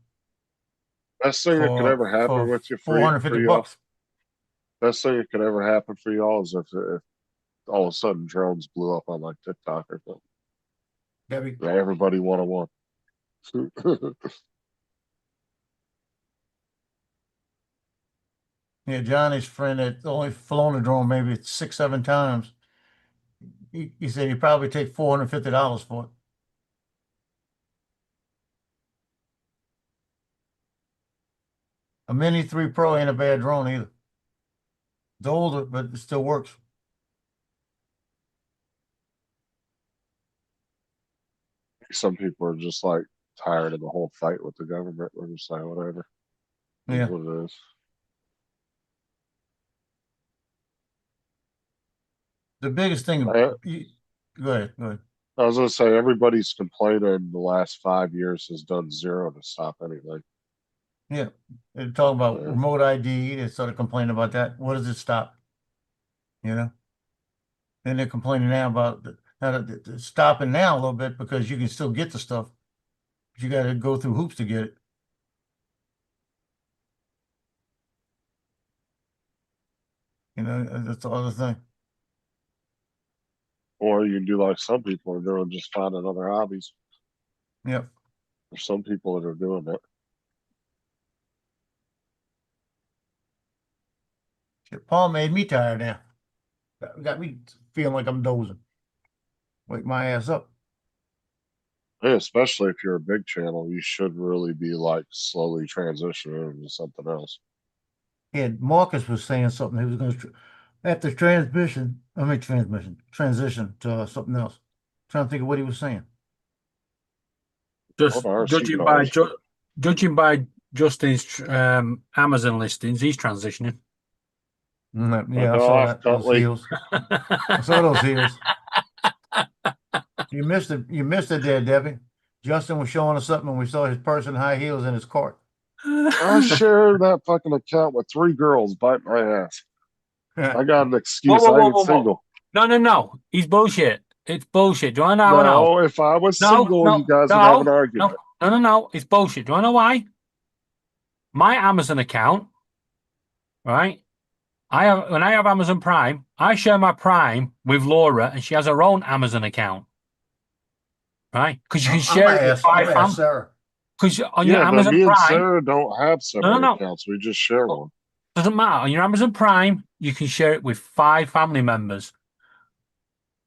Best thing that could ever happen with you for $450 y'all. bucks. Best thing that could ever happen for y'all is if all of a sudden drones blew up on like TikTok or something. Debbie. Yeah, everybody 101. Yeah, Johnny's friend that only flown a drone maybe 6-7 times. He said he'd probably take $450 for it. A Mini 3 Pro ain't a bad drone either. It's older, but it still works. Some people are just like tired of the whole fight with the government. We're just like, whatever. Yeah. What it is. The biggest thing. Go ahead. I was going to say, everybody's complaining the last 5 years has done zero to stop anything. Yeah. They're talking about remote ID. They started complaining about that. What does it stop? Then they're complaining now about stopping now a little bit because you can still get the stuff. But you got to go through hoops to get it. You know, that's the other thing. Or you can do like some people are doing, just finding other hobbies. Yep. There's some people that are doing that. Shit, Paul made me tired now. Got me feeling like I'm dozing. Wake my ass up. Hey, especially if you're a big channel, you should really be like slowly transitioning into something else. Yeah, Marcus was saying something. He was going to after transition to something else. Trying to think of what he was saying. Just judging by Justin's Amazon listings, he's transitioning. Yeah, I saw that. Those heels. I saw those heels. You missed it. You missed it there, Debbie. Justin was showing us something when we saw his person high heels in his cart. I shared that fucking account with 3 girls bite my ass. I got an excuse. I ain't single. No. He's bullshit. It's bullshit. Do I know? No, if I was single, you guys would have an argument. No. It's bullshit. Do I know why? My Amazon account, right? When I have Amazon Prime, I share my Prime with Laura, and she has her own Amazon account, right? Because you can share it with 5 families. Because on your Amazon me Prime, and Sarah don't have separate accounts. We just share one. Doesn't matter. On your Amazon Prime, you can share it with 5 family members,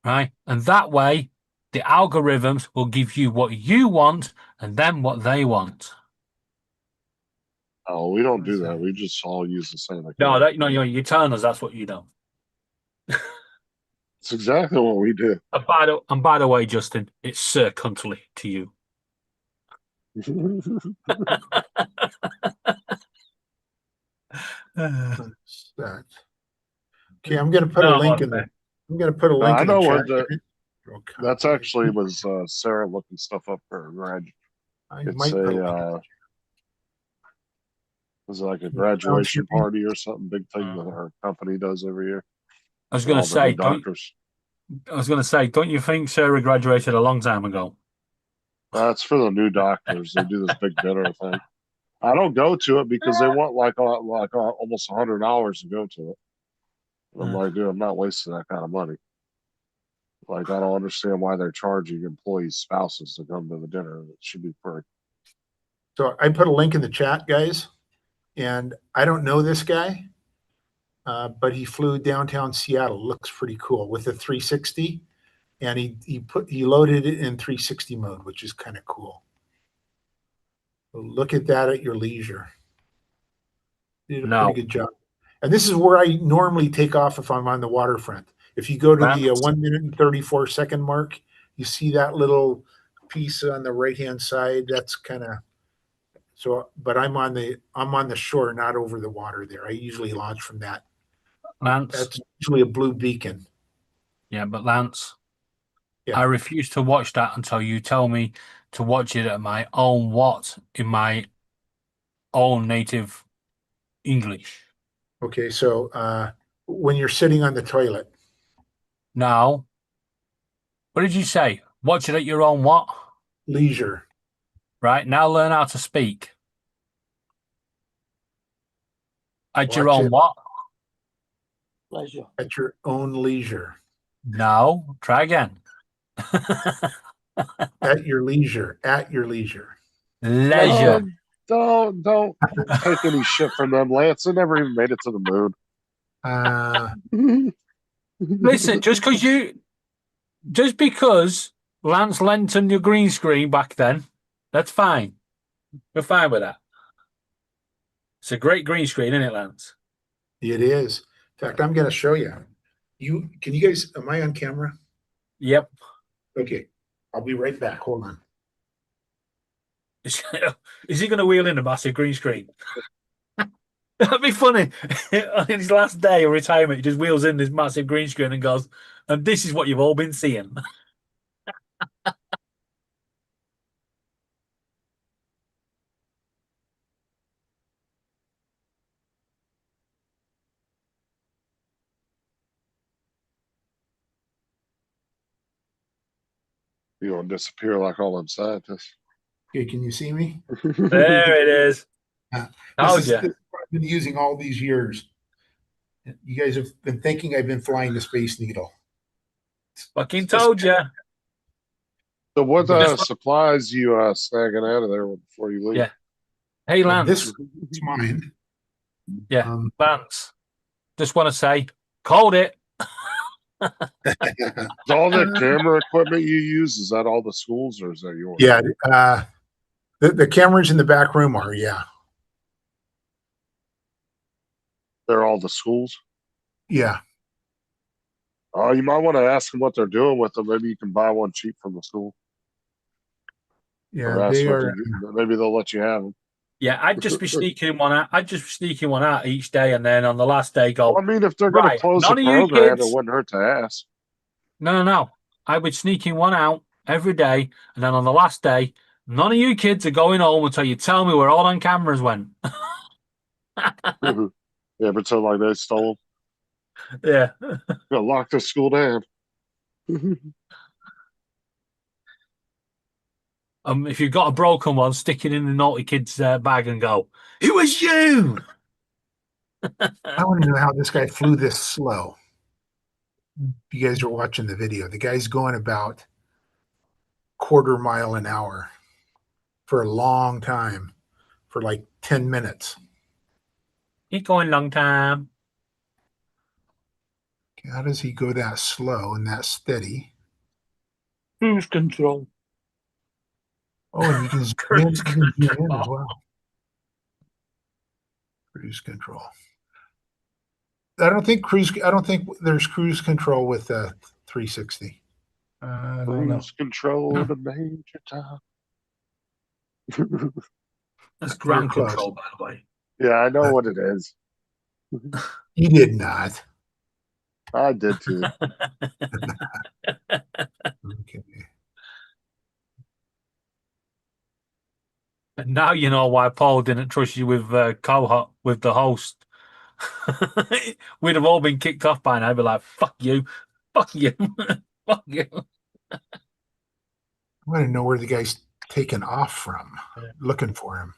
right? And that way, the algorithms will give you what you want and then what they want. Oh, we don't do that. We just all use the same account. No, you're telling us that's what you do. It's exactly what we do. And by the way, Justin, it's Sir Cuntley to you. Okay, I'm going to put a link in there. I'm going to put a link in the chat. That's actually was Sarah looking stuff up for her grad. It's like a graduation party or something big thing that our company does every year. I was going to say, don't you think Sarah graduated a long time ago? That's for the new doctors. They do this big dinner thing. I don't go to it because they want like almost $100 to go to it. And I'm like, dude, I'm not wasting that kind of money. Like, I don't understand why they're charging employees' spouses to come to the dinner. It should be free. So I put a link in the chat, guys. And I don't know this guy, but he flew downtown Seattle. Looks pretty cool with a 360, and he loaded it in 360 mode, which is kind of cool. So look at that at your leisure. Did a pretty good job. And this is where I normally take off if I'm on the waterfront. If you go to the 1 minute and 34 second mark, you see that little piece on the right hand side. That's kind of. So, but I'm on the shore, not over the water there. I usually launch from that. Lance, that's usually a blue beacon. Yeah, but Lance, I refuse to watch that until you tell me to watch it at my own in my own native English. Okay, so when you're sitting on the toilet. No. What did you say? Watch it at your own what? Leisure. Right, now learn how to speak. At your own what? Leisure. At your own leisure. No, try again. At your leisure. At your leisure. Leisure. Don't take any shit from them, Lance. They never even made it to the moon. Listen, just because Lance lengthened your green screen back then, that's fine. We're fine with that. It's a great green screen, isn't it, Lance? It is. In fact, I'm going to show you. Can you guys? Am I on camera? Yep. Okay, I'll be right back. Hold on. Is he going to wheel in a massive green screen? That'd be funny. On his last day of retirement, he just wheels in this massive green screen and goes, "And this is what you've all been seeing." You don't disappear like all them scientists. Okay, can you see me? There it is. This Told is ya. what I've been using all these years. You guys have been thinking I've been flying the Space Needle. Fucking told you. So what Just- supplies you snagging out of there before you leave? Yeah. Hey, Lance. This is mine. Yeah, Lance. Just want to say, called it. Is all the camera equipment you use, is that all the schools or is that yours? Yeah, the cameras in the back room are, yeah. They're all the schools? Yeah. Oh, you might want to ask them what they're doing with them. Maybe you can buy one cheap from the school. Or Yeah, ask they what are. maybe they'll let you have them. Yeah, I'd just be sneaking one out. I'd just be sneaking one out each day, and then on the last day go. Well, I mean, if they're going right, to close the none of you program, kids. it wouldn't hurt to ask. No. I would sneak in one out every day, and then on the last day, none of you kids are going home until you tell me where all them cameras went. Yeah, pretend like they stole them. Yeah. Gonna lock the school down. If you've got a broken one, stick it in the naughty kid's bag and go, "It was you." I want to know how this guy flew this slow. You guys are watching the video. The guy's going about 1/4 mile an hour for a long time, for like 10 minutes. He's going long time. How does he go that slow and that steady? Cruise control. Oh, and you can zoom in, you can zoom in as well. Cruise control. I don't think there's cruise control with 360. I don't know. Cruise control to Major Tom. That's You're ground close. control, by the way. Yeah, I know what it is. You did not. I did too. Okay. And now you know why Paul didn't trust you with with the host. We'd have all been kicked off by now. I'd be like, "Fuck you, fuck you, fuck you." I want to know where the guy's taken off from. Looking for him.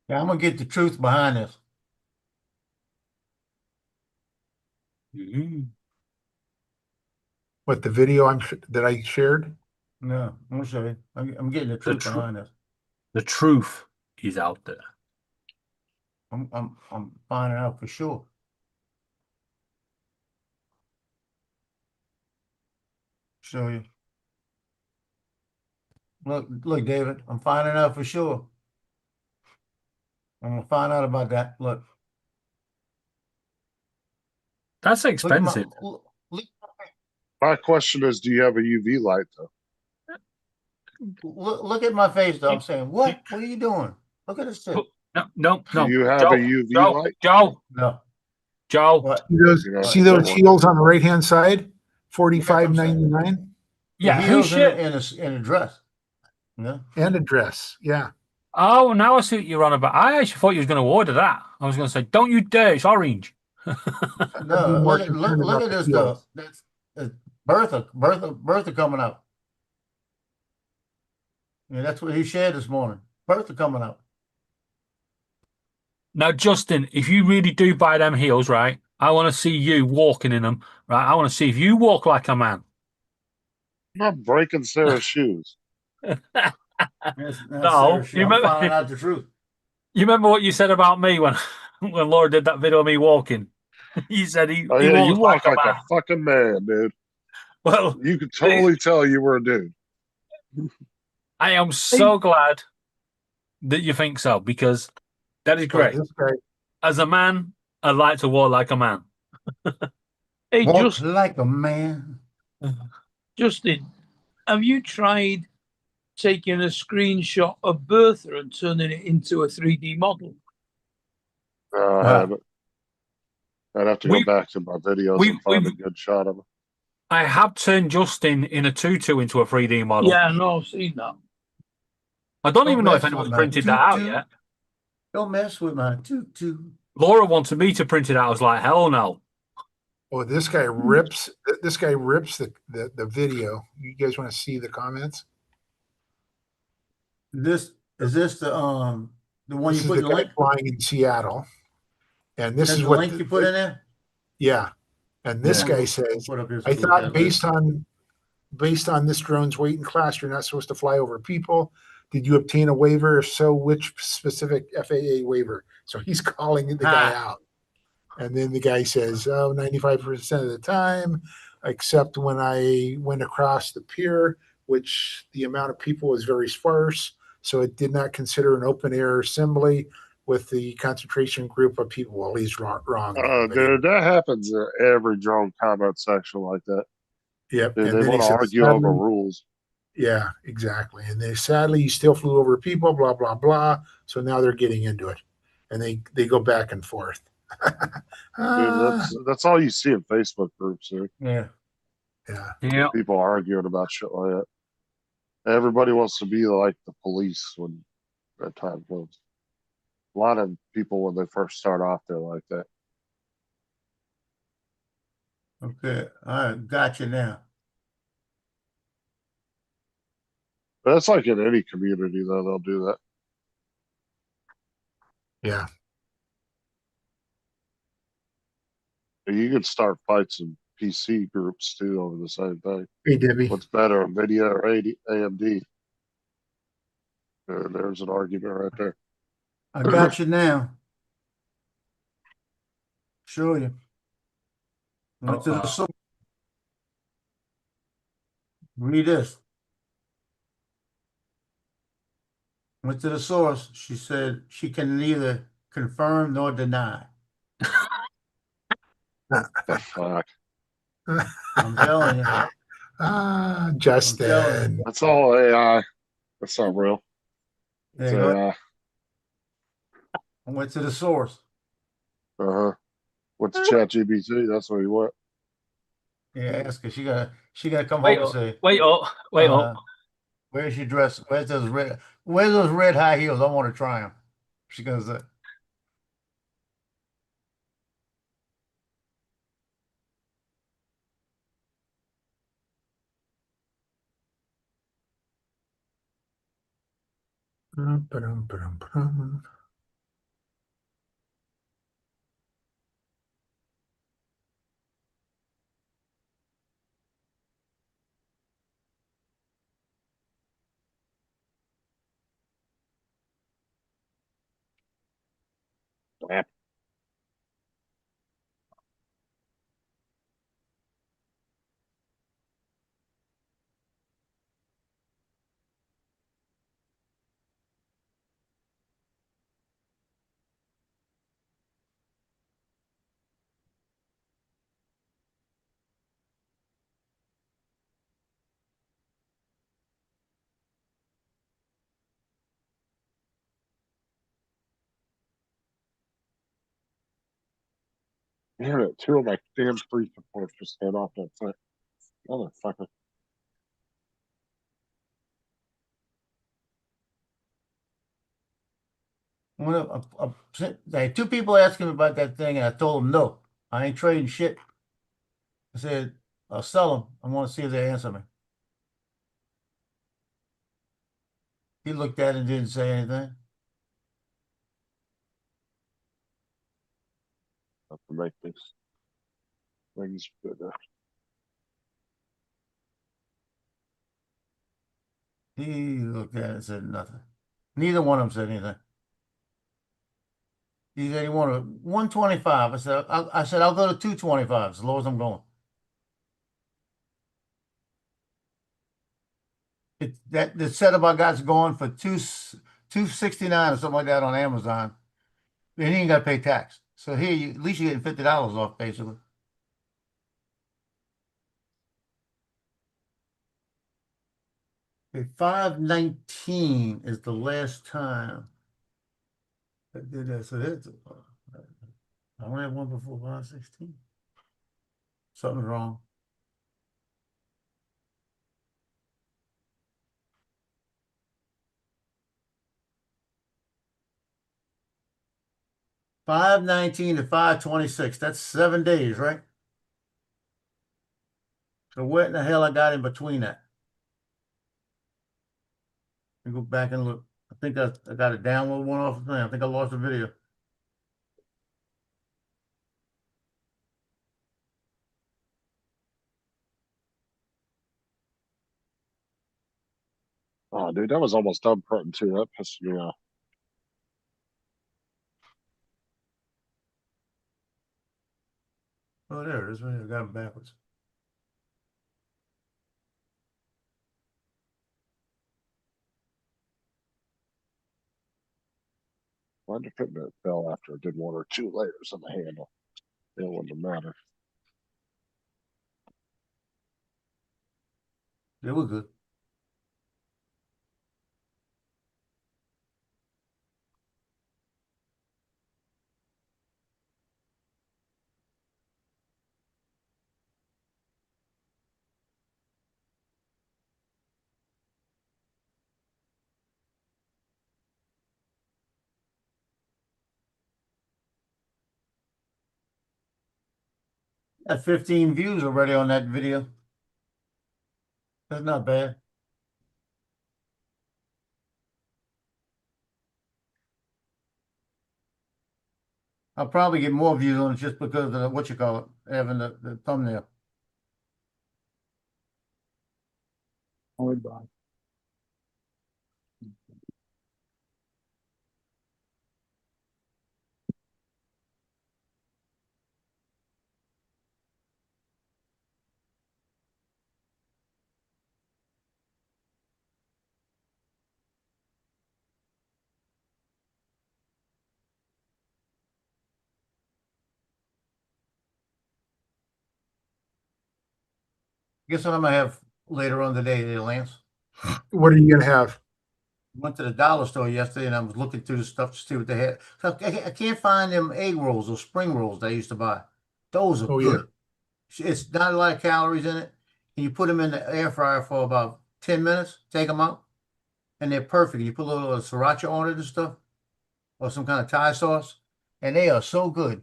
Yeah, I'm gonna get the truth behind this. What, the video that I shared? No, I'm gonna show you. I'm getting the truth behind this. The truth is out there. I'm finding out for sure. Show you. Look, David. I'm finding out for sure. I'm gonna find out about that. Look. That's expensive. My question is, do you have a UV light though? Look at my face though. I'm saying, what? What are you doing? Look at this shit. No. Do you have Joe, a UV Joe, light? Joe, No. Joe. What? See those heels on the right hand side? $45.99. Yeah, The who heels shit? in a dress. No. And a dress. Yeah. Oh, now I see what you're on about. I actually thought you was going to order that. I was going to say, "Don't you dare! It's orange." No, more look concerned at about this the though. heels. That's Bertha coming out. Yeah, that's what he shared this morning. Bertha coming out. Now, Justin, if you really do buy them heels, right? I want to see you walking in them, right? I want to see if you walk like a man. I'm not breaking Sarah's shoes. No, I'm you remember? finding out the truth. You remember what you said about me when Laura did that video of me walking? You said he Oh yeah, you walks walk like a a man. fucking man, dude. Well, You could totally tell you were a dude. I am so glad that you think so, because that is great. This guy, As a man, I like to walk like a man. Hey, Walk like a man. Justin, have you tried taking a screenshot of Bertha and turning it into a 3D model? I haven't. I'd have to go back to my videos and find a good shot of him. I have turned Justin in a tutu into a 3D model. Yeah, I know, I've seen that. I don't even know if mess with anyone's my printed that out tutu. yet. Don't mess with my tutu. Laura wanted me to print it out. I was like, hell no. Oh, this guy rips. This guy rips the video. You guys want to see the comments? This is this the one This you is put the in the guy link? flying in Seattle, and this That's is the what link you put in there? yeah. And this Yeah. guy We'll says, put up here so "I we can look at thought it later. based on this drone's weight and class, you're not supposed to fly over people. Did you obtain a waiver? If so, which specific FAA waiver?" So he's calling the guy out. And then the guy says, "Oh, 95% of the time, except when I went across the pier, which the amount of people was very sparse. So it did not consider an open air assembly with the concentration group of people." Well, he's wrong there, but Dude, that happens in every drone comment section like that. yep. Dude, And they then he want to says, argue over rules. yeah, exactly. And they sadly he still flew over people, blah, blah, blah. So now they're getting into it. And they go back and forth. Dude, that's all you see in Facebook groups, dude. Yeah. Yeah. Yeah. People arguing about shit like that. Everybody wants to be like the police when that time comes. A lot of people, when they first start off, they're like that. Okay. All right. Gotcha now. But that's like in any community, though, they'll do that. Yeah. And you can start fights in PC groups too over the same thing. Hey, Debbie. What's better, NVIDIA or AMD? There's an argument right there. I got you now. Show you. Went to the source. Read this. Went to the source. She said she can neither confirm nor deny. The fuck? I'm telling you. Justin. That's all AI. That's not real. There It's you go. AI. I went to the source. What's ChatGPT? That's what you want. Yeah, ask her. She gotta come Wait home up. and say, Wait up. Wait up. where's your dress? Where's those red high heels? I want to try them. She goes, Damn it, two of my damn free supports just got off that thing. Motherfucker. they had two people asking me about that thing, and I told them no, I ain't trading shit. I said I'll sell them. I want to see if they answer me. He looked at it and didn't say anything. Have to make this things good. He looked at it and said nothing. Neither one of them said anything. He said he wanted 125. I said I'll go to 225 as low as I'm going. The setup I got's going for 269 or something like that on Amazon. And he ain't got to pay tax. So here, at least you're getting $50 off, basically. Okay, 519 is the last time I did that. So that's I only have one before 516. Something's wrong. 5/19 to 5/26. That's 7 days, right? So what in the hell I got in between that? Let me go back and look. I think I got to download one off the thing. I think I lost the video. Oh, dude, that was almost done printing too. That pissed me off. Oh, there it is. I got it backwards. Why'd the fitment fell after it did 1 or 2 layers on the handle? It wouldn't matter. They were good. Got 15 views already on that video. That's not bad. I'll probably get more views on it just because of the, what you call it, having the thumbnail. Guess what I'm gonna have later on today, Lance? What are you gonna have? Went to the dollar store yesterday and I was looking through the stuff to see what they had. So I can't find them egg rolls or spring rolls that I used to buy. Those are Oh, yeah. good. It's not a lot of calories in it. And you put them in the air fryer for about 10 minutes, take them out, and they're perfect. You put a little sriracha on it and stuff, or some kind of Thai sauce, and they are so good.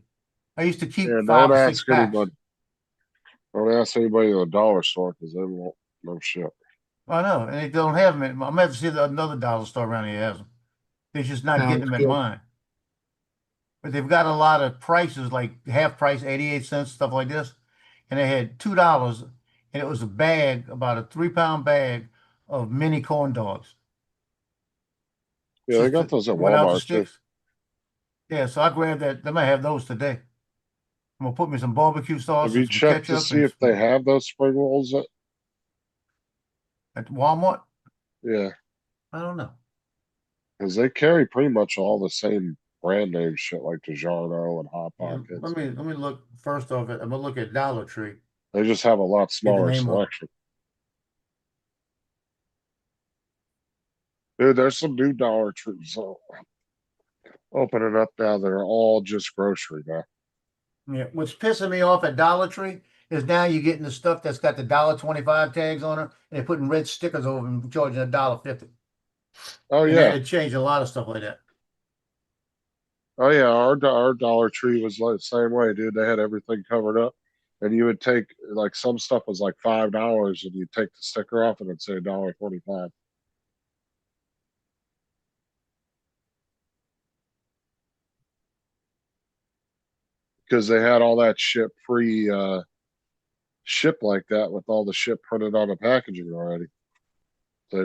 I used to keep Yeah, 5 don't or 6 ask packs. anybody. Don't ask anybody in the dollar store because they won't know shit. I know, and they don't have them. I'm gonna have to see another dollar store around here has them. They're just not getting Sounds them at good. mine. But they've got a lot of prices, like half price, 88 cents, stuff like this. And they had $2, and it was a bag, about a 3-pound bag of mini corn dogs. Yeah, they Just got those at without the Walmart too. sticks. Yeah, so I grabbed that. They might have those today. I'm gonna put me some barbecue sauce Have you and some checked to ketchup see if they have those spring rolls? at Walmart. Yeah, I don't know. because they carry pretty much all the same brand name shit like DiGiorno and Hot Yeah, Pockets. let me look first off. I'm gonna look at Dollar Tree. They just have a lot Get the smaller name of it. selection. Dude, there's some new Dollar Trees opening up now. They're all just grocery now. Yeah, what's pissing me off at Dollar Tree is now you're getting the stuff that's got the $1.25 tags on it, and they're putting red stickers over them, charging $1.50. Oh And yeah, that'd change a lot of stuff like that. oh yeah. Our Dollar Tree was like the same way, dude. They had everything covered up, and you would take like some stuff was like $5, and you take the sticker off, and it'd say $1.25. Because they had all that shit free ship like that with all the shit printed on the packaging already. They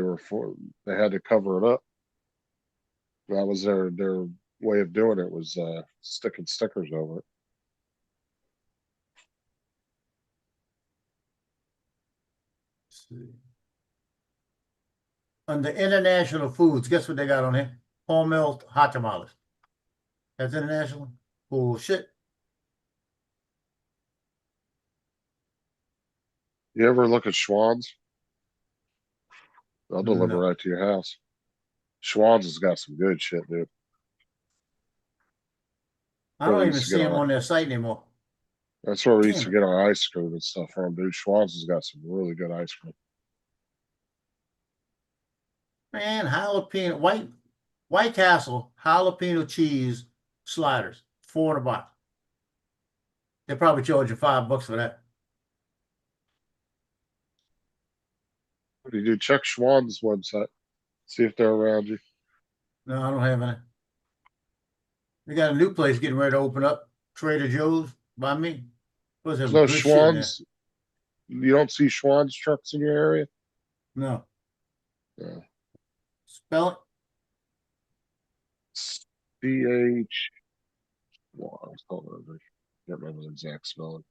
had to cover it up. That was their way of doing it, was sticking stickers over it. Let's see. Under international foods, guess what they got on here? Hormel hot tamales. That's international? Bullshit. You ever look at Schwann's? They'll deliver No. right to your house. Schwann's has got some good shit, dude. I don't we even used to see get them our- on their site anymore. That's where we used Damn to it. get our ice cream and stuff from, dude. Schwann's has got some really good ice cream. Man, jalapeno, White Castle jalapeno cheese sliders, 4 in a box. They probably charge you $5 for that. What do you do? Check Schwann's website. See if they're around you. No, I don't have any. They got a new place getting ready to open up, Trader Joe's by me. Supposed to have There's no good shit in there. Schwann's. You don't see Schwann's trucks in your area? No. Yeah. Spell it. CH. Well, hold on. I can't remember the exact spelling.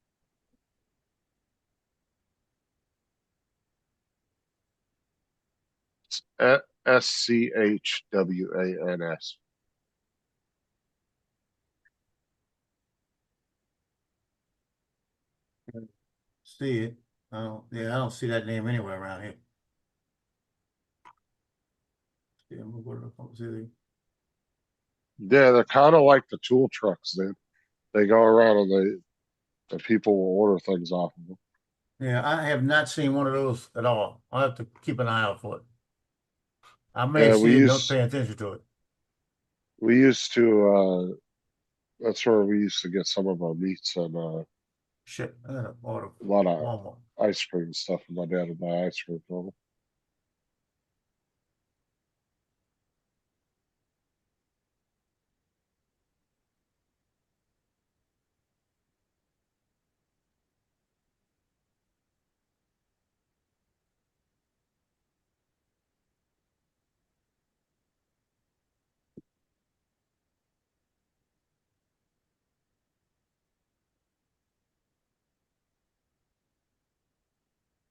It's SCHWANS. See it. Yeah, I don't see that name anywhere around here. Yeah, I'm gonna go to the see. Yeah, they're kind of like the tool trucks, dude. They go around and the people will order things off of them. Yeah, I have not seen one of those at all. I'll have to keep an eye out for it. I may Yeah, see it, don't pay attention to it. We used to, that's where we used to get some of our meats and Shit, I gotta order a lot of Walmart. ice cream stuff. And my dad would buy ice cream for me.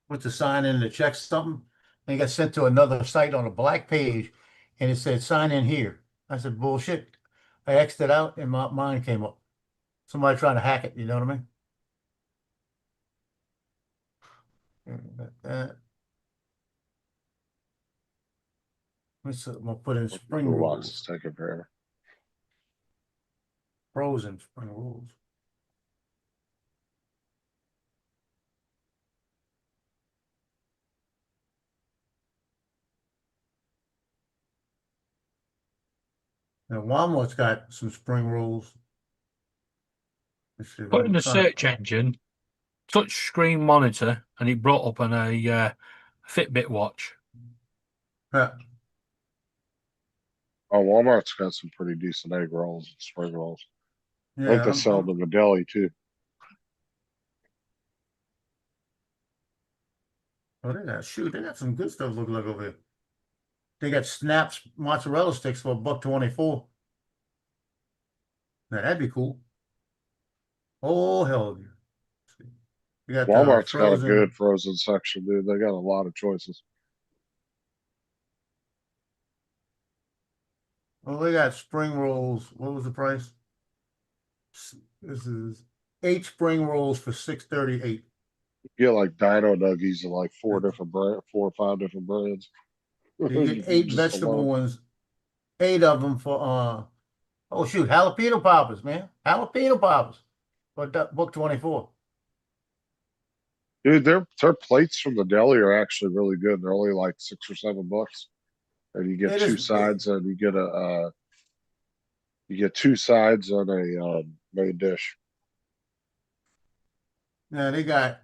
Went to sign in to check something, and it got sent to another site on a black page, and it said sign in here. I said bullshit. I X'd it out, and mine came up. Somebody trying to hack it. You know what I mean? I'm gonna put in spring Toolbox rolls. is taking forever. Frozen spring rolls. Now Walmart's got some spring rolls. Let's see, Put in the I'm trying to- search engine, touch screen monitor, and it brought up on a Fitbit watch. Yeah. Oh, Walmart's got some pretty decent egg rolls and spring rolls. I think Yeah, they sell them in the deli too. Oh, they got some good stuff look like over here. They got Snaps mozzarella sticks for $1.24. Now that'd be cool. Oh hell yeah. You got Walmart's got a frozen. good frozen section, dude. They got a lot of choices. Well, they got spring rolls. What was the price? This is 8 spring rolls for $6.38. You get like Dino Nuggies and like 4 or 5 different brands. You get 8 Just vegetable alone. ones, 8 of them for oh shoot, jalapeno poppers, man. Jalapeno poppers for $1.24. Dude, their plates from the deli are actually really good. They're only like $6 or $7. And you get It two is- sides and you get 2 sides on a main dish. Yeah, they got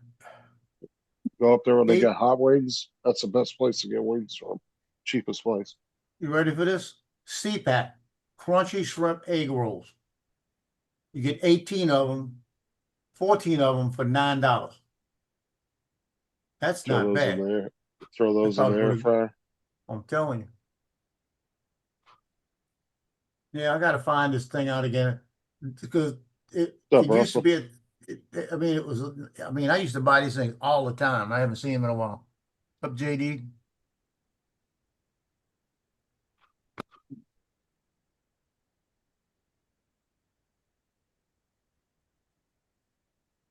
Go up there when they 8. got hot wings. That's the best place to get wings from. Cheapest place. You ready for this? CPAC, crunchy shrimp egg rolls. You get 18 of them, 14 of them for $9. That's Throw not those in bad. there. Throw those in probably the air pretty- fryer. I'm telling you. Yeah, I gotta find this thing out again because it What's up, used to Russell? be. I mean, it was. I mean, I used to buy these things all the time. I haven't seen them in a while. Up, JD.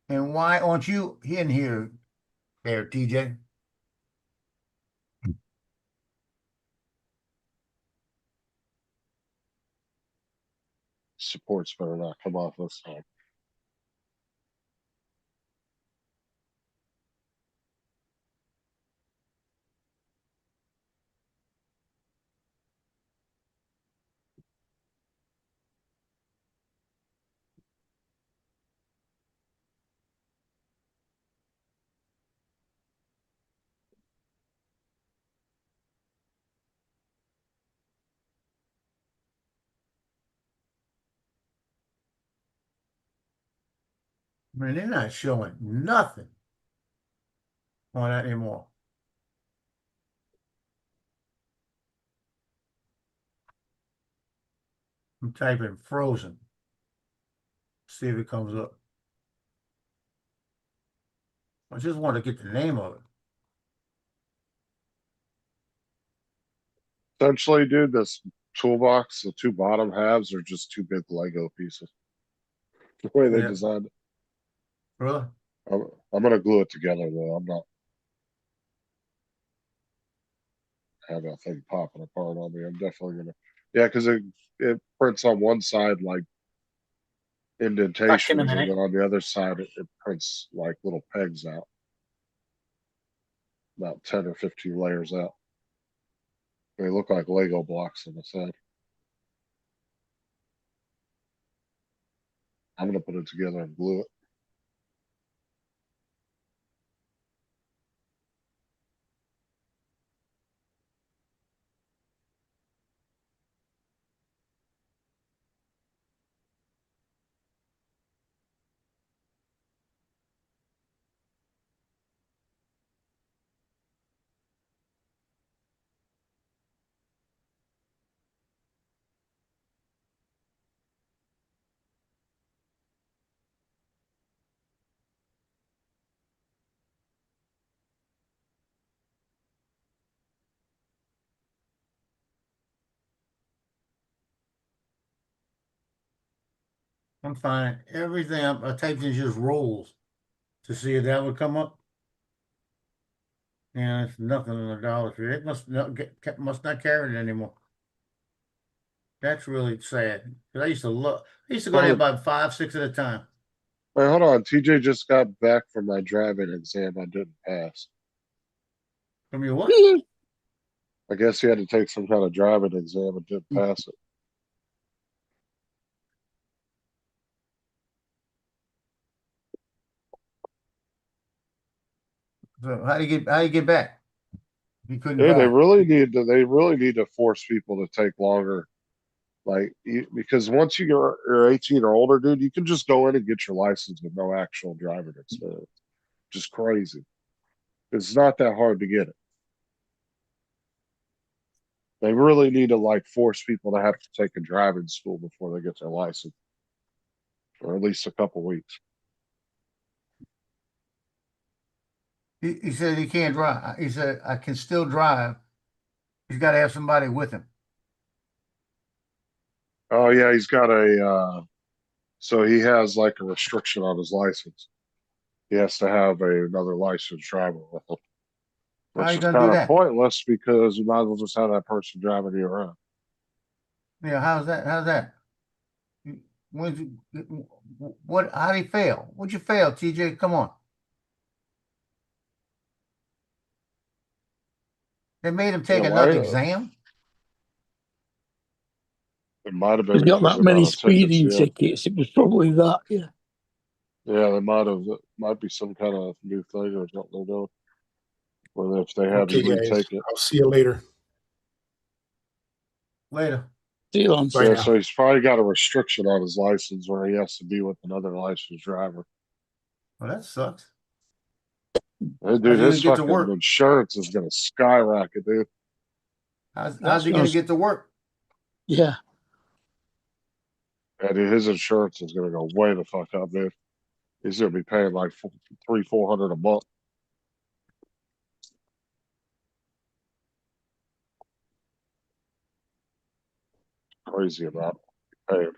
And why aren't you in here, there, TJ? Supports better not come off this time. I mean, they're not showing nothing on that anymore. I'm typing frozen. See if it comes up. I just want to get the name of it. Essentially, dude, this toolbox, the two bottom halves are just two big Lego pieces. The way they Yeah. designed it. Really? I'm gonna glue it together though. I'm not having that thing popping apart on me. I'm definitely gonna, yeah, because it prints on one side like Back in a indentations, and minute. then on the other side it prints like little pegs out, about 10 or 15 layers out. They look like Lego blocks on the side. I'm gonna put it together and glue it. I'm finding everything I typed in just rolls to see if that would come up. Yeah, it's nothing in the Dollar Tree. It must not carry it anymore. That's really sad. 'Cause I used to look. I used to go there about 5, 6 at a time. Wait, hold on. TJ just got back from my driving exam. I didn't pass. From your what? I guess he had to take some kind of driving exam and didn't pass it. So how do you get back? You couldn't Yeah, drive. they really need to force people to take longer. Like, because once you're 18 or older, dude, you can just go in and get your license with no actual driving experience. Just crazy. It's not that hard to get it. They really need to like force people to have to take a driving school before they get their license, or at least a couple weeks. He said he can't drive. He said I can still drive. He's got to have somebody with him. Oh yeah, he's got so he has like a restriction on his license. He has to have another licensed driver with him, How which you is gonna do kind of that? pointless because you might as well just have that person driving you around. Yeah, how's that? How's that? What? How did he fail? What'd you fail, TJ? Come on. They made him take Yeah, another why? exam. It might have He's been got because that the many amount of tickets he speeding had. tickets. It was probably that. Yeah. Yeah, they might have. It might be some kind of new thing or something they're doing. Where if they had Okay, to guys. retake it. I'll see you later. Later. See you, Lance. Bye Yeah, now. so he's probably got a restriction on his license where he has to be with another licensed driver. Well, that sucks. Hey, How's dude, he his gonna get to fucking work? insurance is gonna skyrocket, dude. How's That's he gonna gonna get to work? Yeah. Yeah, dude, his insurance is gonna go way the fuck up, dude. He's gonna be paying like $300-400 a month. Crazy about paying.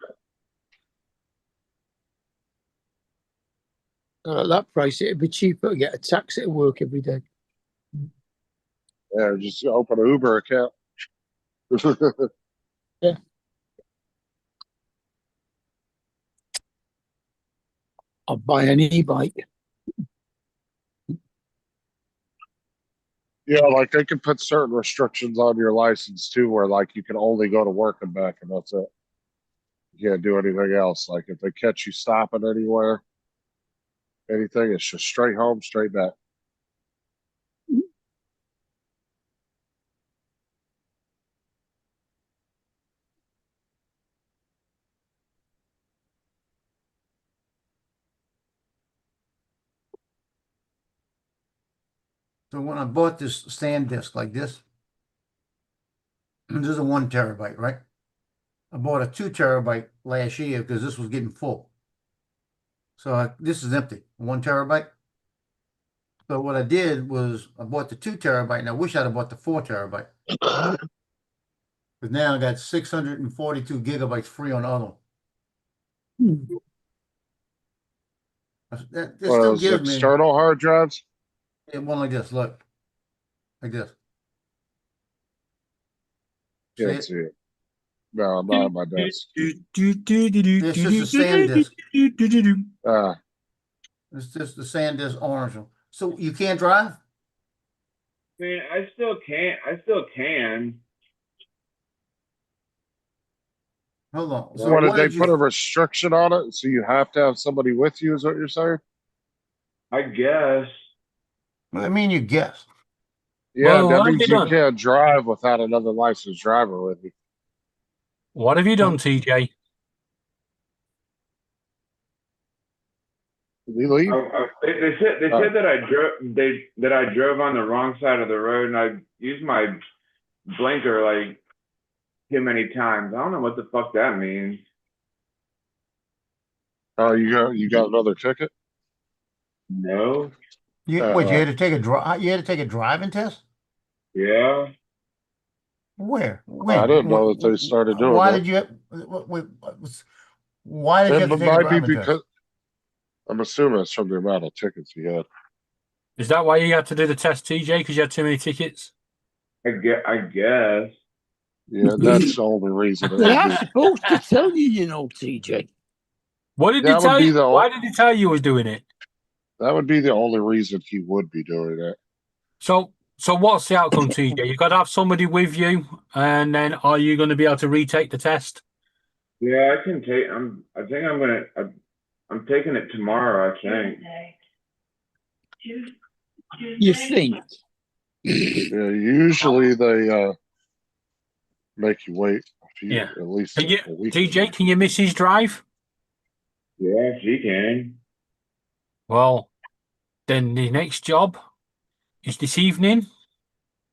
At that price, it'd be cheaper to get a taxi to work every day. Yeah, just open an Uber account. Yeah. I'll buy an e-bike. Yeah, like they can put certain restrictions on your license too, where like you can only go to work and back, and that's it. You can't do anything else. Like if they catch you stopping anywhere, anything, it's just straight home, straight back. So when I bought this SanDisk like this, this is a 1 terabyte, right? I bought a 2 terabyte last year because this was getting full. So this is empty, 1 terabyte. So what I did was I bought the 2 terabyte, and I wish I'd have bought the 4 terabyte. Because now I got 642 gigabytes free on the other one. That Well, still those gives me external hard drives. one like this. Look, like this. See Can't it? see it. No, I'm not on my desk. It's just a SanDisk. Ah, It's just the SanDisk orange one. So you can't drive? Man, I still can't. I still can. Hold on. So what did what they did put a you? restriction on it? So you have to have somebody with you, is what you're saying? I guess. I mean, you guessed. Yeah, Well, that what have means you you done? can't drive without another licensed driver with you. What have you done, TJ? Did he leave? They said that I drove on the wrong side of the road, and I used my blinker like too many times. I don't know what the fuck that means. Oh, you got another ticket? No. You had to take a You had to take a driving test? Yeah. Where? When? I didn't know that they started doing Why that. did you? Why did you have to take a might be driving because test? I'm assuming it's from the amount of tickets you had. Is that why you had to do the test, TJ? Because you had too many tickets? I guess. Yeah, that's the only reason. They are supposed to tell you, you know, TJ. What did That he would tell be you? the- Why did he tell you he was doing it? That would be the only reason he would be doing that. So what's the outcome, TJ? You've got to have somebody with you, and then are you going to be able to retake the test? Yeah, I can take. I'm taking it tomorrow. I think. You think? Yeah, usually they make you wait Yeah. at least Can you, a week. TJ, can your missus drive? Yeah, she can. Well, then the next job is this evening.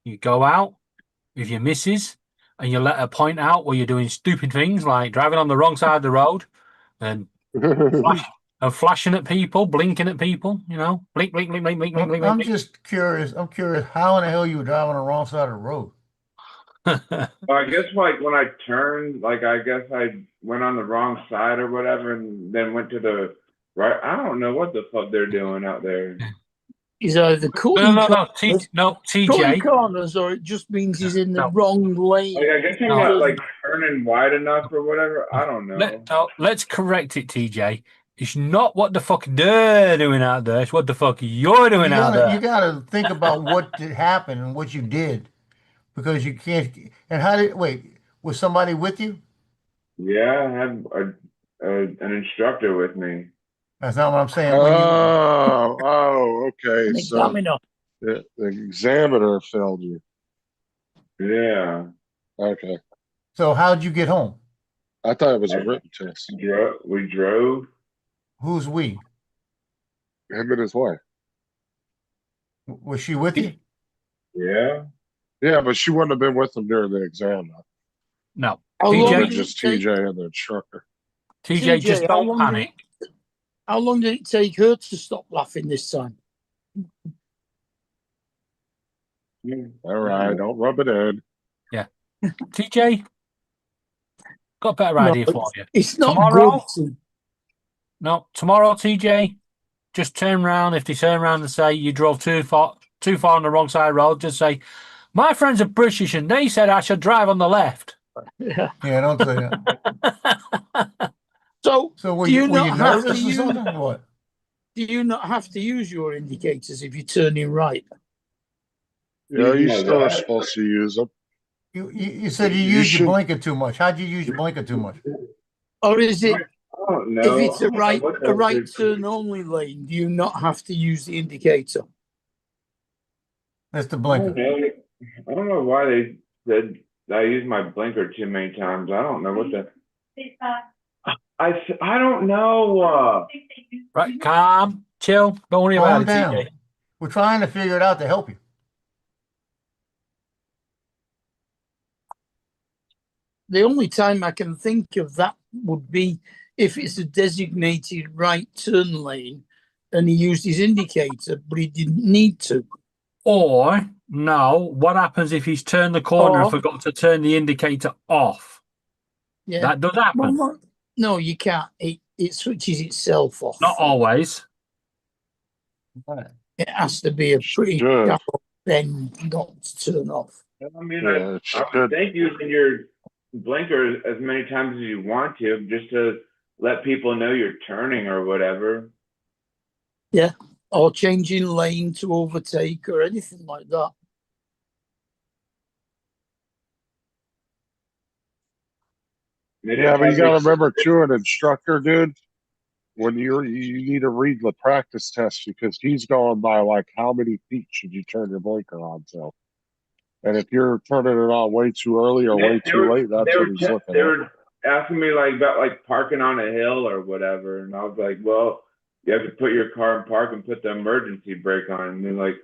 You go out with your missus and you let her point out where you're doing stupid things like driving on the wrong side of the road and flashing at people, blinking at people, you know, blink, blink, blink, blink, blink, blink, blink. I'm blink. just curious. I'm curious. How in the hell you were driving on the wrong side of the road? I guess like when I turned, like I guess I went on the wrong side or whatever, and then went to the right. I don't know what the fuck they're doing out there. He's either cutting No, cutting TJ. corners, or it just means he's in the wrong lane. Like I guess I'm not like turning wide enough or whatever. I don't know. Let's correct it, TJ. It's not what the fuck they're doing out there. It's what the fuck you're doing out there. You gotta think about what did happen and what you did, because you can't. And how did? Wait, was somebody with you? Yeah, I had an instructor with me. That's not what I'm saying. Okay. An So examiner. the examiner failed you. Yeah. Okay. So how'd you get home? I thought it was a written test. We drove. Who's we? Him and his wife. Was she with you? Yeah. Yeah, but she wouldn't have been with him during the exam. Though. No. How long TJ, did just it take- TJ and the instructor. TJ, just how don't long did panic. How long did it take her to stop laughing this time? All right, don't rub it in. Yeah. TJ, got a better idea for you. It's not Tomorrow? good. No, tomorrow, TJ, just turn around. If they turn around and say you drove too far on the wrong side of the road, just say, my friends are British and they said I should drive on the left. Yeah. Yeah, don't say that. So were do you you not have to nervous or use? something? Or what? Do you not have to use your indicators if you're turning right? Yeah, you Yeah, still are that- supposed to use them. You said you You used your should- blinker too much. How'd you use your blinker too much? Or is it, I don't know. if it's I don't know what a right they're- turn only lane, do you not have to use the indicator? That's the I blinker. don't know. I don't know why they said I used my blinker too many times. I don't know what the. I don't know. Right, calm, chill. Don't worry Calm about down. it, TJ. We're trying to figure it out to help you. the only time I can think of that would be if it's a designated right turn lane and he used his indicator, but he didn't need to. Or, no, what happens if he's turned the corner and forgot to turn the indicator off? Yeah. That does happen. Well, no, you can't. It switches itself off. Not always. It has to be a pretty shallow bend not to turn off. I mean, I would think using your blinker as many times as you want to, just to let people know you're turning or whatever. Yeah, or changing lane to overtake or anything like that. Yeah, but you got to remember too, an instructor, dude. When you need to read the practice test because he's going by like how many feet should you turn your blinker on to, and if you're turning it on way too early or way too late, that's what he's looking They at. were asking me like about like parking on a hill or whatever, and I was like, well, you have to put your car in park and put the emergency brake on, and then like,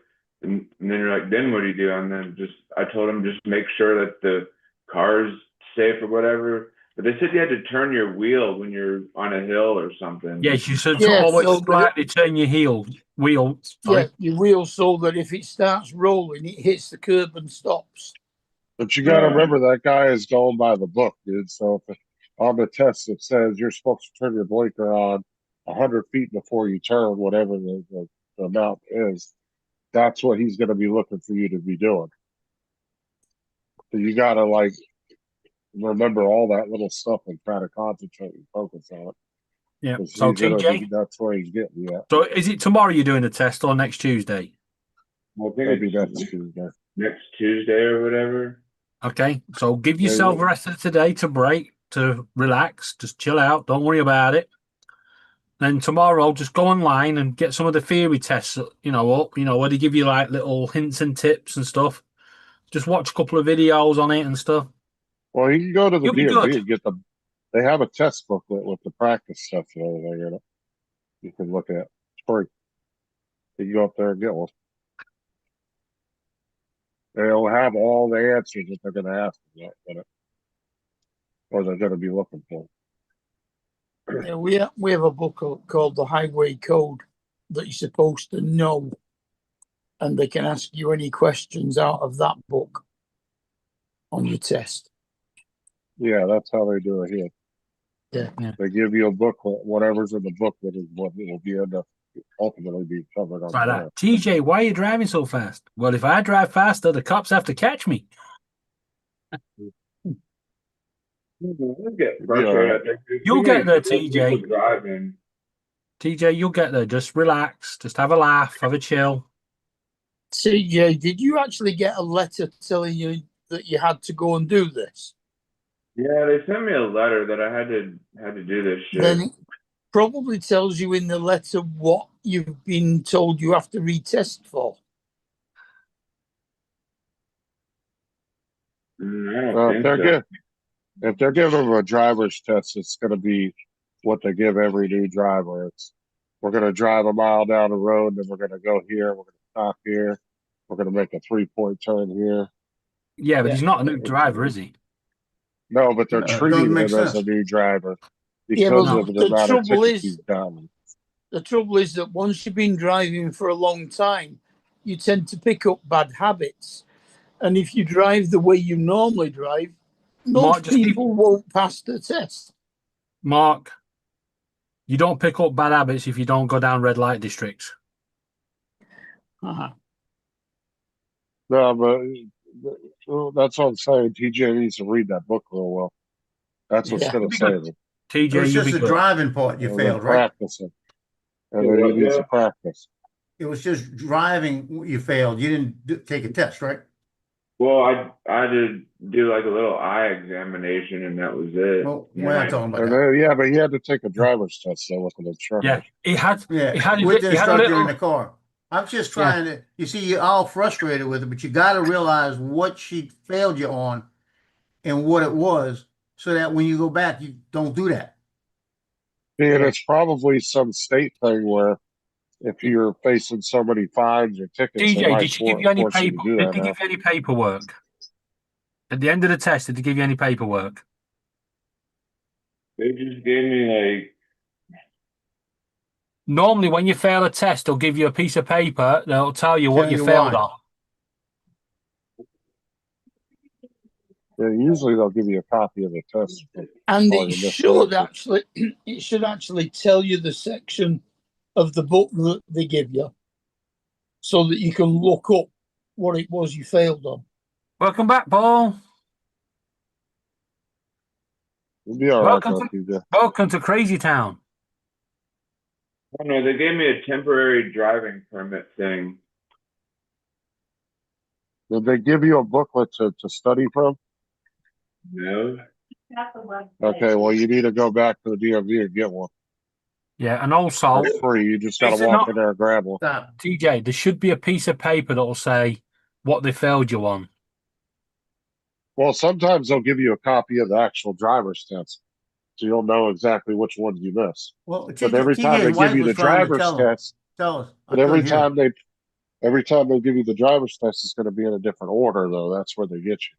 and then you're like, then what do you do? And then I told him just make sure that the car's safe or whatever. But they said you had to turn your wheel when you're on a hill or something. Yes, you should always slightly turn your wheel. Sorry. Yeah, your wheel so that if it starts rolling, it hits the curb and stops. But you got to remember that guy is going by the book, dude. So if on the test it says you're supposed to turn your blinker on 100 feet before you turn, whatever the amount is, that's what he's going to be looking for you to be doing. So you got to like remember all that little stuff and try to concentrate and focus on it. Yeah. So TJ, that's where he's getting at. So is it tomorrow you're doing the test or next Tuesday? Well, I think Maybe next Tuesday. Next Tuesday or whatever. Okay. So give yourself the rest of today to break, to relax, just chill out. Don't worry about it. Then tomorrow, just go online and get some of the theory tests, up, where they give you like little hints and tips and stuff. Just watch a couple of videos on it and stuff. Well, you can go to the You'll be DMV good. and get them. They have a test booklet with the practice stuff and everything. You can look at. It's free. You can go up there and get one. They'll have all the answers that they're going to ask you in it, or they're going to be looking for. Yeah, we have a book called the Highway Code that you're supposed to know, and they can ask you any questions out of that book on your test. Yeah, that's how they do it here. Yeah. They give you a booklet. Whatever's in the booklet is what will be ultimately be covered on Like the that. TJ, why are you driving so fast? Well, if I drive faster, the cops have to catch me. You'll get frustrated. You'll get there, TJ. Driving. TJ, you'll get there. Just relax. Just have a laugh. Have a chill. TJ, did you actually get a letter telling you that you had to go and do this? Yeah, they sent me a letter that I had to do this shit. Then it probably tells you in the letter what you've been told you have to retest for. If they're giving them a driver's test, it's going to be what they give every new driver. We're going to drive a mile down the road, then we're going to go here, we're going to stop here, we're going to make a 3-point turn here. Yeah, but he's not a new driver, is he? No, but they're treating him as a new driver because of the amount of tickets he's done. The trouble is that once you've been driving for a long time, you tend to pick up bad habits. And if you drive the way you normally drive, most people won't pass the test. Mark, you don't pick up bad habits if you don't go down red light districts. Uh-huh. No, but that's what I'm saying. TJ needs to read that book real well. That's what's going to save him. TJ, it's just the driving part you failed, right? Practicing. And then he needs to practice. It was just driving you failed. You didn't take a test, right? Well, I did do like a little eye examination, and that was it. Well, we're not talking about that. Yeah, but he had to take a driver's test though with an instructor. Yeah, he had. With the instructor in the car. I'm just trying to. You see, you're all frustrated with it, but you got to realize what she failed you on, and what it was, so that when you go back, you don't do that. Yeah, and it's probably some state thing where if you're facing so many fines or tickets, DJ, did she give you any paper? Did they give you any paperwork at the end of the test? Did they give you any paperwork? They just gave me like, Normally, when you fail a test, they'll give you a piece of paper that'll tell you what Tell you you failed why. on. Yeah, usually they'll give you a copy of the test. And all it your missed should answers. actually, it should actually tell you the section of the book that they give you, so that you can look up what it was you failed on. Welcome back, Paul. You'll be all right, Welcome though, TJ. Welcome to Crazy Town. I don't know, they gave me a temporary driving permit thing. Did they give you a booklet to study from? No. Okay, well, you need to go back to the DMV and get one. Yeah, and also, It's free. You just got Is to it walk not- in there and grab one. TJ, there should be a piece of paper that'll say what they failed you on. Well, sometimes they'll give you a copy of the actual driver's test, so you'll know exactly which ones you missed. Well, But every time they give you the driver's test, Tell us. I but every couldn't hear. time they give you the driver's test, it's going to be in a different order, though. That's where they get you.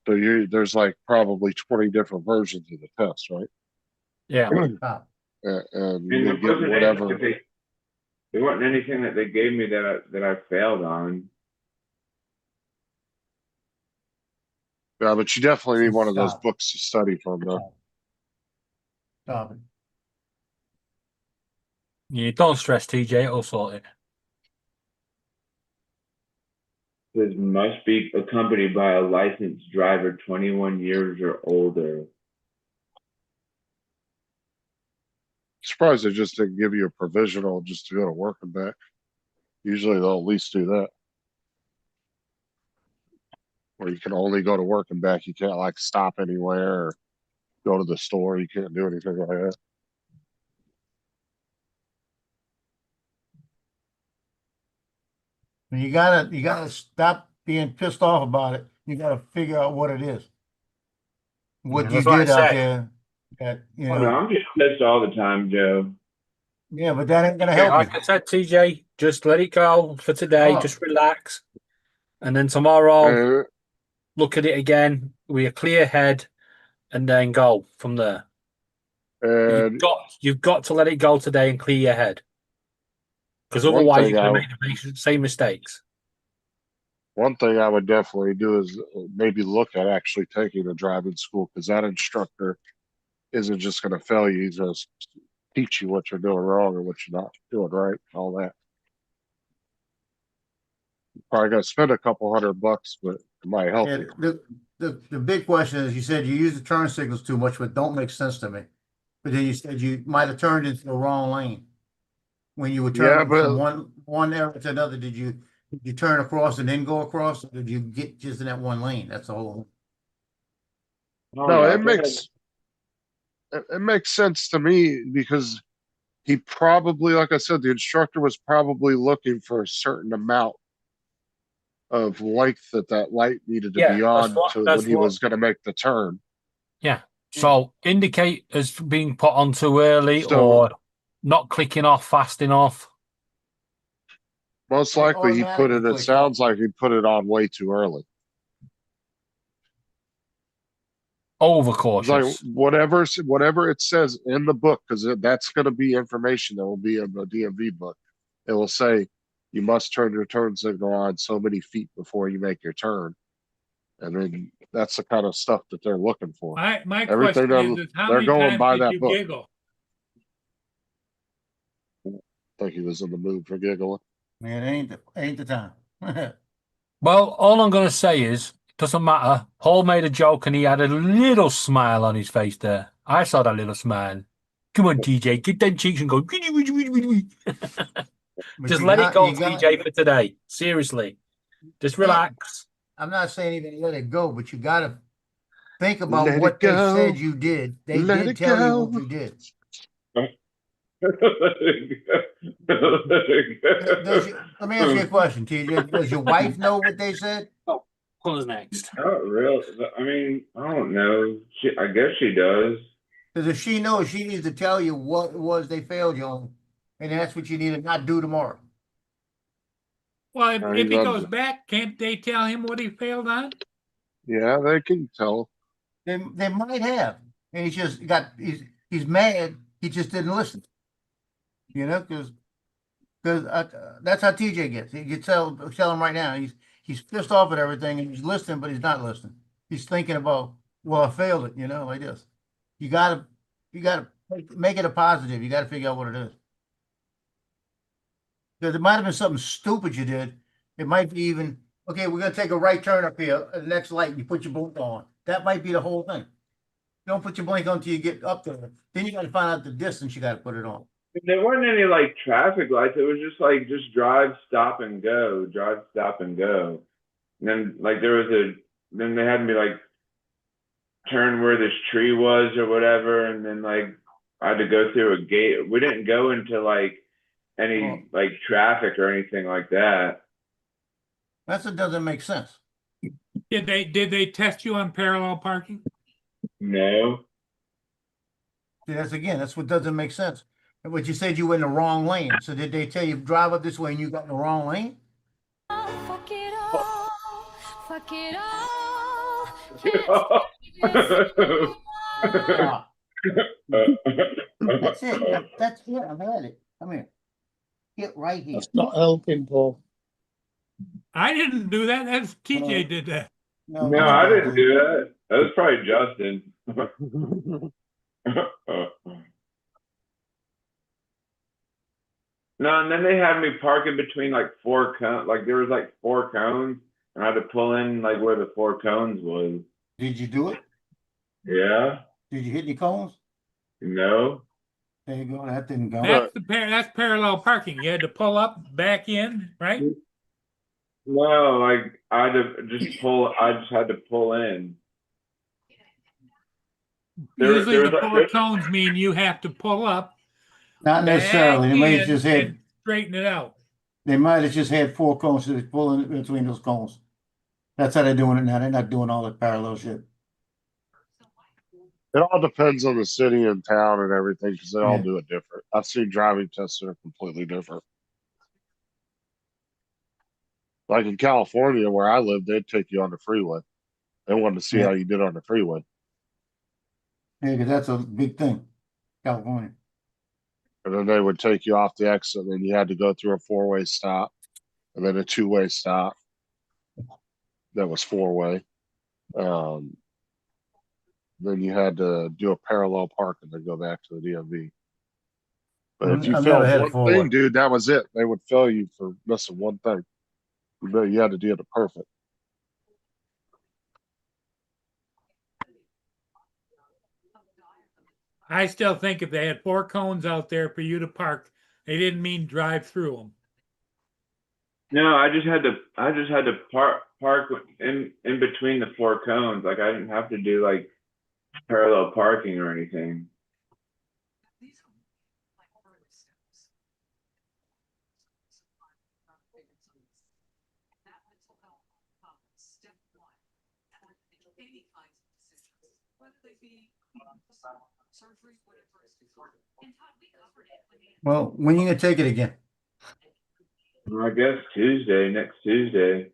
So there's like probably 20 different versions of the test, right? Yeah. And I mean, you there get wasn't whatever. anything there wasn't anything that they gave me that I failed on. Yeah, but you definitely need one of those Stop. books to study from, though. Stop it. Yeah, don't stress, TJ. It'll sort it. This must be accompanied by a licensed driver 21 years or older. Surprised they just didn't give you a provisional just to go to work and back. Usually they'll at least do that. Or you can only go to work and back. You can't like stop anywhere or go to the store. You can't do anything like that. You gotta stop being pissed off about it. You gotta figure out what it is. What you that's what I did out said. there. That, you Oh, know, no, I'm just pissed all the time, Joe. yeah, but that ain't gonna Yeah, help like you. I said, TJ, just let it go for today. Oh. Just relax. And then tomorrow, Uh, look at it again with a clear head and then go from there. and You've got to let it go today and clear your head. Because One otherwise, thing you're going I- to make the same mistakes. one thing I would definitely do is maybe look at actually taking a driving school, because that instructor isn't just going to fail you. He's going to teach you what you're doing wrong and what you're not doing right, all that. You're probably going to spend a couple $100, but it might help Yeah, you. the big question is, you said you use the turn signals too much, but don't make sense to me. But then you said you might have turned into the wrong lane. When you were Yeah, turning but- from one area to another, did you turn across and then go across? Or did you get just in that one lane? That's the whole. No, it makes sense to me, because he probably, like I said, the instructor was probably looking for a certain amount of length that light needed to Yeah, be that's on what- to that's when he what- was going to make the turn. Yeah. So indicate as being put on too early So- or not clicking off fast enough. Most It likely he put it, automatically it clicks sounds like he put it on way too early. It's like Overcautious. whatever it says in the book, because that's going to be information that will be in the DMV book. It will say you must turn your turn signal on so many feet before you make your turn, and then that's the kind of stuff that they're looking for. My Everything question they're- is how they're many going times by did that you book. giggle? I think he was in the mood for giggling. Man, ain't the time. Well, all I'm going to say is, it doesn't matter. Paul made a joke and he had a little smile on his face there. I saw that little smile. Come on, TJ, get them cheeks and go. But Just you let got- it go, you got- TJ, for today. Seriously. Just relax. I'm not saying even let it go, but you gotta think about Let what it they go. said you did. They Let did it tell you go. what you did. Let me ask you a question, TJ. Does your wife know what they said? Who's next? Not real. I mean, I don't know. I guess she does. Because if she knows, she needs to tell you what it was they failed you on, and that's what you need to not do tomorrow. Well, if he he's goes back, can't they tell him what he failed on? Yeah, they can tell. They might have, and he's mad. He just didn't listen. You know, because that's how TJ gets. He can tell him right now. He's pissed off at everything, and he's listening, but he's not listening. He's thinking about, well, I failed it. You know, like this. You gotta make it a positive. You gotta figure out what it is. Because it might have been something stupid you did. It might be even, okay, we're gonna take a right turn up here at the next light. You put your blink on. That might be the whole thing. Don't put your blink on until you get up there. Then you gotta find out the distance you gotta put it on. There weren't any like traffic lights. It was just like just drive, stop, and go. Drive, stop, and go. And then like then they had me like turn where this tree was or whatever, and then like I had to go through a gate. We didn't go into like any like traffic or anything like that. That's what doesn't make sense. Did they test you on parallel parking? No. See, that's what doesn't make sense. But you said you were in the wrong lane. So did they tell you drive up this way and you got in the wrong lane? Fuck it all. Fuck it all. That's it. That's it. I've had it. Come here. Get right here. That's not helping, Paul. I didn't do that. That's TJ did that. No, I didn't do that. That was probably Justin. No, and then they had me park in between like four cones. Like there was like 4 cones, and I had to pull in like where the 4 cones was. Did you do it? Yeah. Did you hit any cones? No. There you go. That didn't go. That's parallel parking. You had to pull up, back in, right? No, like I had to just pull. I just had to pull in. Usually the 4 cones mean you have to pull up. Not necessarily. They might have just had straighten it out. They might have just had 4 cones to pull in between those cones. That's how they're doing it now. They're not doing all the parallel shit. It all depends on the city and town and everything because they all do it different. I've seen driving tests that are completely different. Like in California, where I live, they'd take you on the freeway. They wanted to see how you did on the freeway. Yeah, because that's a big thing, California. And then they would take you off the exit, and then you had to go through a 4-way stop, and then a 2-way stop. That was 4-way. Then you had to do a parallel park and then go back to the DMV. But if you failed one thing, dude, that was it. They would fail you for missing one thing. You had to do it perfect. I still think if they had 4 cones out there for you to park, they didn't mean drive through them. No, I just had to park in between the 4 cones. Like I didn't have to do like parallel parking or anything. Well, when are you gonna take it again? I guess next Tuesday.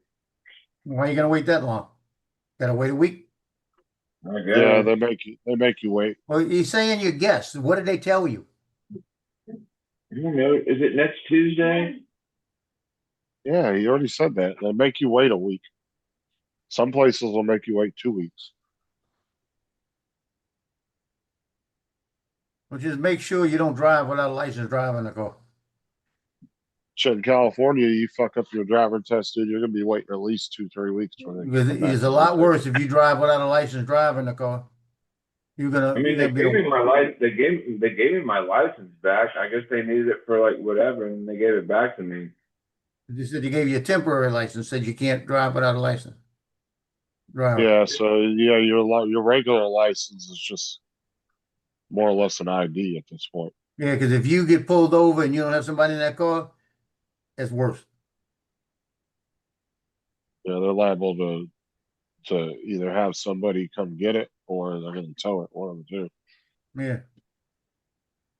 Why are you gonna wait that long? Gotta wait a week? I guess. Yeah, they make you wait. Well, you're saying you guessed. What did they tell you? I don't know. Is it next Tuesday? Yeah, you already said that. They make you wait a week. Some places will make you wait 2 weeks. Well, just make sure you don't drive without a license driving the car. Shit, in California, you fuck up your driver test, dude, you're gonna be waiting at least 2-3 weeks for it. Because it's a lot worse if you drive without a license driving the car. You're gonna. I mean, they gave me my license. They gave me my license back. I guess they needed it for like whatever, and they gave it back to me. They said they gave you a temporary license. Said you can't drive without a license. Driver. Yeah, so yeah, your regular license is just more or less an ID at this point. Yeah, because if you get pulled over and you don't have somebody in that car, it's worse. Yeah, they're liable to either have somebody come get it or they're going to tow it. One of the two. Yeah.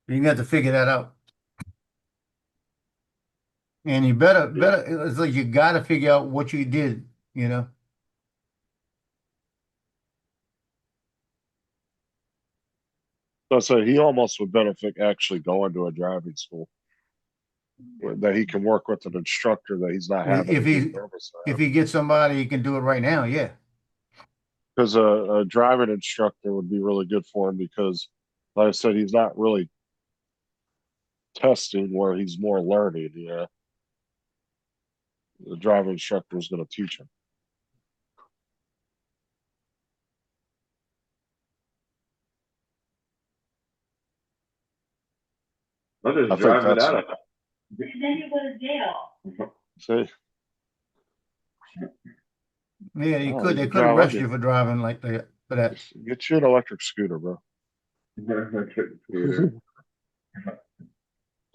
You got to figure that out. And you better, it's like you got to figure out what you did, you know. So he almost would benefit actually going to a driving school that he can work with an instructor that he's not having If to he be nervous if he gets somebody, he can do it right now. Yeah. because a driving instructor would be really good for him because, like I said, he's not really testing where he's more learning. Yeah, the driving instructor is going to teach him. I'll just I think drive it that's out. And then you go to jail. see. Yeah, you Oh, could. They you could drive arrest with you for driving like that. For that. Get you an electric scooter, bro.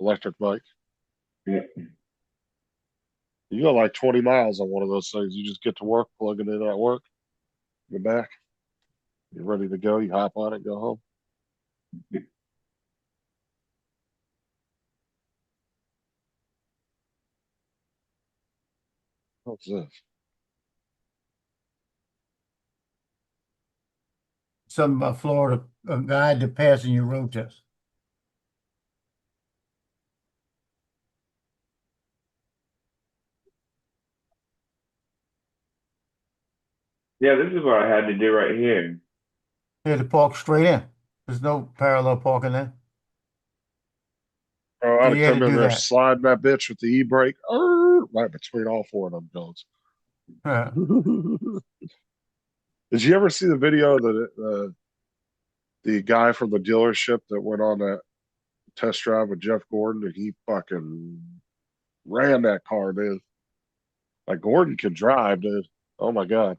Electric bike. Yeah. You go like 20 miles on one of those things. You just get to work, plug it in at work, get back. You're ready to go. You hop on it, go home. What's this? Something about Florida, a guide to passing your road test. Yeah, this is what I had to do right here. You had to park straight in. There's no parallel parking there. Oh, I'd You had come to in do there that. sliding that bitch with the e-brake right between all four of them goats. Huh. Did you ever see the video of the guy from the dealership that went on that test drive with Jeff Gordon and he fucking ran that car, dude? Like Gordon can drive, dude. Oh my God.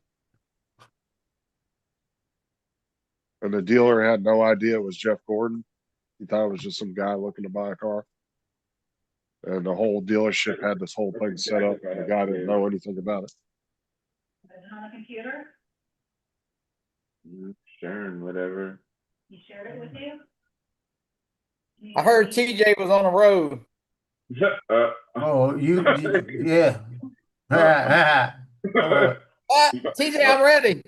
And the dealer had no idea it was Jeff Gordon. He thought it was just some guy looking to buy a car. And the whole dealership had this whole thing set up. And the guy didn't know anything about it. Is it on the computer? Sharing whatever. You shared it with you? I heard TJ was on the road. Oh, yeah. TJ, I'm ready.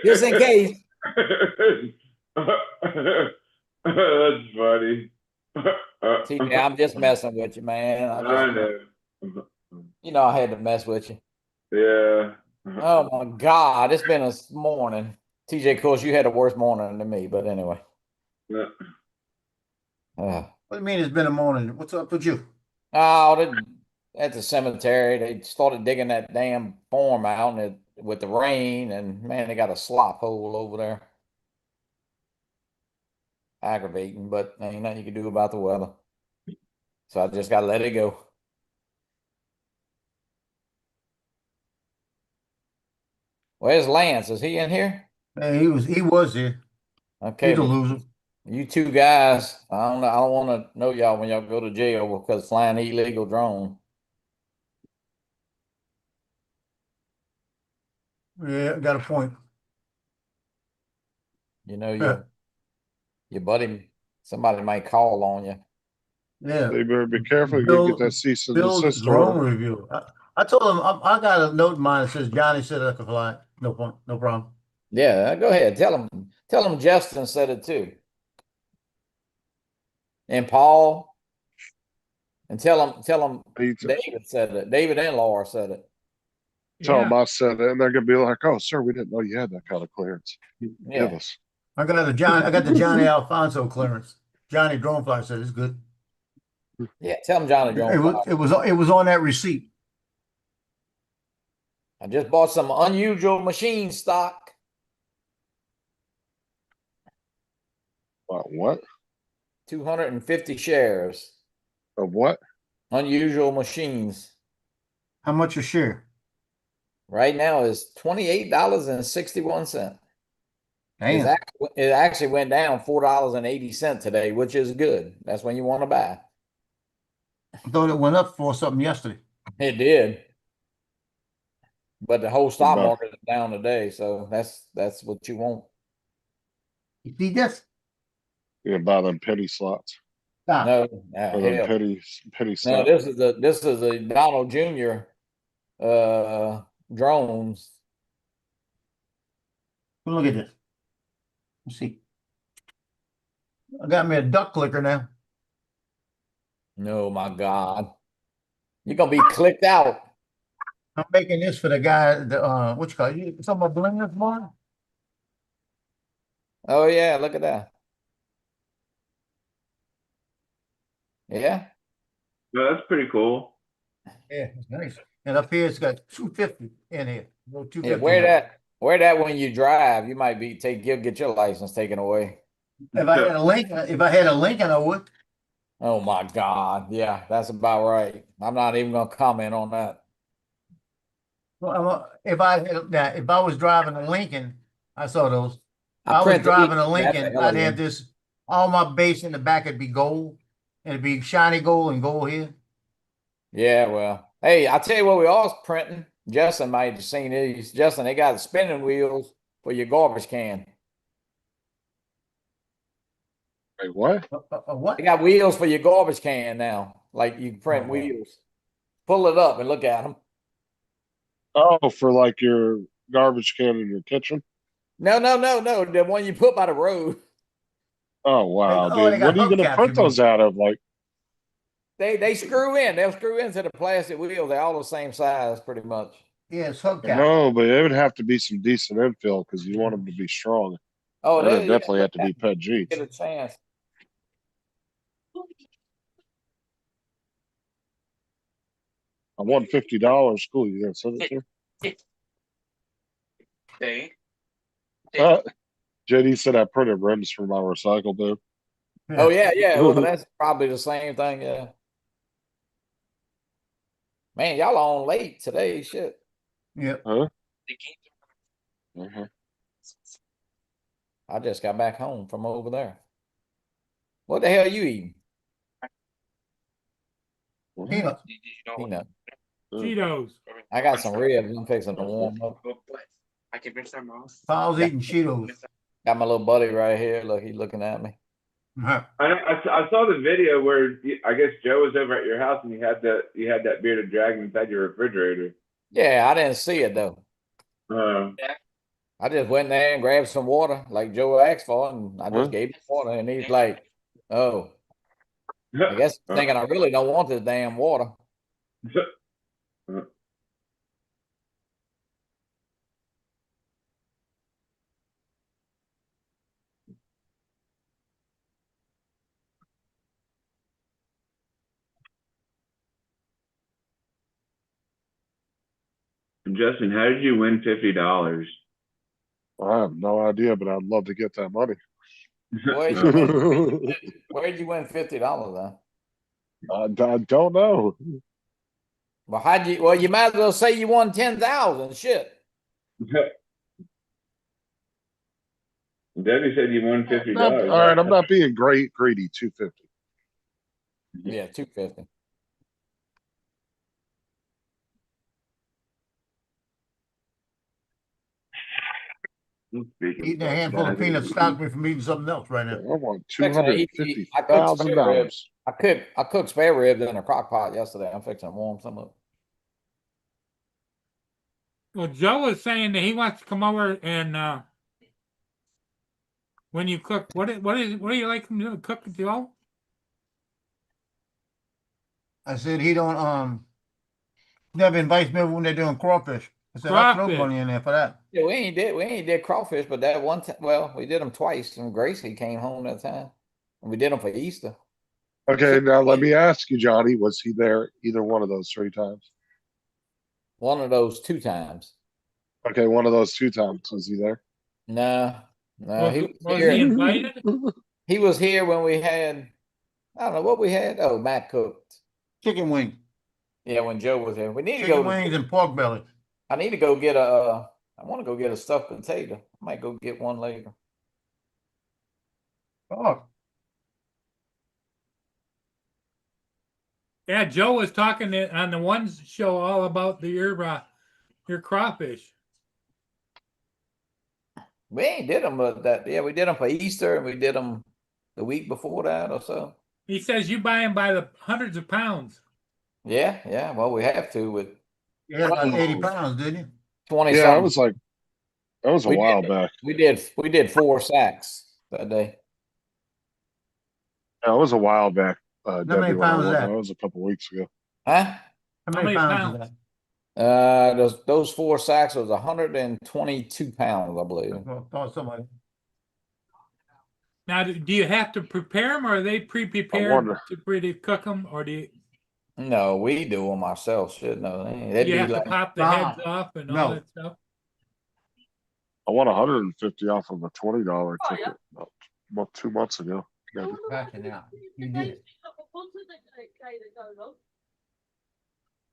Just in case. That's funny. TJ, I'm just messing with you, man. I know. You know I had to mess with you. Yeah. Oh my God, it's been a morning. TJ, of course, you had a worse morning than me, but anyway. Yeah. What do you mean it's been a morning? What's up with you? Oh, at the cemetery, they started digging that damn form out, and with the rain, and man, they got a slop hole over there. Aggravating, but ain't nothing you can do about the weather. So I just gotta let it go. Where's Lance? Is he in here? Hey, he was here. Okay, He's a but loser. you two guys, I don't know. I don't want to know y'all when y'all go to jail because flying illegal drone. Yeah, got a point. You know, your buddy, somebody might call on you. Yeah. They better be careful. You gotta get that cease and Bill's desist drone order. review. I told him I got a note in mine that says Johnny said I could fly. No point, no problem. Yeah, go ahead. Tell him Justin said it too. And Paul. And tell him David said it. David and Laura said it. Tell them I said it, and they're gonna be like, "Oh, sir, we didn't know you had that kind of clearance. Yeah. Give us." I got the Johnny Alfonso clearance. Johnny Dronefly said it's good. Yeah, tell him Johnny Dronefly. It was on that receipt. I just bought some unusual machine stock. What? 250 shares. Of what? Unusual machines. How much a share? Right now is $28.61. Damn. It actually went down $4.80 today, which is good. That's when you want to buy. I thought it went up for something yesterday. It did. But the whole stock About- market is down today, so that's what you want. You see this? You can buy them penny slots. Stop. No, Or them hell. penny No, slots. this is a Donald Jr. Drones. Look at this. Let's see. I got me a duck clicker now. No, my God. You're gonna be clicked out. I'm making this for the guy, what you call it? You talking about blingers, boy? Oh yeah, look at that. Yeah. No, that's pretty cool. Yeah, it's nice. And up here, it's got 250 in here. No 250. Yeah, wear that when you drive. You might be you'll get your license taken away. If I had a Lincoln, I would. Oh my God. Yeah, that's about right. I'm not even gonna comment on that. Well, if I was driving a Lincoln, I saw those. If I was print the driving a That's a Lincoln, hell I'd of have one. this, all my base in the back would be gold. And it'd be shiny gold and gold here. Yeah, well, hey, I tell you what, we all printing. Justin might have seen these. Justin, they got spinning wheels for your garbage can. Wait, what? What? They got wheels for your garbage can now. Like you can print wheels. Pull it up and look at them. Oh, for like your garbage can in your kitchen? No. The one you put by the road. Oh wow, Oh, they dude. got What are you gonna hubcaps, print you mean? those out of? Like, They screw in. They'll screw into the plastic wheels. They're all the same size, pretty much. Yeah, it's hubcap. no, but it would have to be some decent infill because you want them to be strong. Oh, It would they definitely have to be PET G. get a chance. I won $50. Cool, you gonna send it to? JD said I printed rims for my recycle bin. Oh yeah. Well, that's probably the same thing. Yeah. Man, y'all on late today. Shit. Yep. Huh? I just got back home from over there. What the hell you eating? Peanut. Peanut. Cheetos. I got some ribs. I'm fixing to warm up. Paul's eating Cheetos. Got my little buddy right here. Look, he's looking at me. I saw the video where I guess Joe was over at your house and you had that bearded dragon inside your refrigerator. Yeah, I didn't see it though. I just went there and grabbed some water like Joe asked for, and I just gave him water, and he's like, "Oh, I guess thinking I really don't want this damn water." Justin, how did you win $50? I have no idea, but I'd love to get that money. Where'd you win $50 though? I don't know. Well, you might as well say you won 10,000. Shit. Debbie said you won $50. All right, I'm not being greedy. 250. Yeah, 250. Eating a handful of peanuts stopped me from eating something else right now. I want I $250,000. cooked spare ribs in a crock pot yesterday. I'm fixing to warm some up. Well, Joe was saying that he wants to come over and when you cook, what do you like him to cook, Joe? I said he don't never invites me over when they're doing crawfish. I said I'll throw money in there for that. Yeah, we ain't did crawfish, but that one time, well, we did them twice, and Gracie came home that time, and we did them for Easter. Okay, now let me ask you, Johnny, was he there either one of those 3 times? One of those 2 times. Okay, one of those 2 times. Was he there? No, Was he invited? He was here when we had, I don't know what we had. Oh, Matt cooked chicken wing. Yeah, when Joe was here, we need chicken to go wings and pork belly. I need to go get a. I want to go get a stuffed potato. I might go get one later. Oh. Yeah, Joe was talking on the one show all about your crawfish. We ain't did them, but we did them for Easter, and we did them the week before that or so. He says you buy them by the hundreds of pounds. Yeah. Well, we have to with. You had about 80 pounds, didn't you? 20. Yeah, I was like That was a We while did- back. We did 4 sacks that day. That was a while back, many Debbie. When I pounds is went, that? that was a couple weeks ago. Huh? How many pounds is Those 4 sacks was 122 pounds, I believe. that? Well, thought somebody. Now, do you have to prepare them, or are they pre-prepared wonder. to cook them, or do you? No, we do them ourselves. Shit, no, they'd You be have to like pop the heads off and all that stuff. I won 150 off of a $20 ticket about 2 months ago. Maybe. Gotcha now. You did.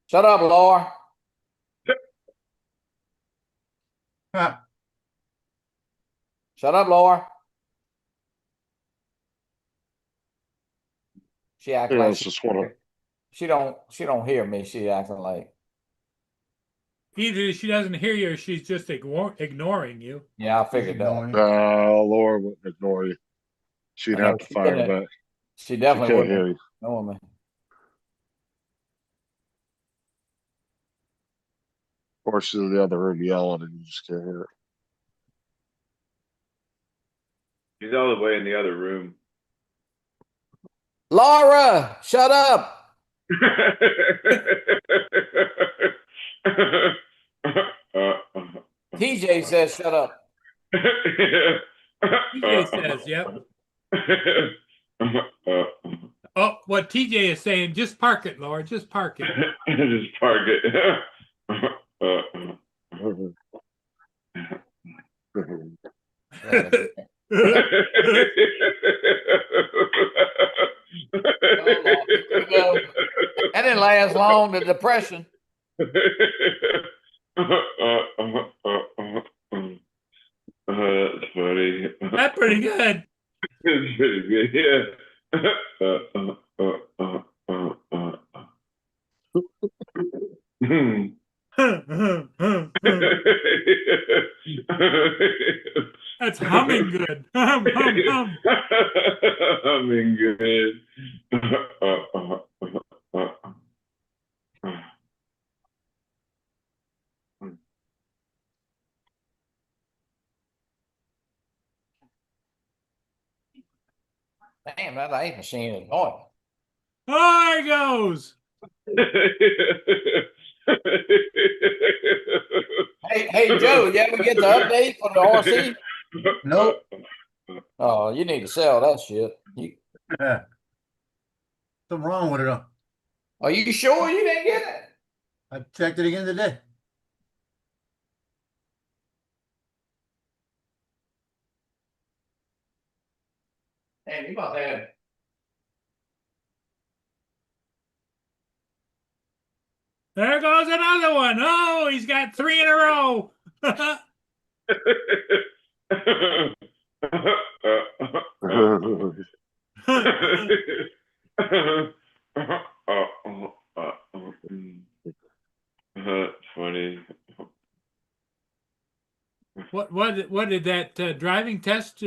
Shut up, Laura. Huh. Shut up, Laura. She acting Yeah, like it's just one of she don't hear me. She acting like Either she doesn't hear you, or she's just ignoring you. yeah. I figured that. Laura wouldn't ignore you. She'd I know, have to she fire couldn't- back. She definitely can't wouldn't hear you. ignore me. Or she's in the other room yelling and you just can't hear it. He's all the way in the other room. Laura, shut up. TJ says shut up. TJ says, "Yep." Oh, what TJ is saying, just park it, Laura. Just park it. Just park it. That didn't last long. The depression. That's funny. That's pretty good. It's pretty good, yeah. That's humming good. Hum, hum, hum. Humming good. Damn, that ice machine is annoying. Oh, there he goes. Hey, Joe, you ever get the update for the RC? Nope. Oh, you need to sell that shit. Something wrong with it. Are you sure you didn't get it? I checked it again today. Damn, you must have. There goes another one. Oh, he's got 3 in a row. That's funny. What did that driving test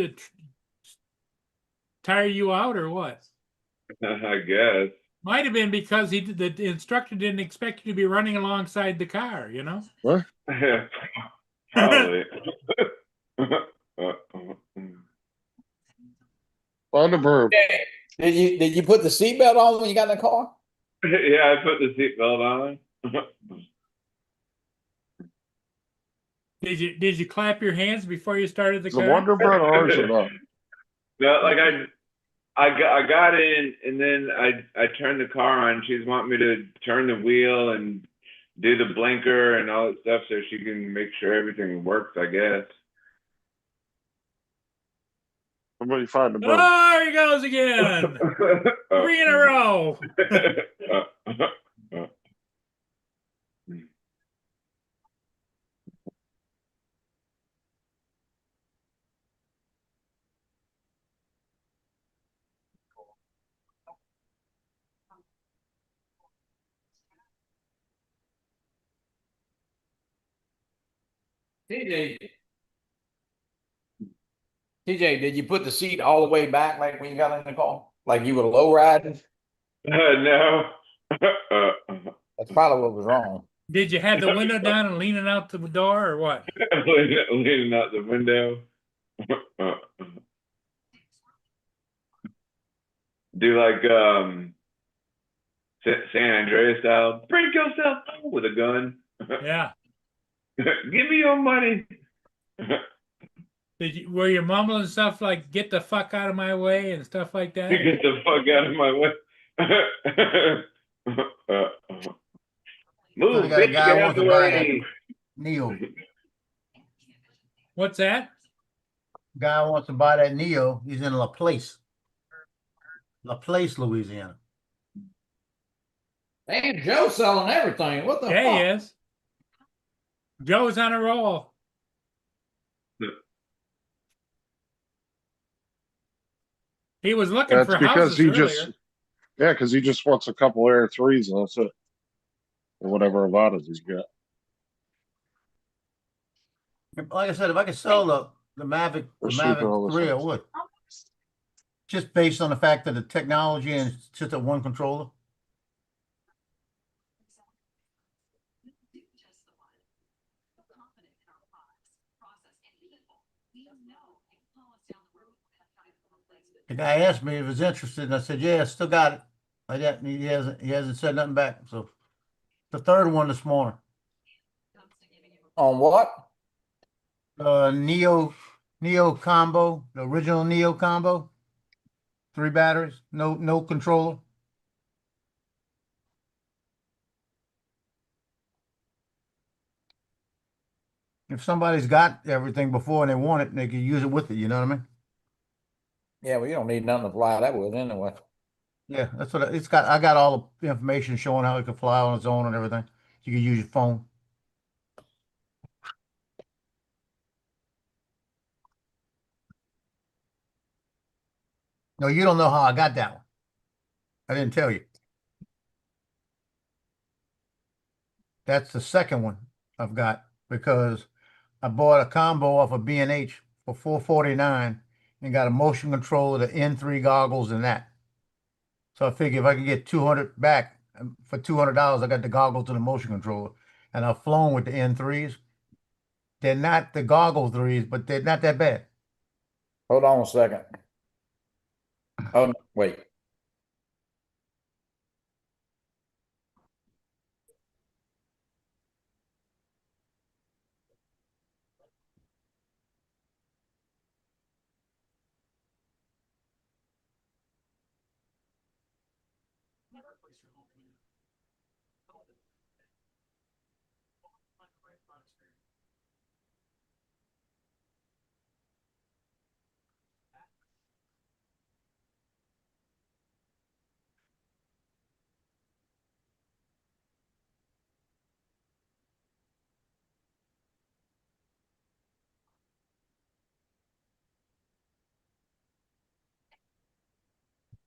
tire you out, or what? I guess. Might have been because the instructor didn't expect you to be running alongside the car, you know? What? Probably. On the broom. Did you put the seatbelt on when you got in the car? Yeah, I put the seatbelt on. Did you clap your hands before you started the Is the car? Wonder Bread ours or not? No, like I got in and then I turned the car on. She's wanting me to turn the wheel and do the blinker and all that stuff so she can make sure everything works, I guess. Somebody find the broom. Oh, there he goes again. 3 in a row. TJ, did you put the seat all the way back like when you got in the car? Like you were low riding? No. That's probably what was wrong. Did you have the window down and leaning out the door or what? leaning out the window. Do like San Andreas style. Bring yourself home with a gun. Yeah. Give me your money. Were you mumbling stuff like "get the fuck out of my way" and stuff like that? Get the fuck out of my way. Move, I got a bitch, guy get out wants the to buy that way. Neo. What's that? Guy wants to buy that Neo. He's in Laplace, Louisiana. Man, Joe's selling everything. What the Yeah, fuck? he is. Joe's on a roll. He was looking That's for because houses he earlier. because he just wants a couple Air 3s and that's it. Or whatever Avadas he's got. Like I said, if I could sell the Mavic, Or sleeping all this 3, I stuff. would. Just based on the fact that the technology and it's just a one controller. The guy asked me if he was interested, and I said, "Yeah, I still got it." He hasn't said nothing back. So the third one this morning. On what? Neo combo, the original Neo combo. 3 batteries, no controller. If somebody's got everything before and they want it, they can use it with it. You know what I mean? Yeah, well, you don't need nothing to fly that with anyway. Yeah, that's what it's got. I got all the information showing how it can fly on its own and everything. You can use your phone. No, you don't know how I got that one. I didn't tell you. That's the second one I've got because I bought a combo off of B&H for $449 and got a motion control, the N3 goggles and that. So I figure if I can get 200 back for $200, I got the goggles and the motion controller. And I've flown with the N3s. They're not the goggle 3s, but they're not that bad. Hold on a second. Oh, wait.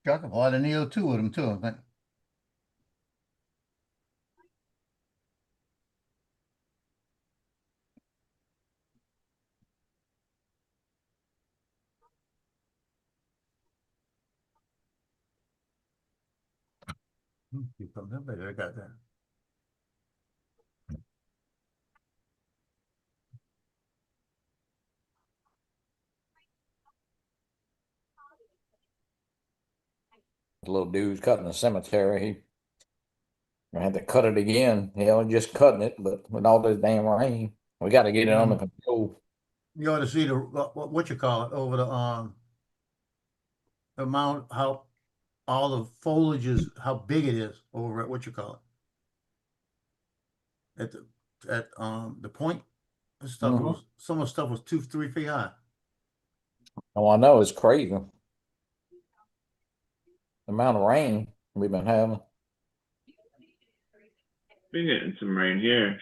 Chuck, I bought a Neo 2 with them too, I think. I got that. The little dude's cutting the cemetery. I had to cut it again. He only just cutting it, but with all this damn rain, we got to get it under control. You ought to see the what you call it over the amount, how all the foliage is, how big it is over at what you call it at the point. This stuff was, some of the stuff was 2-3 feet high. Oh, I know, it's crazy. The amount of rain we've been having. Been getting some rain here.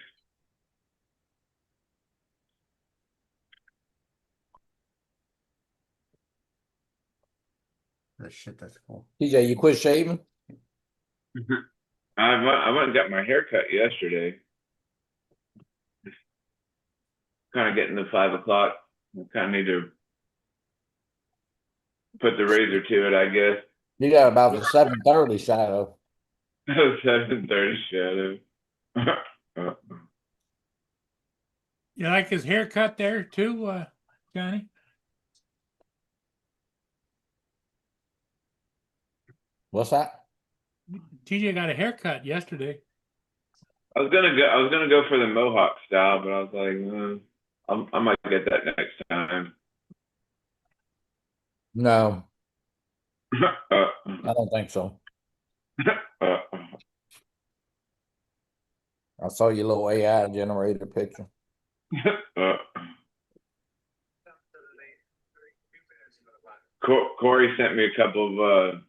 That shit, that's cool. TJ, you quit shaving? I went and got my hair cut yesterday. Kind of getting to 5 o'clock. I kind of need to put the razor to it, I guess. You got about the 7:30 shadow. 7:30 shadow. You like his haircut there too, Johnny? What's that? TJ got a haircut yesterday. I was gonna go for the mohawk style, but I was like, I might get that next time. No, I don't think so. I saw your little AI generated picture. Corey sent me a couple of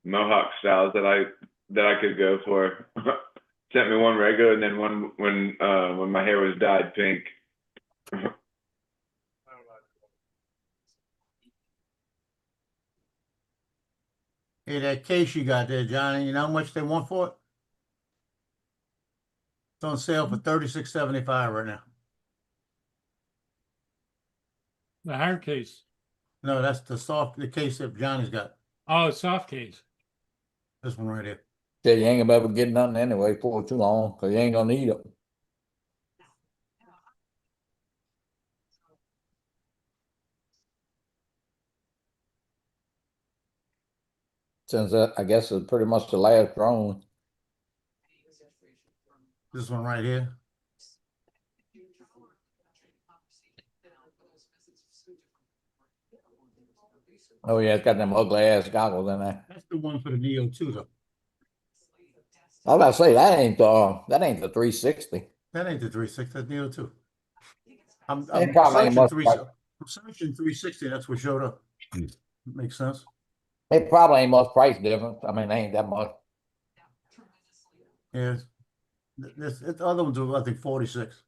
mohawk styles that I could go for. Sent me one regular and then one when my hair was dyed pink. Hey, that case you got there, Johnny, you know how much they want for it? It's on sale for $36.75 right now. The hard case. No, that's the case that Johnny's got. Oh, soft case. This one right here. Yeah, you ain't gonna be able to get nothing anyway for too long because you ain't gonna need it. Since I guess it's pretty much the last drone. This one right here. Oh yeah, it's got them ugly ass goggles in there. That's the one for the Neo 2, though. I was about to say that ain't the 360. That ain't the 360. That's Neo 2. I'm probably ain't searching 360. That's what showed up. Makes sense. It probably ain't much price difference. I mean, they ain't that much. Yeah. The other ones are, I think, 46.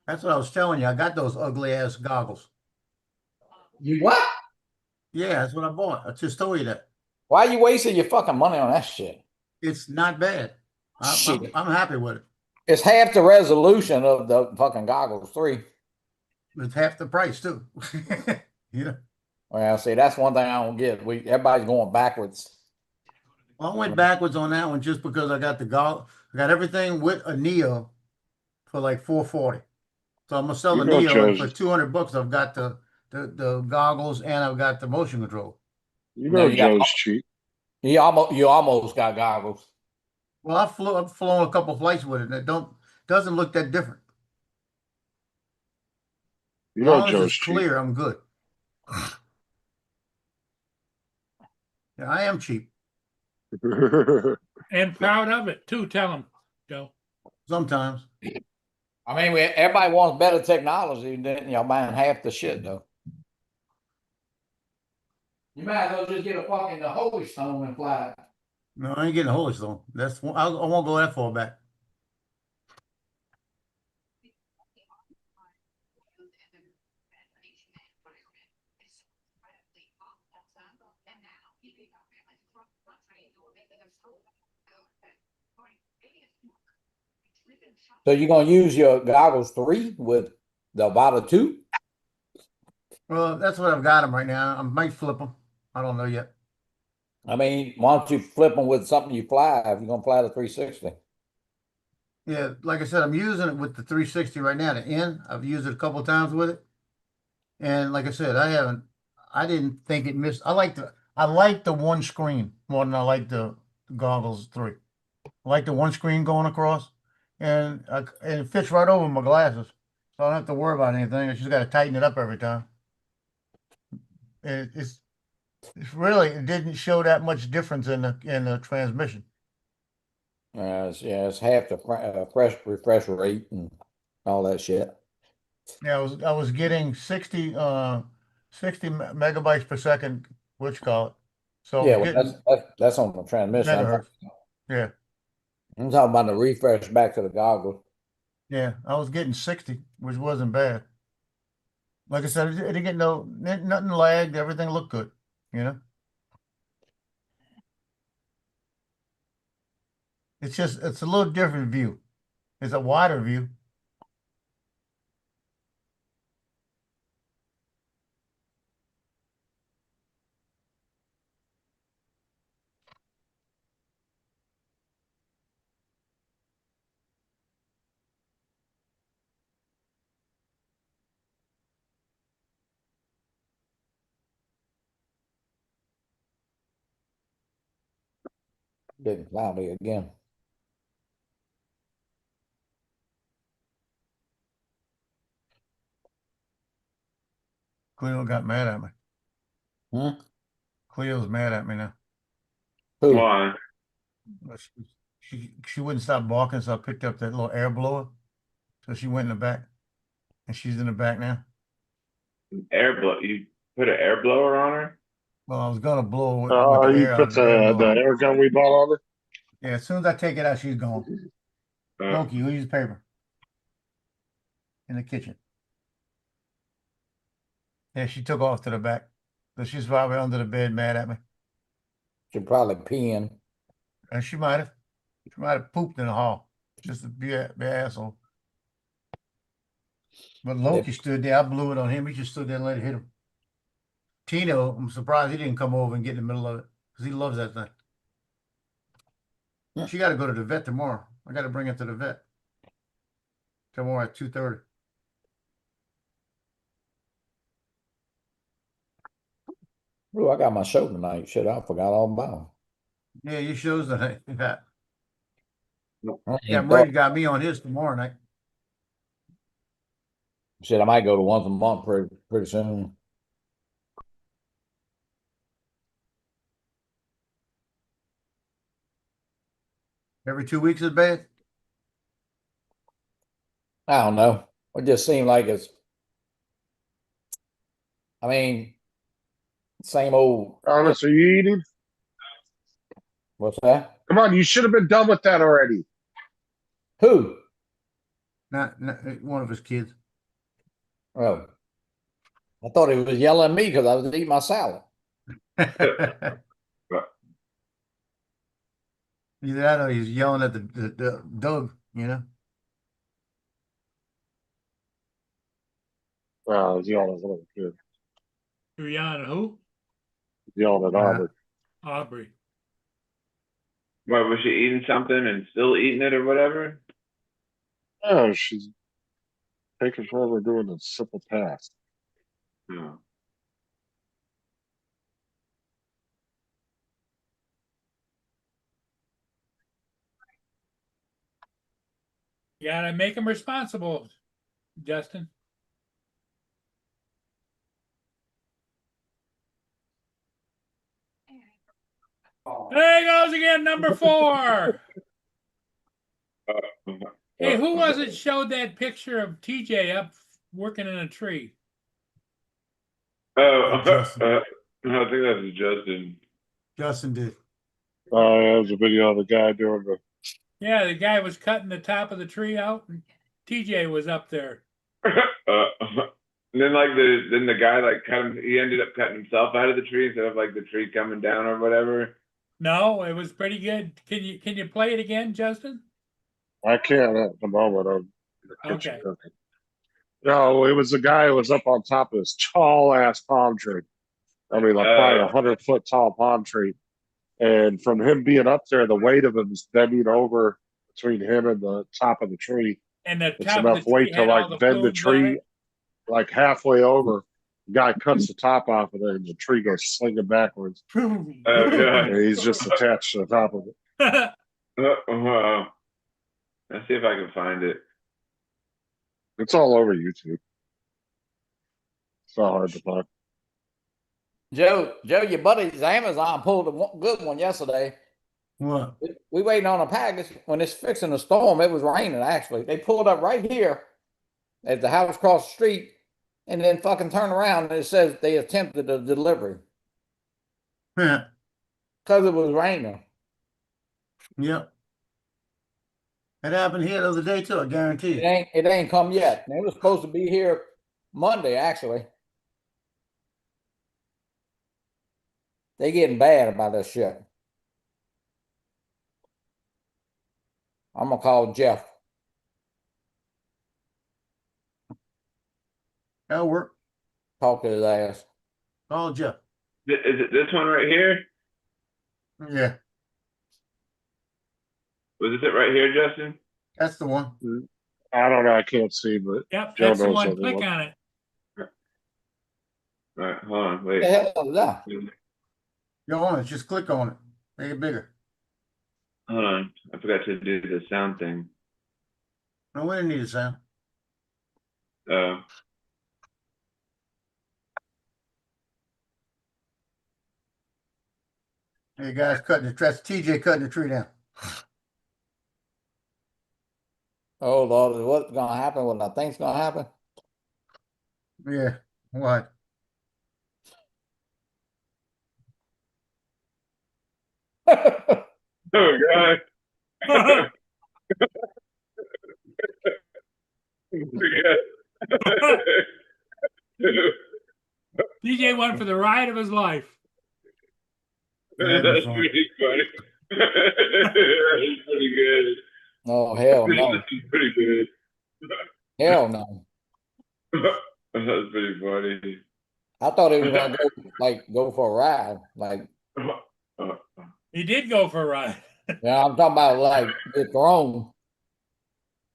That's what I was telling you. I got those ugly ass goggles. You what? Yeah, that's what I bought. I just told you that. Why are you wasting your fucking money on that shit? It's not bad. I'm happy with it. It's half the resolution of the fucking goggles 3. It's half the price too. You know. Well, see, that's one thing I don't get. Everybody's going backwards. Well, I went backwards on that one just because I got I got everything with a Neo for like $440. So I'm gonna sell the Neo, and for $200 I've got the goggles and I've got the motion control. You know, Joe's cheap. You almost got goggles. Well, I've flown a couple flights with it, and it doesn't look that different. You As know, long as Joe's it's cheap. clear, I'm good. Yeah, I am cheap. And proud of it too. Tell him, Joe. Sometimes. I mean, everybody wants better technology than y'all buying half the shit though. You might as well just get a fucking Holy Stone and fly it. No, I ain't getting a Holy Stone. I won't go that far back. So you're gonna use your goggles 3 with the Avata 2? Well, that's what I've got them right now. I might flip them. I don't know yet. I mean, why don't you flip them with something you fly if you're gonna fly the 360? Yeah, like I said, I'm using it with the 360 right now. The N, I've used it a couple of times with it, and like I said, I didn't think it missed. I like the one screen more than I like the goggles 3. I like the one screen going across, and it fits right over my glasses, so I don't have to worry about anything. I just got to tighten it up every time. It's really, it didn't show that much difference in the transmission. It's half the refresh rate and all that shit. Yeah, I was getting 60 megabytes per second, what you call it. So Yeah, well, that's on the transmission. megahertz. Yeah. I'm talking about the refresh back to the goggles. Yeah, I was getting 60, which wasn't bad. Like I said, it didn't get nothing lagged. Everything looked good, you know. It's a little different view. It's a wider view. Getting cloudy again. Cleo got mad at me. Hmm? Cleo's mad at me now. Who? Why? She wouldn't stop barking, so I picked up that little air blower. So she went in the back, and she's in the back now. Air blow. You put an air blower on her? Well, I was gonna blow with Oh, the you air put out of the air the blower. air gun we bought on it? Yeah, as soon as I take it out, she's gone. Donkey, who used paper? In the kitchen. Yeah, she took off to the back. So she's probably under the bed mad at me. She probably peeing. And she might have. She might have pooped in the hall. Just to be an asshole. But Loki stood there. I blew it on him. He just stood there and let it hit him. Tino, I'm surprised he didn't come over and get in the middle of it. Because he loves that thing. She got to go to the vet tomorrow. I got to bring her to the vet. Tomorrow at 2:30. Oh, I got my show tonight. Shit, I forgot all about Yeah, your show's tonight. Yeah. it. Yeah, Murray got me on his tomorrow night. Shit, I might go to once a month pretty soon. Every 2 weeks is bad. I don't know. It just seemed like it's. I mean, same old. Honest, are you eating? What's that? Come on, you should have been done with that already. Who? Not one of his kids. Oh, I thought he was yelling at me because I was eating my salad. Either that or he's yelling at the Doug, you know. Oh, he's yelling at a little kid. You're yelling at who? Yelling at Aubrey. Aubrey. What, was she eating something and still eating it or whatever? Oh, she's taking forever doing a simple task. No. You gotta make him responsible, Justin. There he goes again, number 4. Hey, who was it showed that picture of TJ up working in a tree? Oh, I think that was Justin. Justin did. Oh, yeah, it was a video of the guy doing the. Yeah, the guy was cutting the top of the tree out, and TJ was up there. And then then the guy cut him. He ended up cutting himself out of the tree instead of the tree coming down or whatever. No, it was pretty good. Can you play it again, Justin? I can't at the moment. I'm in the kitchen Okay. cooking. No, it was the guy who was up on top of this tall ass palm tree. I mean, probably 100-foot tall palm tree. And from him being up there, the weight of him is bending over between him and the top of the tree. And the It's top of enough the tree weight to had all the bend the plumes on tree it? halfway over. The guy cuts the top off of it, and the tree goes slinging backwards. And he's just attached to the top of it. Let's see if I can find it. It's all over YouTube. It's not hard to find. Joe, your buddy's Amazon pulled a good one yesterday. What? We waiting on a package. When it's fixing a storm, it was raining actually. They pulled up right here at the house across the street and then fucking turned around and it says they attempted a delivery. Yeah. Because it was raining. Yep. It happened here the other day too, I guarantee. It ain't come yet. It was supposed to be here Monday, actually. They getting bad about this shit. I'm gonna call Jeff. That'll work. Talk to his ass. Call Jeff. Is it this one right here? Yeah. Was this it right here, Justin? That's the one. I don't know. I can't see, but Yep, Joe that's the knows one. what Click one. on it. All right, hold on, wait. What the hell is that? Go on it. Just click on it. Make it bigger. Hold on, I forgot to do the sound thing. No, we didn't need a sound. Hey guys, that's TJ cutting the tree down. Oh Lord, what's gonna happen? What I think's gonna happen? Yeah, what? Oh God. DJ went for the ride of his life. That's pretty funny. That's pretty good. Oh hell no! That's pretty good. Hell no! That's pretty funny. I thought he was gonna go for a ride. Like He did go for a ride. yeah, I'm talking about like get thrown.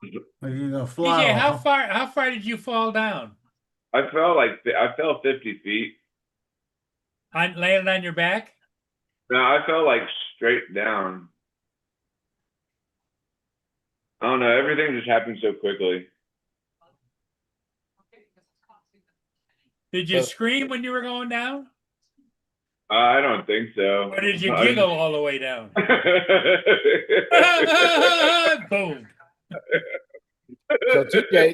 You gonna fly? DJ, how far did you fall down? I fell 50 feet. Landed on your back? No, I fell like straight down. I don't know. Everything just happened so quickly. Did you scream when you were going down? I don't think so. Or did you giggle all the way down? Boom. So TJ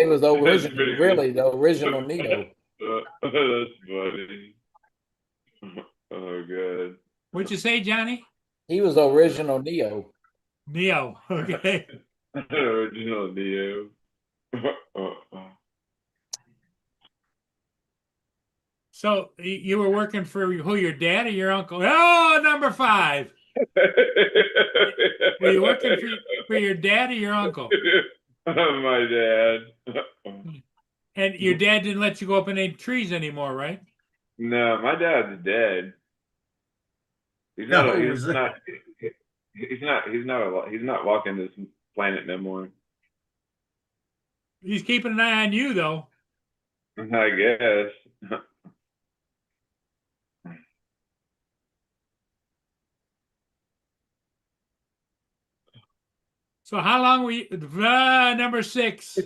was really the original Neo. That's funny. Oh God. What'd you say, Johnny? He was the original Neo. Neo. Okay. Original Neo. So you were working for who? Your dad or your uncle? Oh, number 5. Were you working for your dad or your uncle? My dad. And your dad didn't let you go up in any trees anymore, right? No, my dad's dead. He's not walking this planet no more. He's keeping an eye on you, though. I guess. So how long were you? Number 6.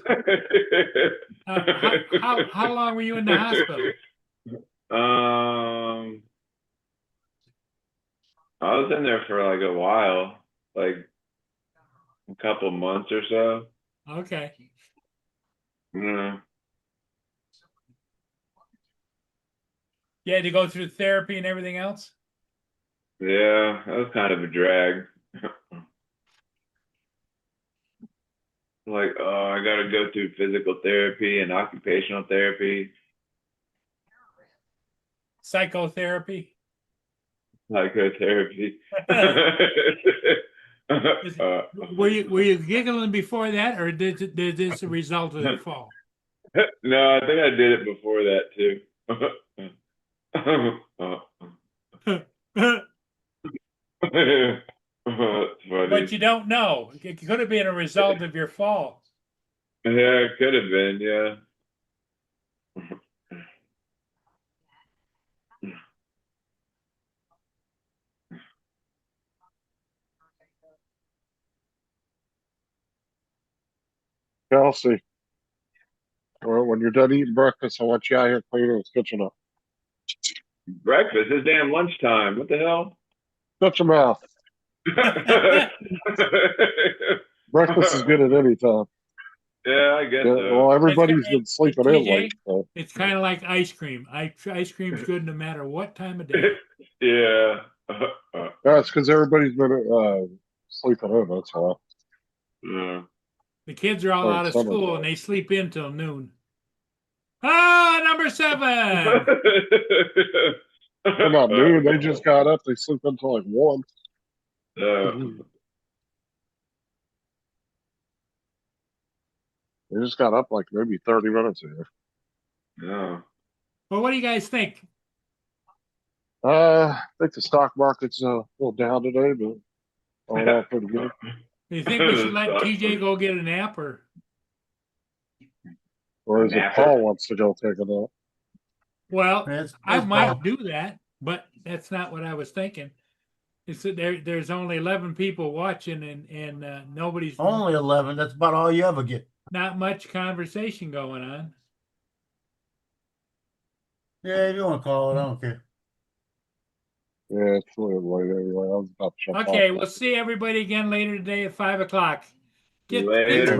How long were you in the hospital? I was in there for like a while, like a couple months or so. Okay. Yeah. You had to go through therapy and everything else? Yeah, that was kind of a drag. Like, oh, I got to go through physical therapy and occupational therapy. Psychotherapy? Psychotherapy. Were you giggling before that, or did this a result of the fall? No, I think I did it before that too. That's funny. But you don't know. It could have been a result of your fall. Yeah, it could have been, yeah. Kelsey, when you're done eating breakfast, I want you out here cleaning this kitchen up. Breakfast? It's damn lunchtime. What the hell? Shut your mouth. Breakfast is good at any time. Yeah, I guess so. Well, everybody's been sleeping in late. So. It's kind of like ice cream. Ice cream's good no matter what time of day. Yeah. That's because everybody's been sleeping in. That's why. Yeah. The kids are all out of school and they sleep in till noon. Ah, number 7. They're not noon. They just got up. They sleep until like 1. They just got up like maybe 30 minutes ago. Yeah. Well, what do you guys think? I think the stock market's a little down today, but all that pretty good. Do you think we should let TJ go get a nap, or is it Paul wants to go take a nap? Well, It's- I it's might fine. do that, but that's not what I was thinking. It's that there's only 11 people watching and nobody's Only 11. That's about all you ever get. not much conversation going on. Yeah, if you want to call it, I don't care. Yeah, it's really late anyway. I was about to jump off. Okay, we'll see everybody again later today at 5 o'clock. Get Later.